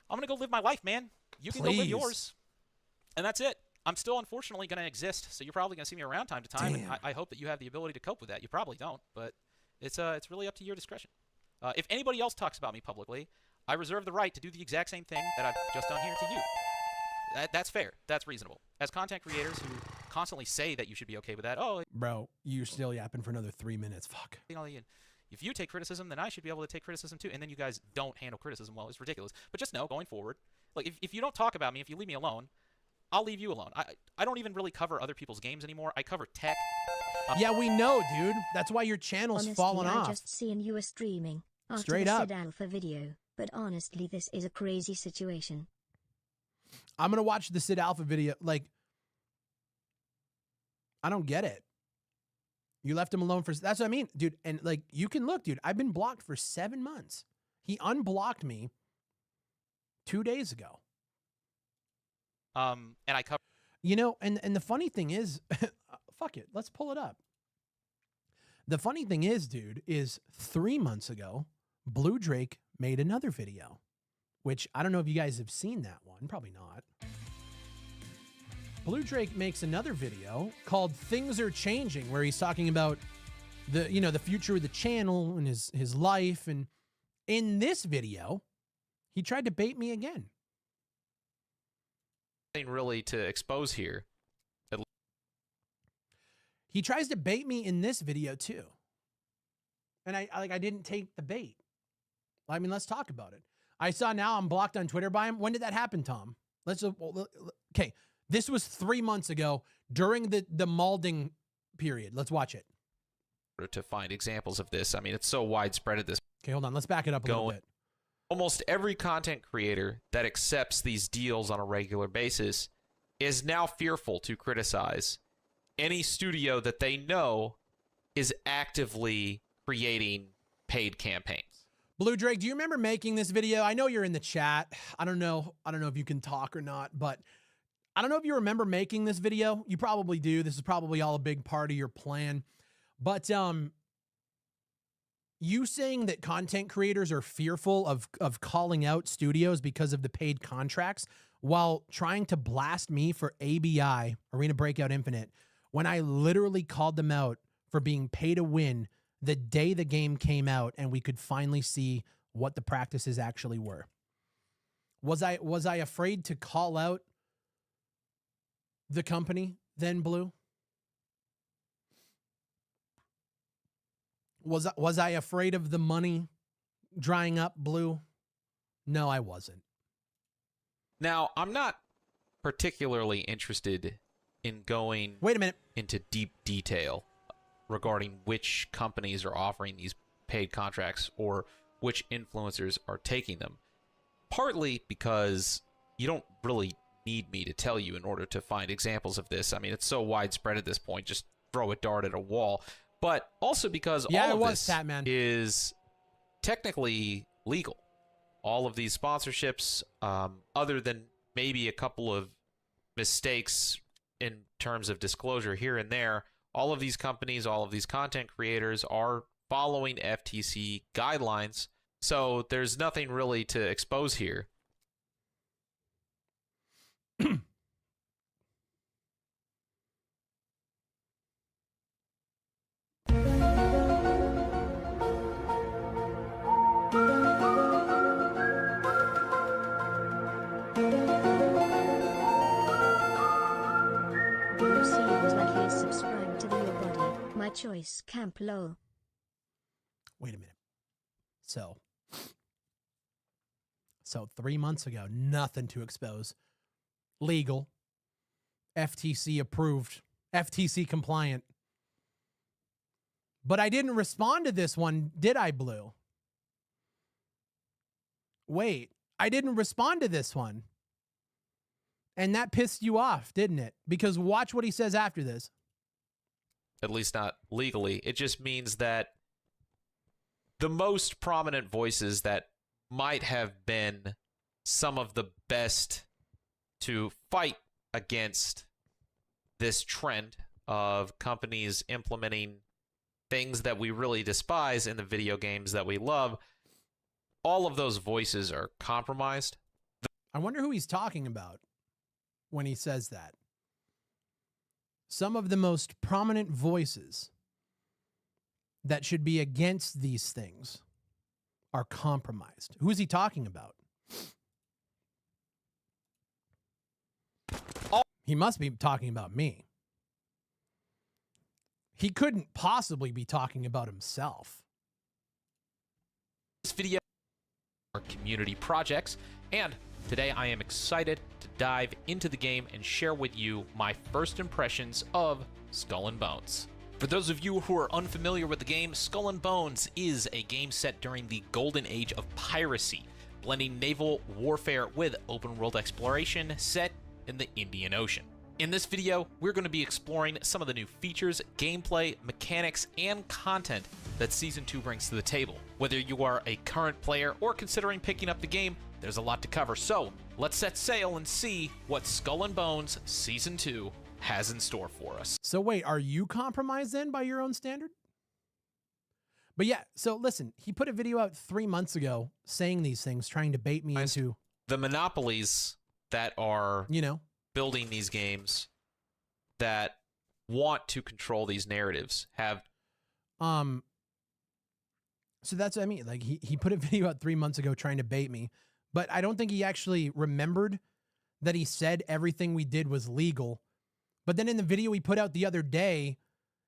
Speaker 2: I'm going to go live my life, man. You can go live yours. And that's it. I'm still unfortunately going to exist, so you're probably going to see me around time to time. And I hope that you have the ability to cope with that. You probably don't, but it's really up to your discretion. If anybody else talks about me publicly, I reserve the right to do the exact same thing that I've just done here to you. That's fair. That's reasonable. As content creators who constantly say that you should be okay with that,
Speaker 1: bro, you're still yapping for another 3 minutes. Fuck.
Speaker 2: You know, if you take criticism, then I should be able to take criticism too. And then you guys don't handle criticism well. It's ridiculous. But just know, going forward, like if you don't talk about me, if you leave me alone, I'll leave you alone. I don't even really cover other people's games anymore. I cover tech.
Speaker 1: Yeah, we know, dude. That's why your channel's fallen off.
Speaker 4: I just seen you were streaming after
Speaker 1: Straight
Speaker 4: the
Speaker 1: up.
Speaker 4: Sid Alpha video, but honestly, this is a crazy situation.
Speaker 1: I'm going to watch the Sid Alpha video. Like, I don't get it. You left him alone for... That's what I mean, dude. And, like, you can look, dude. I've been blocked for 7 months. He unblocked me 2 days ago.
Speaker 2: And I cover...
Speaker 1: You know, and the funny thing is... fuck it. Let's pull it up. The funny thing is, dude, is 3 months ago, Bluedrake made another video, which I don't know if you guys have seen that one. Probably not. Bluedrake makes another video called Things Are Changing, where he's talking about the future of the channel and his life. And in this video, he tried to bait me again.
Speaker 6: Nothing really to expose here.
Speaker 1: He tries to bait me in this video too. And I didn't take the bait. I mean, let's talk about it. I saw now I'm blocked on Twitter by him. When did that happen, Tom? Okay. This was 3 months ago during the Malding period. Let's watch it.
Speaker 6: To find examples of this. I mean, it's so widespread at this.
Speaker 1: Okay, hold on. Let's back it up a little bit.
Speaker 6: Almost every content creator that accepts these deals on a regular basis is now fearful to criticize any studio that they know is actively creating paid campaigns.
Speaker 1: Bluedrake, do you remember making this video? I know you're in the chat. I don't know if you can talk or not, but I don't know if you remember making this video. You probably do. This is probably all a big part of your plan. But you saying that content creators are fearful of calling out studios because of the paid contracts while trying to blast me for ABI, Arena Breakout Infinite, when I literally called them out for being pay to win the day the game came out and we could finally see what the practices actually were? Was I afraid to call out the company then, Blue? Was I afraid of the money drying up, Blue? No, I wasn't.
Speaker 6: Now, I'm not particularly interested in going
Speaker 1: Wait a minute.
Speaker 6: into deep detail regarding which companies are offering these paid contracts or which influencers are taking them. Partly because you don't really need me to tell you in order to find examples of this. I mean, it's so widespread at this point, just throw a dart at a wall. But also because all of this is technically legal. All of these sponsorships, other than maybe a couple of mistakes in terms of disclosure here and there, all of these companies, all of these content creators are following FTC guidelines. So there's nothing really to expose here.
Speaker 4: Seems like he is subscribed to the Your Body, My Choice Camp Low.
Speaker 1: Wait a minute. So 3 months ago, nothing to expose. Legal. FTC approved. FTC compliant. But I didn't respond to this one, did I, Blue? Wait, I didn't respond to this one. And that pissed you off, didn't it? Because watch what he says after this.
Speaker 6: At least not legally. It just means that the most prominent voices that might have been some of the best to fight against this trend of companies implementing things that we really despise in the video games that we love, all of those voices are compromised.
Speaker 1: I wonder who he's talking about when he says that. Some of the most prominent voices that should be against these things are compromised. Who is he talking about? He must be talking about me. He couldn't possibly be talking about himself.
Speaker 2: This video are community projects, and today I am excited to dive into the game and share with you my first impressions of Skull and Bones. For those of you who are unfamiliar with the game, Skull and Bones is a game set during the golden age of piracy, blending naval warfare with open world exploration set in the Indian Ocean. In this video, we're going to be exploring some of the new features, gameplay, mechanics, and content that Season 2 brings to the table. Whether you are a current player or considering picking up the game, there's a lot to cover, so let's set sail and see what Skull and Bones Season 2 has in store for us.
Speaker 1: So wait, are you compromised then by your own standard? But yeah, so listen, he put a video out 3 months ago saying these things, trying to bait me into
Speaker 6: the monopolies that are, building these games that want to control these narratives have.
Speaker 1: So that's what I mean. Like he put a video out 3 months ago trying to bait me, but I don't think he actually remembered that he said everything we did was legal. But then in the video he put out the other day,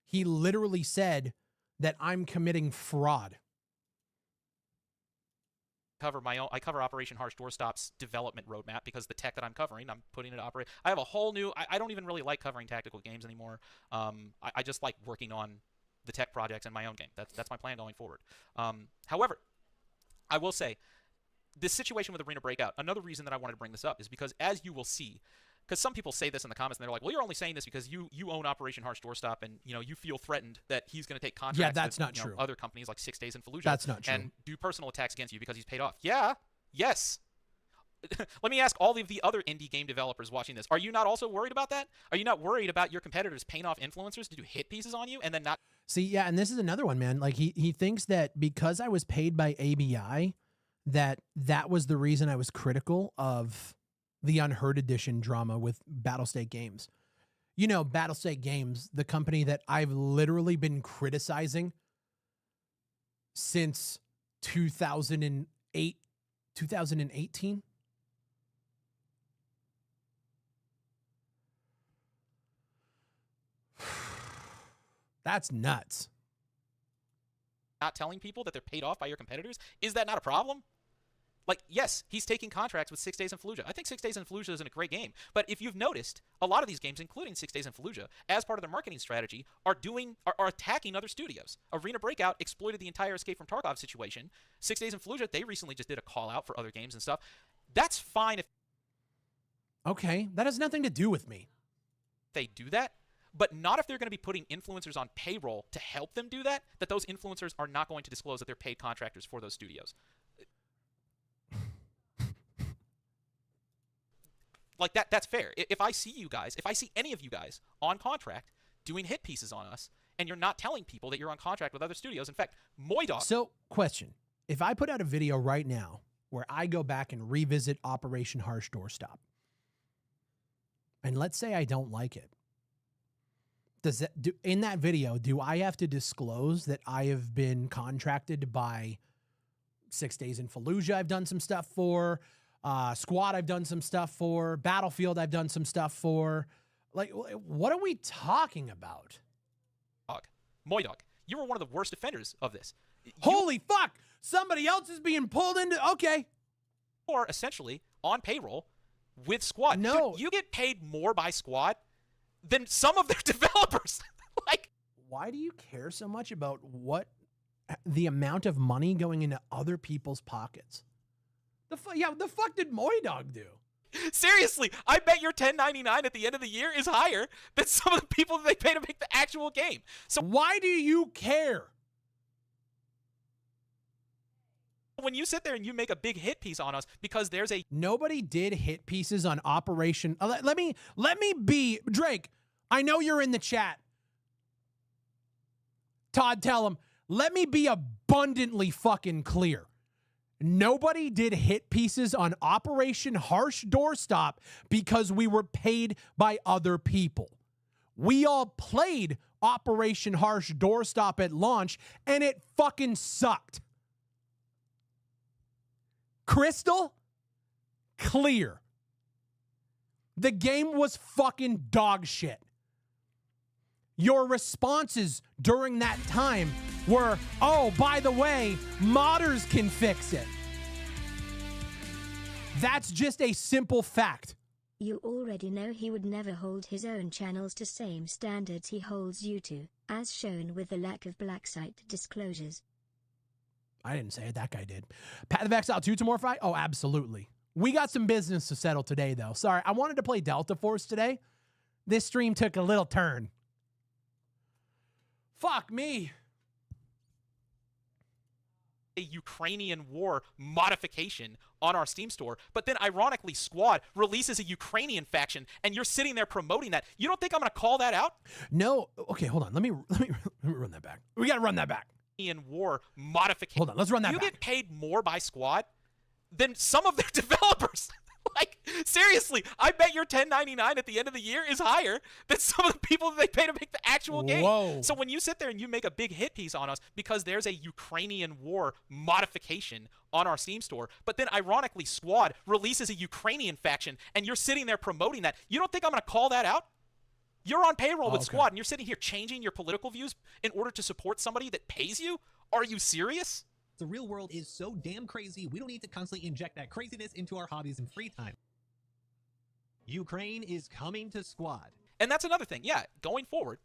Speaker 1: he literally said that I'm committing fraud.
Speaker 2: I cover Operation Harsh Doorstop's development roadmap because the tech that I'm covering, I'm putting it to operate. I have a whole new, I don't even really like covering tactical games anymore. I just like working on the tech projects in my own game. That's my plan going forward. However, I will say, this situation with Arena Breakout, another reason that I wanted to bring this up is because, as you will see, because some people say this in the comments and they're like, well, you're only saying this because you own Operation Harsh Doorstop and you feel threatened that he's going to take contracts
Speaker 1: that's
Speaker 2: with
Speaker 1: not true.
Speaker 2: Other companies like 6 Days in Fallujah.
Speaker 1: That's not true.
Speaker 2: And do personal attacks against you because he's paid off. Yeah. Yes. Let me ask all of the other indie game developers watching this. Are you not also worried about that? Are you not worried about your competitors paying off influencers to do hit pieces on you and then not?
Speaker 1: See, yeah, and this is another one, man. Like he thinks that because I was paid by ABI, that was the reason I was critical of the Unheard Edition drama with Battlestate Games. You know, Battlestate Games, the company that I've literally been criticizing since 2008, 2018. That's nuts.
Speaker 2: Not telling people that they're paid off by your competitors? Is that not a problem? Like, yes, he's taking contracts with 6 Days in Fallujah. I think 6 Days in Fallujah isn't a great game. But if you've noticed, a lot of these games, including 6 Days in Fallujah, as part of their marketing strategy, are attacking other studios. Arena Breakout exploited the entire Escape from Tarkov situation. 6 Days in Fallujah, they recently just did a call out for other games and stuff. That's fine if
Speaker 1: Okay, that has nothing to do with me.
Speaker 2: they do that, but not if they're going to be putting influencers on payroll to help them do that, that those influencers are not going to disclose that they're paid contractors for those studios. Like, that's fair. If I see you guys, if I see any of you guys on contract doing hit pieces on us, and you're not telling people that you're on contract with other studios, in fact, Moydog.
Speaker 1: So, question. If I put out a video right now where I go back and revisit Operation Harsh Doorstop, and let's say I don't like it, in that video, do I have to disclose that I have been contracted by 6 Days in Fallujah I've done some stuff for, Squad I've done some stuff for, Battlefield I've done some stuff for? Like, what are we talking about?
Speaker 2: Moydog, you were one of the worst offenders of this.
Speaker 1: Holy fuck! Somebody else is being pulled into... Okay.
Speaker 2: Or essentially on payroll with Squad.
Speaker 1: No.
Speaker 2: Dude, you get paid more by Squad than some of their developers. Like,
Speaker 1: why do you care so much about the amount of money going into other people's pockets? The fuck did Moydog do?
Speaker 2: seriously, I bet your $10.99 at the end of the year is higher than some of the people that they pay to make the actual game. So
Speaker 1: why do you care?
Speaker 2: When you sit there and you make a big hit piece on us because there's a...
Speaker 1: Nobody did hit pieces on Operation... Let me be... Drake, I know you're in the chat. Todd, tell him. Let me be abundantly fucking clear. Nobody did hit pieces on Operation Harsh Doorstop because we were paid by other people. We all played Operation Harsh Doorstop at launch, and it fucking sucked. Crystal clear. The game was fucking dog shit. Your responses during that time were, oh, by the way, modders can fix it. That's just a simple fact.
Speaker 4: You already know he would never hold his own channels to same standards he holds you to, as shown with the lack of black site disclosures.
Speaker 1: I didn't say it, that guy did. Path of Exile 2 to Morphi? Oh, absolutely. We got some business to settle today, though. Sorry, I wanted to play Delta Force today. This stream took a little turn. Fuck me.
Speaker 2: A Ukrainian war modification on our Steam store, but then ironically Squad releases a Ukrainian faction and you're sitting there promoting that. You don't think I'm going to call that out?
Speaker 1: No. Okay, hold on. Let me run that back. We got to run that back.
Speaker 2: In war modification.
Speaker 1: Hold on, let's run that back.
Speaker 2: You get paid more by Squad than some of their developers. Like, seriously, I bet your $10.99 at the end of the year is higher than some of the people that they pay to make the actual game.
Speaker 1: Whoa.
Speaker 2: So when you sit there and you make a big hit piece on us because there's a Ukrainian war modification on our Steam store, but then ironically Squad releases a Ukrainian faction and you're sitting there promoting that, you don't think I'm going to call that out? You're on payroll with Squad and you're sitting here changing your political views in order to support somebody that pays you? Are you serious?
Speaker 3: The real world is so damn crazy, we don't need to constantly inject that craziness into our hobbies and free time. Ukraine is coming to Squad.
Speaker 2: And that's another thing. Yeah, going forward.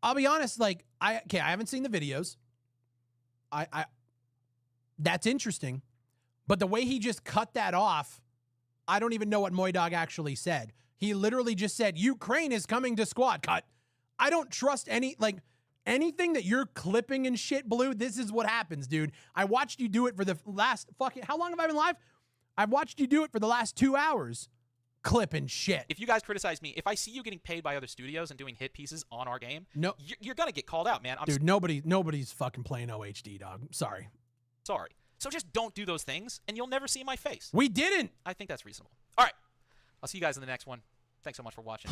Speaker 1: I'll be honest, like, I haven't seen the videos. That's interesting. But the way he just cut that off, I don't even know what Moydog actually said. He literally just said, Ukraine is coming to Squad. Cut. I don't trust anything that you're clipping and shit, Blue. This is what happens, dude. I watched you do it for the last fucking... How long have I been live? I've watched you do it for the last 2 hours. Clipping shit.
Speaker 2: If you guys criticize me, if I see you getting paid by other studios and doing hit pieces on our game,
Speaker 1: no,
Speaker 2: you're going to get called out, man.
Speaker 1: Dude, nobody's fucking playing OHD, dog. Sorry.
Speaker 2: Sorry. So just don't do those things, and you'll never see my face.
Speaker 1: We didn't.
Speaker 2: I think that's reasonable. All right. I'll see you guys in the next one. Thanks so much for watching.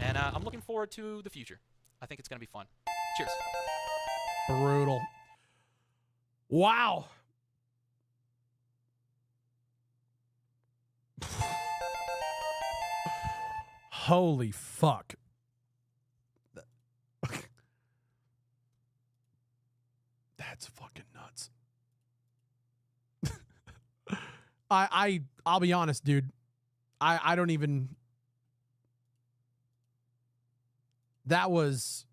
Speaker 2: And I'm looking forward to the future. I think it's going to be fun. Cheers.
Speaker 1: Brutal. Wow. Holy fuck. That's fucking nuts. I'll be honest, dude. I don't even. That was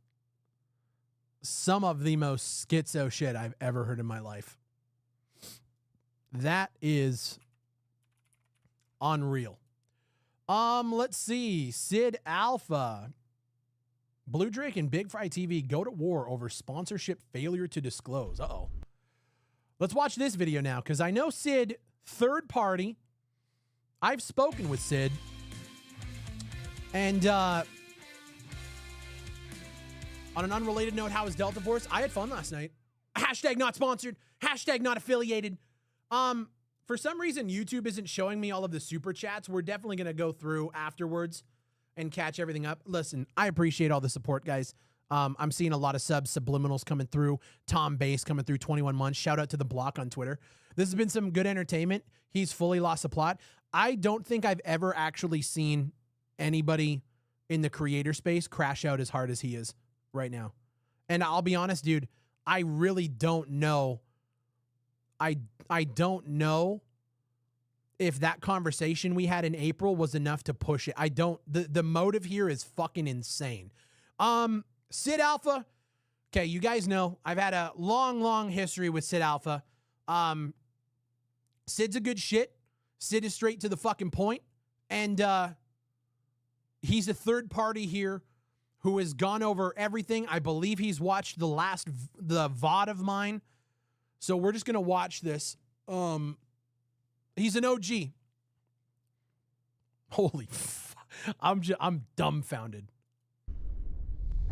Speaker 1: some of the most schizo shit I've ever heard in my life. That is unreal. Let's see. Sid Alpha. Bluedrake and BigfryTV go to war over sponsorship failure to disclose. Uh-oh. Let's watch this video now, because I know Sid, third party. I've spoken with Sid. And on an unrelated note, how was Delta Force? I had fun last night. Hashtag not sponsored. Hashtag not affiliated. For some reason, YouTube isn't showing me all of the super chats. We're definitely going to go through afterwards and catch everything up. Listen, I appreciate all the support, guys. I'm seeing a lot of subliminals coming through. Tom Bass coming through 21 months. Shout out to the block on Twitter. This has been some good entertainment. He's fully lost the plot. I don't think I've ever actually seen anybody in the creator space crash out as hard as he is right now. And I'll be honest, dude, I really don't know. I don't know if that conversation we had in April was enough to push it. I don't. The motive here is fucking insane. Sid Alpha. Okay, you guys know I've had a long history with Sid Alpha. Sid's a good shit. Sid is straight to the fucking point. And he's a third party here who has gone over everything. I believe he's watched the VOD of mine. So we're just going to watch this. He's an OG. Holy fuck. I'm dumbfounded.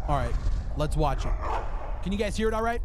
Speaker 1: All right, let's watch it. Can you guys hear it all right?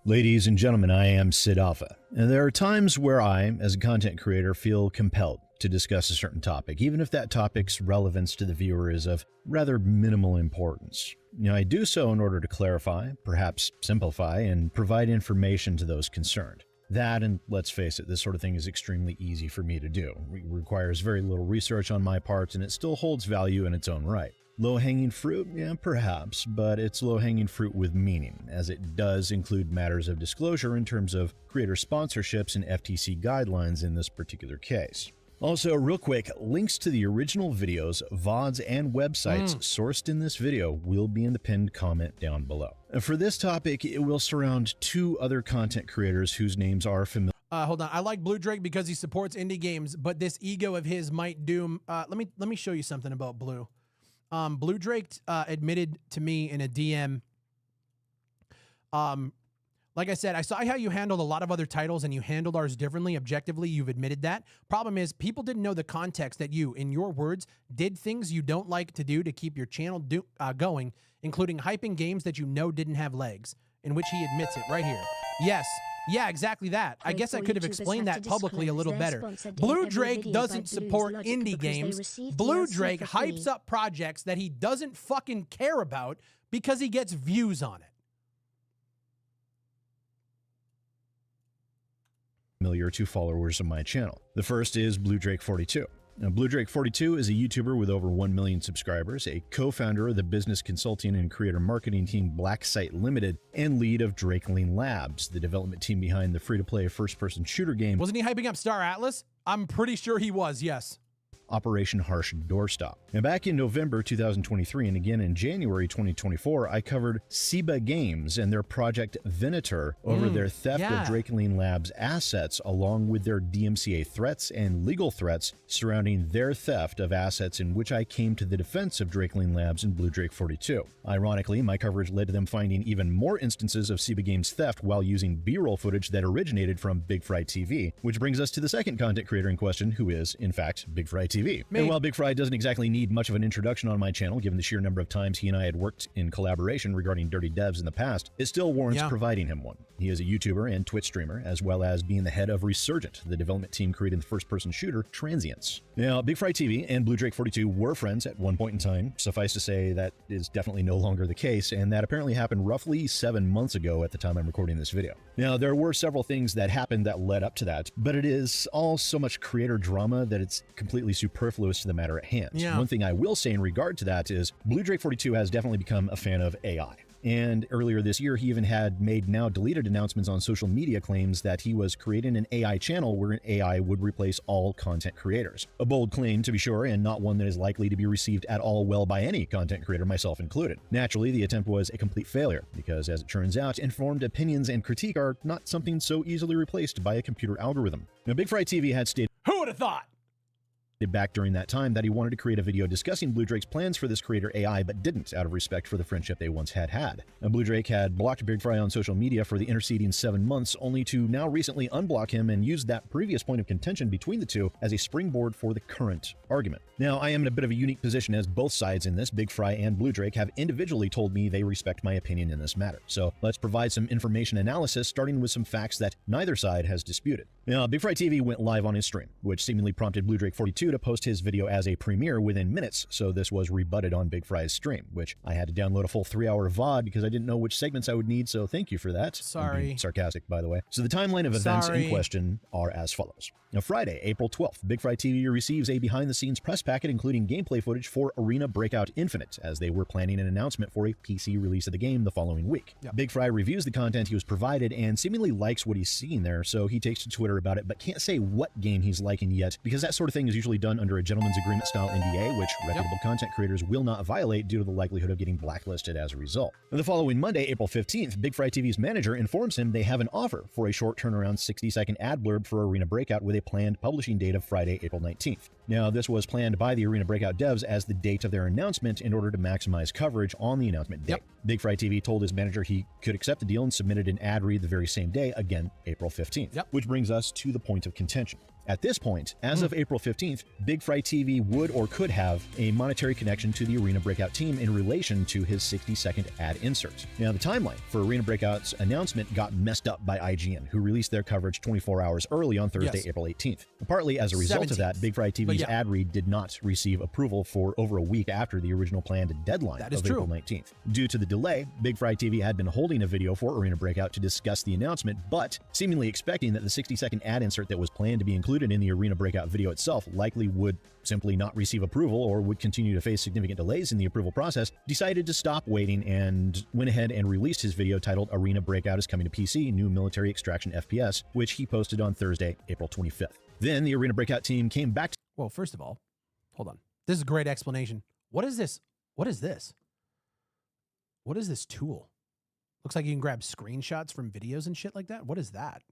Speaker 8: Ladies and gentlemen, I am Sid Alpha, and there are times where I, as a content creator, feel compelled to discuss a certain topic, even if that topic's relevance to the viewer is of rather minimal importance. I do so in order to clarify, perhaps simplify, and provide information to those concerned. That, and let's face it, this sort of thing is extremely easy for me to do. It requires very little research on my part, and it still holds value in its own right. Low-hanging fruit? Yeah, perhaps, but it's low-hanging fruit with meaning, as it does include matters of disclosure in terms of creator sponsorships and FTC guidelines in this particular case. Also, real quick, links to the original videos, VODs, and websites sourced in this video will be in the pinned comment down below. For this topic, it will surround two other content creators whose names are familiar.
Speaker 1: Hold on. I like Bluedrake because he supports indie games, but this ego of his might doom. Let me show you something about Blue. Bluedrake admitted to me in a DM. Like I said, I saw how you handled a lot of other titles and you handled ours differently. Objectively, you've admitted that. Problem is, people didn't know the context that you, in your words, did things you don't like to do to keep your channel going, including hyping games that you know didn't have legs, in which he admits it right here. Yes. Yeah, exactly that. I guess I could have explained that publicly a little better. Bluedrake doesn't support indie games. Bluedrake hypes up projects that he doesn't fucking care about because he gets views on it.
Speaker 8: Familiar to followers of my channel. The first is Bluedrake42. Now, Bluedrake42 is a YouTuber with over 1 million subscribers, a co-founder of the business consulting and creator marketing team Blacksite Limited, and lead of Drakeling Labs, the development team behind the free-to-play first-person shooter game.
Speaker 1: Wasn't he hyping up Star Atlas? I'm pretty sure he was, yes.
Speaker 8: Operation Harsh Doorstop. Now, back in November 2023 and again in January 2024, I covered Seba Games and their project Venator over their theft of Drakeling Labs assets, along with their DMCA threats and legal threats surrounding their theft of assets, in which I came to the defense of Drakeling Labs and Bluedrake42. Ironically, my coverage led to them finding even more instances of Seba Games theft while using B-roll footage that originated from BigfryTV, which brings us to the second content creator in question, who is, in fact, BigfryTV. BigfryTV. And while Big Fry doesn't exactly need much of an introduction on my channel, given the sheer number of times he and I had worked in collaboration regarding dirty devs in the past, it still warrants providing him one. He is a YouTuber and Twitch streamer, as well as being the head of Resurgent, the development team creating the first-person shooter Transients. Now, BigfryTV and Bluedrake42 were friends at one point in time. Suffice to say, that is definitely no longer the case, and that apparently happened roughly 7 months ago at the time I'm recording this video. Now, there were several things that happened that led up to that, but it is all so much creator drama that it's completely superfluous to the matter at hand. One thing I will say in regard to that is Bluedrake42 has definitely become a fan of AI. And earlier this year, he even had made now deleted announcements on social media claims that he was creating an AI channel where an AI would replace all content creators. A bold claim, to be sure, and not one that is likely to be received at all well by any content creator, myself included. Naturally, the attempt was a complete failure, because as it turns out, informed opinions and critique are not something so easily replaced by a computer algorithm. Now, BigfryTV had stated,
Speaker 1: "Who would have thought?"
Speaker 8: back during that time that he wanted to create a video discussing Bluedrake's plans for this creator AI, but didn't out of respect for the friendship they once had. Now, Bluedrake had blocked Big Fry on social media for the interceding 7 months, only to now recently unblock him and use that previous point of contention between the two as a springboard for the current argument. Now, I am in a bit of a unique position as both sides in this, Big Fry and Bluedrake, have individually told me they respect my opinion in this matter. So let's provide some information analysis, starting with some facts that neither side has disputed. Now, BigfryTV went live on his stream, which seemingly prompted Bluedrake42 to post his video as a premiere within minutes, so this was rebutted on Big Fry's stream, which I had to download a full 3-hour VOD because I didn't know which segments I would need, so thank you for that.
Speaker 1: Sorry.
Speaker 8: I'm being sarcastic, by the way. So the timeline of events in question are as follows. Now, Friday, April 12th, BigfryTV receives a behind-the-scenes press packet including gameplay footage for Arena Breakout Infinite, as they were planning an announcement for a PC release of the game the following week. Big Fry reviews the content he was provided and seemingly likes what he's seeing there, so he takes to Twitter about it, but can't say what game he's liking yet, because that sort of thing is usually done under a gentleman's agreement style NDA, which reputable content creators will not violate due to the likelihood of getting blacklisted as a result. And the following Monday, April 15th, BigfryTV's manager informs him they have an offer for a short turnaround 60-second ad blurb for Arena Breakout with a planned publishing date of Friday, April 19th. Now, this was planned by the Arena Breakout devs as the date of their announcement in order to maximize coverage on the announcement date. BigfryTV told his manager he could accept the deal and submitted an ad read the very same day, again, April 15th. Which brings us to the point of contention. At this point, as of April 15th, BigfryTV would or could have a monetary connection to the Arena Breakout team in relation to his 60-second ad insert. Now, the timeline for Arena Breakout's announcement got messed up by IGN, who released their coverage 24 hours early on Thursday, April 18th. Partly as a result of that, BigfryTV's ad read did not receive approval for over a week after the original planned deadline of April 19th. Due to the delay, BigfryTV had been holding a video for Arena Breakout to discuss the announcement, but seemingly expecting that the 60-second ad insert that was planned to be included in the Arena Breakout video itself likely would simply not receive approval or would continue to face significant delays in the approval process, decided to stop waiting and went ahead and released his video titled Arena Breakout is Coming to PC, New Military Extraction FPS, which he posted on Thursday, April 25th. Then the Arena Breakout team came back to—
Speaker 1: Well, first of all, hold on. This is a great explanation. What is this? What is this? What is this tool? Looks like you can grab screenshots from videos and shit like that. What is that?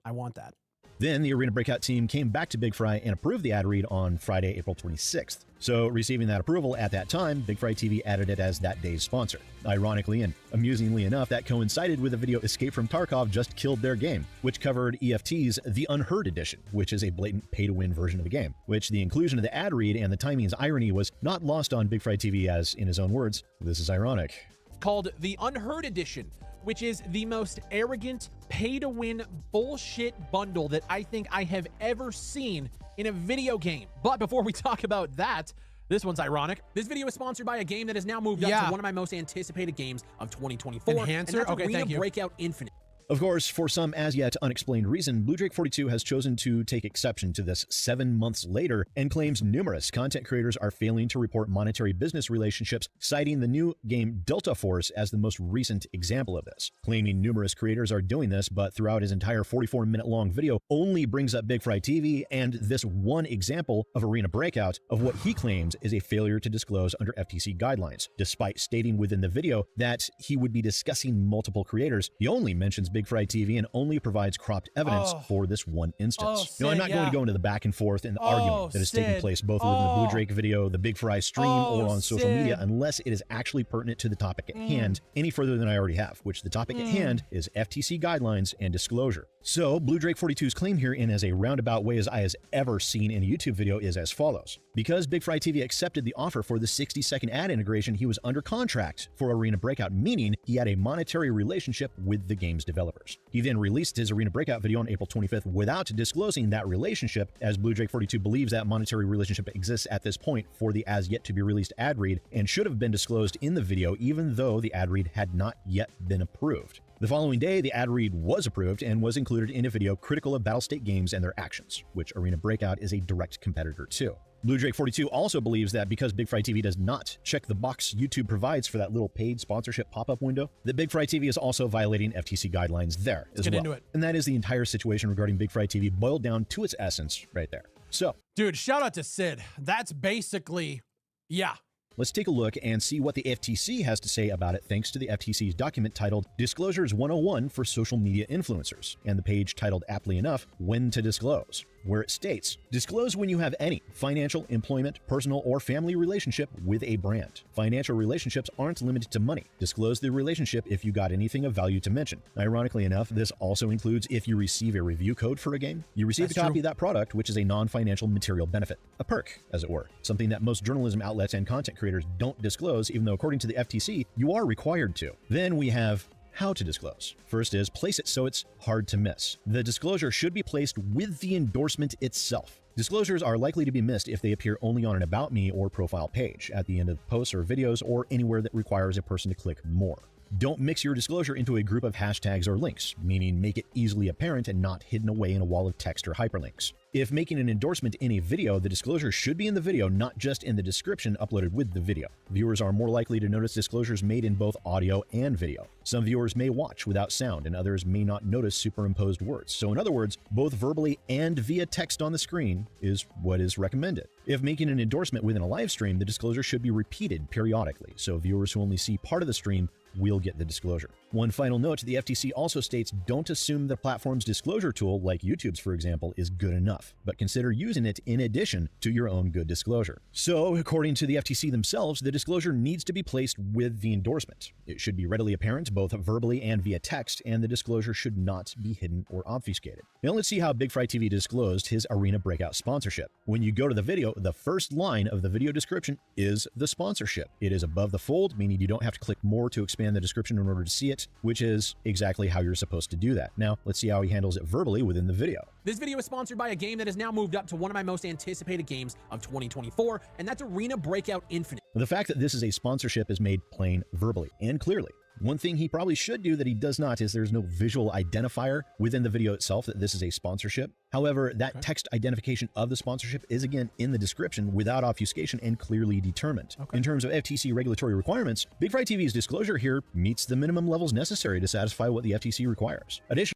Speaker 1: I want that.
Speaker 8: Then the Arena Breakout team came back to Big Fry and approved the ad read on Friday, April 26th. So receiving that approval at that time, BigfryTV added it as that day's sponsor. Ironically and amusingly enough, that coincided with the video Escape from Tarkov Just Killed Their Game, which covered EFT's The Unheard Edition, which is a blatant pay-to-win version of the game, which the inclusion of the ad read and the timing's irony was not lost on BigfryTV as, in his own words, this is ironic.
Speaker 1: Called The Unheard Edition, which is the most arrogant, pay-to-win bullshit bundle that I think I have ever seen in a video game. But before we talk about that, this one's ironic. This video is sponsored by a game that has now moved up to one of my most anticipated games of 2024.
Speaker 3: Enhancer?
Speaker 1: And that's Arena
Speaker 3: Breakout Infinite.
Speaker 8: Of course, for some as yet unexplained reason, Bluedrake42 has chosen to take exception to this 7 months later and claims numerous content creators are failing to report monetary business relationships, citing the new game Delta Force as the most recent example of this. Claiming numerous creators are doing this, but throughout his entire 44-minute long video only brings up BigfryTV and this one example of Arena Breakout of what he claims is a failure to disclose under FTC guidelines. Despite stating within the video that he would be discussing multiple creators, he only mentions BigfryTV and only provides cropped evidence for this one instance. Now, I'm not going to go into the back and forth and the argument that is taking place both within the Bluedrake video, the BigFry stream, or on social media, unless it is actually pertinent to the topic at hand any further than I already have, which the topic at hand is FTC guidelines and disclosure. So, Bluedrake42's claim here, in as a roundabout way as I has ever seen in a YouTube video, is as follows. Because BigfryTV accepted the offer for the 60-second ad integration, he was under contract for Arena Breakout, meaning he had a monetary relationship with the game's developers. He then released his Arena Breakout video on April 25th without disclosing that relationship, as Bluedrake42 believes that monetary relationship exists at this point for the as-yet-to-be-released ad read and should have been disclosed in the video even though the ad read had not yet been approved. The following day, the ad read was approved and was included in a video critical of Battlestate Games and their actions, which Arena Breakout is a direct competitor to. Bluedrake42 also believes that because BigfryTV does not check the box YouTube provides for that little paid sponsorship pop-up window, that BigfryTV is also violating FTC guidelines there as well. Into it. And that is the entire situation regarding BigfryTV boiled down to its essence right there. So,
Speaker 1: dude, shout out to Sid. That's basically, yeah.
Speaker 8: Let's take a look and see what the FTC has to say about it thanks to the FTC's document titled Disclosures 101 for Social Media Influencers, and the page titled aptly enough, When to Disclose, where it states, disclose when you have any financial, employment, personal, or family relationship with a brand. Financial relationships aren't limited to money. Disclose the relationship if you got anything of value to mention. Ironically enough, this also includes if you receive a review code for a game, you receive a copy of that product, which is a non-financial material benefit, a perk, as it were, something that most journalism outlets and content creators don't disclose, even though according to the FTC, you are required to. Then we have how to disclose. First is place it so it's hard to miss. The disclosure should be placed with the endorsement itself. Disclosures are likely to be missed if they appear only on an About Me or profile page, at the end of posts or videos, or anywhere that requires a person to click more. Don't mix your disclosure into a group of hashtags or links, meaning make it easily apparent and not hidden away in a wall of text or hyperlinks. If making an endorsement in a video, the disclosure should be in the video, not just in the description uploaded with the video. Viewers are more likely to notice disclosures made in both audio and video. Some viewers may watch without sound, and others may not notice superimposed words. So in other words, both verbally and via text on the screen is what is recommended. If making an endorsement within a live stream, the disclosure should be repeated periodically, so viewers who only see part of the stream will get the disclosure. One final note, the FTC also states don't assume the platform's disclosure tool, like YouTube's for example, is good enough, but consider using it in addition to your own good disclosure. So, according to the FTC themselves, the disclosure needs to be placed with the endorsement. It should be readily apparent both verbally and via text, and the disclosure should not be hidden or obfuscated. Now let's see how BigfryTV disclosed his Arena Breakout sponsorship. When you go to the video, the first line of the video description is the sponsorship. It is above the fold, meaning you don't have to click more to expand the description in order to see it, which is exactly how you're supposed to do that. Now, let's see how he handles it verbally within the video.
Speaker 3: This video is sponsored by a game that has now moved up to one of my most anticipated games of 2024, and that's Arena Breakout Infinite.
Speaker 8: The fact that this is a sponsorship is made plain verbally and clearly. One thing he probably should do that he does not is there's no visual identifier within the video itself that this is a sponsorship. However, that text identification of the sponsorship is again in the description without obfuscation and clearly determined. In terms of FTC regulatory requirements, BigfryTV's disclosure here meets the minimum levels necessary to satisfy what the FTC requires. Additionally,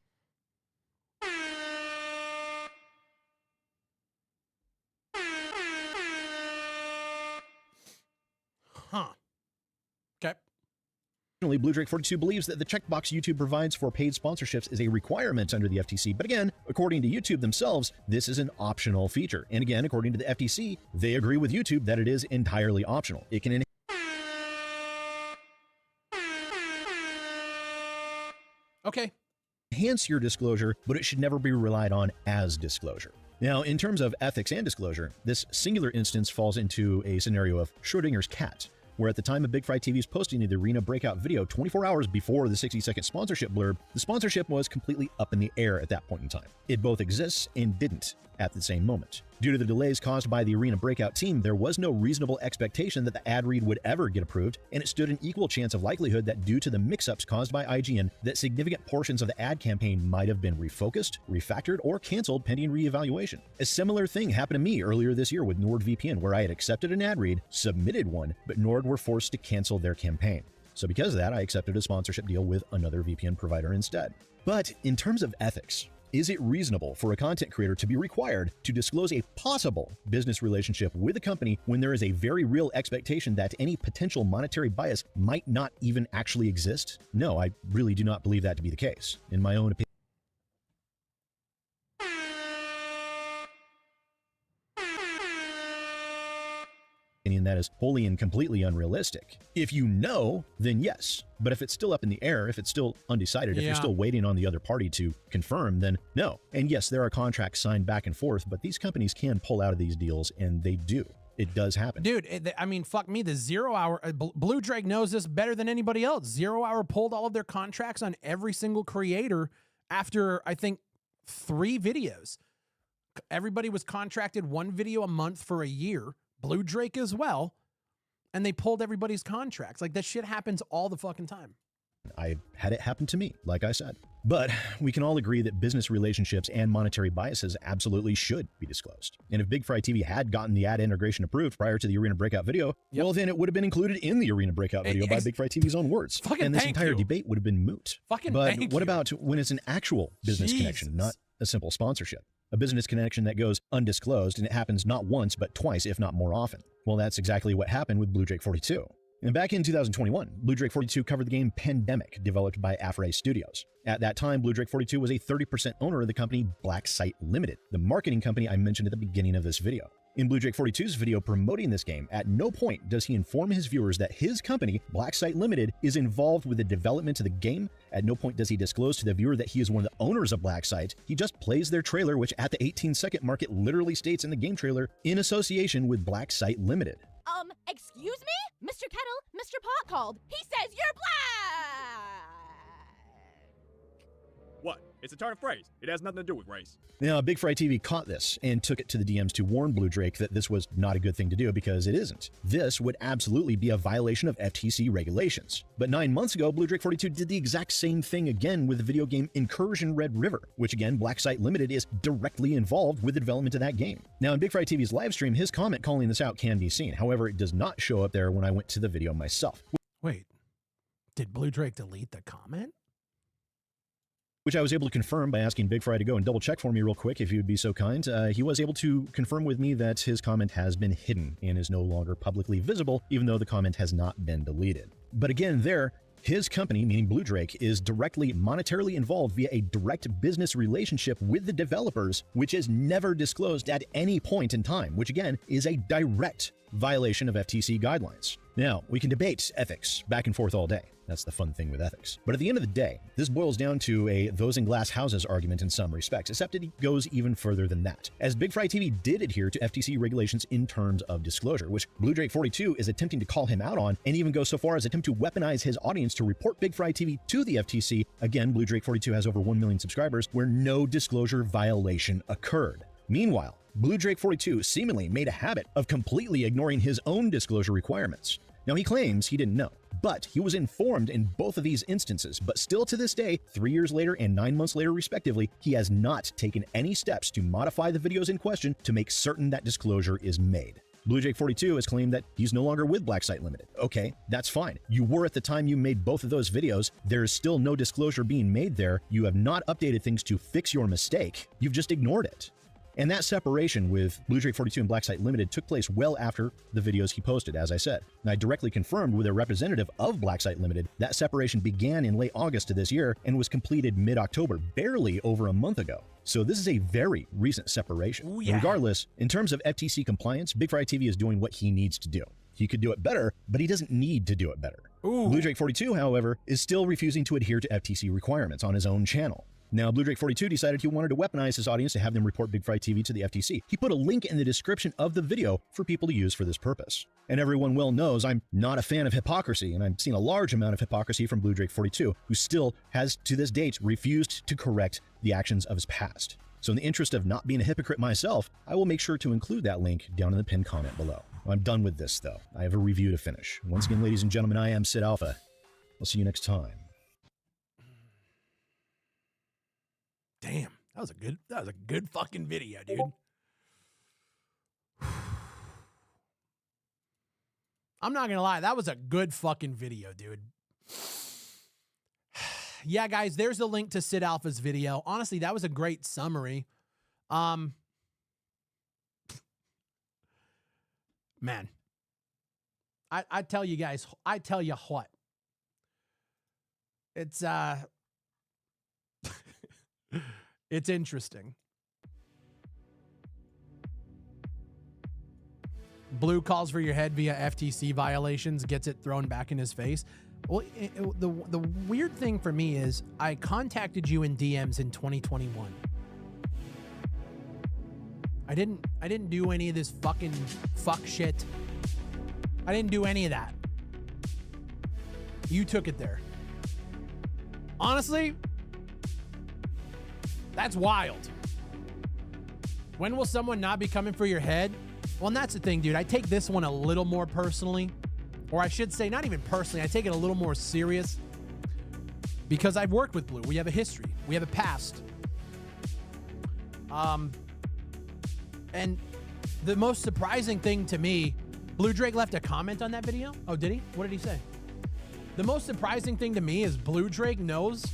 Speaker 8: Bluedrake42 believes that the checkbox YouTube provides for paid sponsorships is a requirement under the FTC, but again, according to YouTube themselves, this is an optional feature. And again, according to the FTC, they agree with YouTube that it is entirely optional. It can enhance your disclosure, but it should never be relied on as disclosure. Now, in terms of ethics and disclosure, this singular instance falls into a scenario of Schrodinger's cat, where at the time of BigfryTV's posting of the Arena Breakout video 24 hours before the 60-second sponsorship blurb, the sponsorship was completely up in the air at that point in time. It both exists and didn't at the same moment. Due to the delays caused by the Arena Breakout team, there was no reasonable expectation that the ad read would ever get approved, and it stood an equal chance of likelihood that due to the mix-ups caused by IGN, that significant portions of the ad campaign might have been refocused, refactored, or canceled pending reevaluation. A similar thing happened to me earlier this year with NordVPN, where I had accepted an ad read, submitted one, but Nord were forced to cancel their campaign. So because of that, I accepted a sponsorship deal with another VPN provider instead. But in terms of ethics, Is it reasonable for a content creator to be required to disclose a possible business relationship with a company when there is a very real expectation that any potential monetary bias might not even actually exist? No, I really do not believe that to be the case. In my own opinion, that is wholly and completely unrealistic. If you know, then yes. But if it's still up in the air, if it's still undecided, if you're still waiting on the other party to confirm, then no. And yes, there are contracts signed back and forth, but these companies can pull out of these deals, and they do. It does happen.
Speaker 1: Dude, I mean, fuck me, the 0 Hour, Bluedrake knows this better than anybody else. 0 Hour pulled all of their contracts on every single creator after, I think, 3 videos. Everybody was contracted 1 video a month for a year. Bluedrake as well, and they pulled everybody's contracts. Like, that shit happens all the fucking time.
Speaker 8: I had it happen to me, like I said. But we can all agree that business relationships and monetary biases absolutely should be disclosed. And if BigfryTV had gotten the ad integration approved prior to the Arena Breakout video, well, then it would have been included in the Arena Breakout video by BigfryTV's own words. And this entire debate would have been moot. But what about when it's an actual business connection, not a simple sponsorship? A business connection that goes undisclosed, and it happens not once, but twice, if not more often. Well, that's exactly what happened with Bluedrake42. And back in 2021, Bluedrake42 covered the game Pandemic, developed by Affray Studios. At that time, Bluedrake42 was a 30% owner of the company Black Site Limited, the marketing company I mentioned at the beginning of this video. In Bluedrake42's video promoting this game, at no point does he inform his viewers that his company, Black Site Limited, is involved with the development of the game. At no point does he disclose to the viewer that he is one of the owners of Black Site. He just plays their trailer, which at the 18-second mark, it literally states in the game trailer, in association with Black Site Limited.
Speaker 9: Excuse me? Mr. Kettle, Mr. Pot called. He says you're black!
Speaker 10: What? It's a turn of phrase. It has nothing to do with race.
Speaker 8: Now, BigfryTV caught this and took it to the DMs to warn Bluedrake that this was not a good thing to do, because it isn't. This would absolutely be a violation of FTC regulations. But 9 months ago, Bluedrake42 did the exact same thing again with the video game Incursion Red River, which again, Black Site Limited is directly involved with the development of that game. Now, in BigfryTV's live stream, his comment calling this out can be seen. However, it does not show up there when I went to the video myself.
Speaker 1: Wait, did Bluedrake delete the comment?
Speaker 8: Which I was able to confirm by asking BigFry to go and double check for me real quick, if he would be so kind. He was able to confirm with me that his comment has been hidden and is no longer publicly visible, even though the comment has not been deleted. But again, his company, meaning Bluedrake, is directly monetarily involved via a direct business relationship with the developers, which is never disclosed at any point in time, which again is a direct violation of FTC guidelines. Now, we can debate ethics back and forth all day. That's the fun thing with ethics. But at the end of the day, this boils down to a those in glass houses argument in some respects, except it goes even further than that, as BigfryTV did adhere to FTC regulations in terms of disclosure, which Bluedrake42 is attempting to call him out on, and even go so far as attempt to weaponize his audience to report BigfryTV to the FTC. Again, Bluedrake42 has over 1 million subscribers, where no disclosure violation occurred. Meanwhile, Bluedrake42 seemingly made a habit of completely ignoring his own disclosure requirements. Now, he claims he didn't know, but he was informed in both of these instances. But still to this day, 3 years later and 9 months later respectively, he has not taken any steps to modify the videos in question to make certain that disclosure is made. Bluedrake42 has claimed that he's no longer with Black Site Limited. Okay, that's fine. You were at the time you made both of those videos. There is still no disclosure being made there. You have not updated things to fix your mistake. You've just ignored it. And that separation with Bluedrake42 and Black Site Limited took place well after the videos he posted, as I said. And I directly confirmed with a representative of Black Site Limited that separation began in late August of this year and was completed mid-October, barely over a month ago. So this is a very recent separation.
Speaker 1: Ooh, yeah.
Speaker 8: Regardless, in terms of FTC compliance, BigfryTV is doing what he needs to do. He could do it better, but he doesn't need to do it better. Bluedrake42, however, is still refusing to adhere to FTC requirements on his own channel. Now, Bluedrake42 decided he wanted to weaponize his audience to have them report BigfryTV to the FTC. He put a link in the description of the video for people to use for this purpose. And everyone well knows I'm not a fan of hypocrisy, and I've seen a large amount of hypocrisy from Bluedrake42, who still has, to this date, refused to correct the actions of his past. So in the interest of not being a hypocrite myself, I will make sure to include that link down in the pinned comment below. I'm done with this, though. I have a review to finish. Once again, ladies and gentlemen, I am Sid Alpha. I'll see you next time.
Speaker 1: Damn, that was a good fucking video, dude. I'm not gonna lie, that was a good fucking video, dude. yeah, guys, there's a link to Sid Alpha's video. Honestly, that was a great summary. Man, I tell you guys, I tell you what. It's it's interesting. Blue calls for your head via FTC violations, gets it thrown back in his face. Well, the weird thing for me is I contacted you in DMs in 2021. I didn't do any of this fucking fuck shit. I didn't do any of that. You took it there. Honestly, that's wild. When will someone not be coming for your head? Well, and that's the thing, dude. I take this one a little more personally. Or I should say, not even personally. I take it a little more serious. Because I've worked with Blue. We have a history. We have a past. And the most surprising thing to me, Bluedrake left a comment on that video. Oh, did he? What did he say? The most surprising thing to me is Bluedrake knows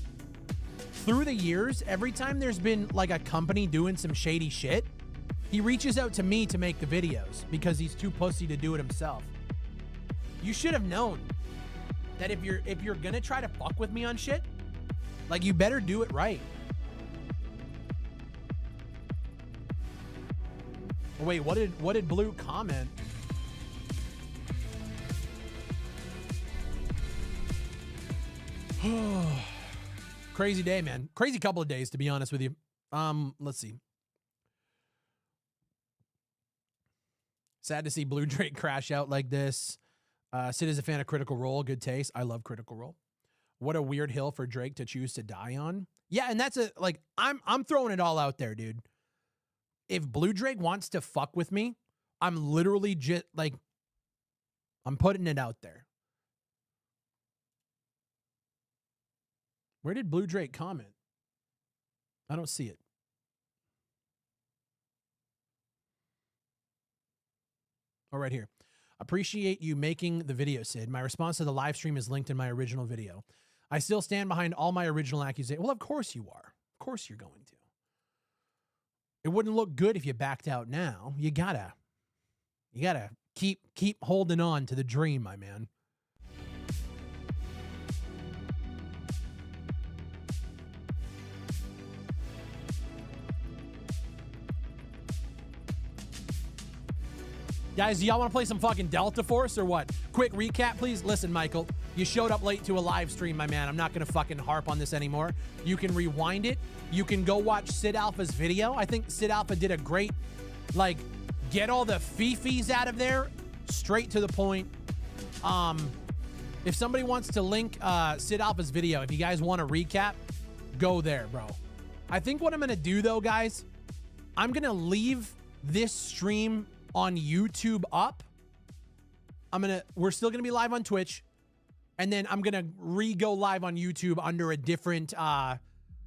Speaker 1: through the years, every time there's been like a company doing some shady shit, he reaches out to me to make the videos because he's too pussy to do it himself. You should have known that if you're gonna try to fuck with me on shit, like you better do it right. Oh, wait, what did Blue comment? Crazy day, man. Crazy couple of days, to be honest with you. Let's see. Sad to see Bluedrake crash out like this. Sid is a fan of Critical Role. Good taste. I love Critical Role. What a weird hill for Drake to choose to die on. Yeah, and that's I'm throwing it all out there, dude. If Bluedrake wants to fuck with me, I'm literally just like, I'm putting it out there. Where did Bluedrake comment? I don't see it. Oh, right here. Appreciate you making the video, Sid. My response to the live stream is linked in my original video. I still stand behind all my original accusations. Well, of course you are. Of course you're going to. It wouldn't look good if you backed out now. You gotta keep holding on to the dream, my man. Guys, do y'all want to play some fucking Delta Force or what? Quick recap, please. Listen, Michael, you showed up late to a live stream, my man. I'm not going to fucking harp on this anymore. You can rewind it. You can go watch Sid Alpha's video. I think Sid Alpha did a great, like, get all the fifis out of there, straight to the point. If somebody wants to link Sid Alpha's video, if you guys want to recap, go there, bro. I think what I'm going to do, though, guys, I'm going to leave this stream on YouTube up. We're still gonna be live on Twitch, and then I'm gonna go live on YouTube under a different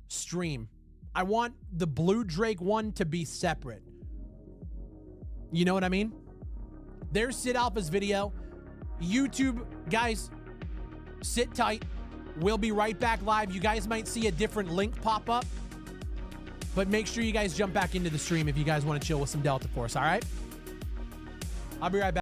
Speaker 1: stream. I want the Bluedrake one to be separate. You know what I mean? There's Sid Alpha's video. YouTube, guys, sit tight. We'll be right back live. You guys might see a different link pop up, but make sure you guys jump back into the stream if you guys want to chill with some Delta Force, all right? I'll be right back.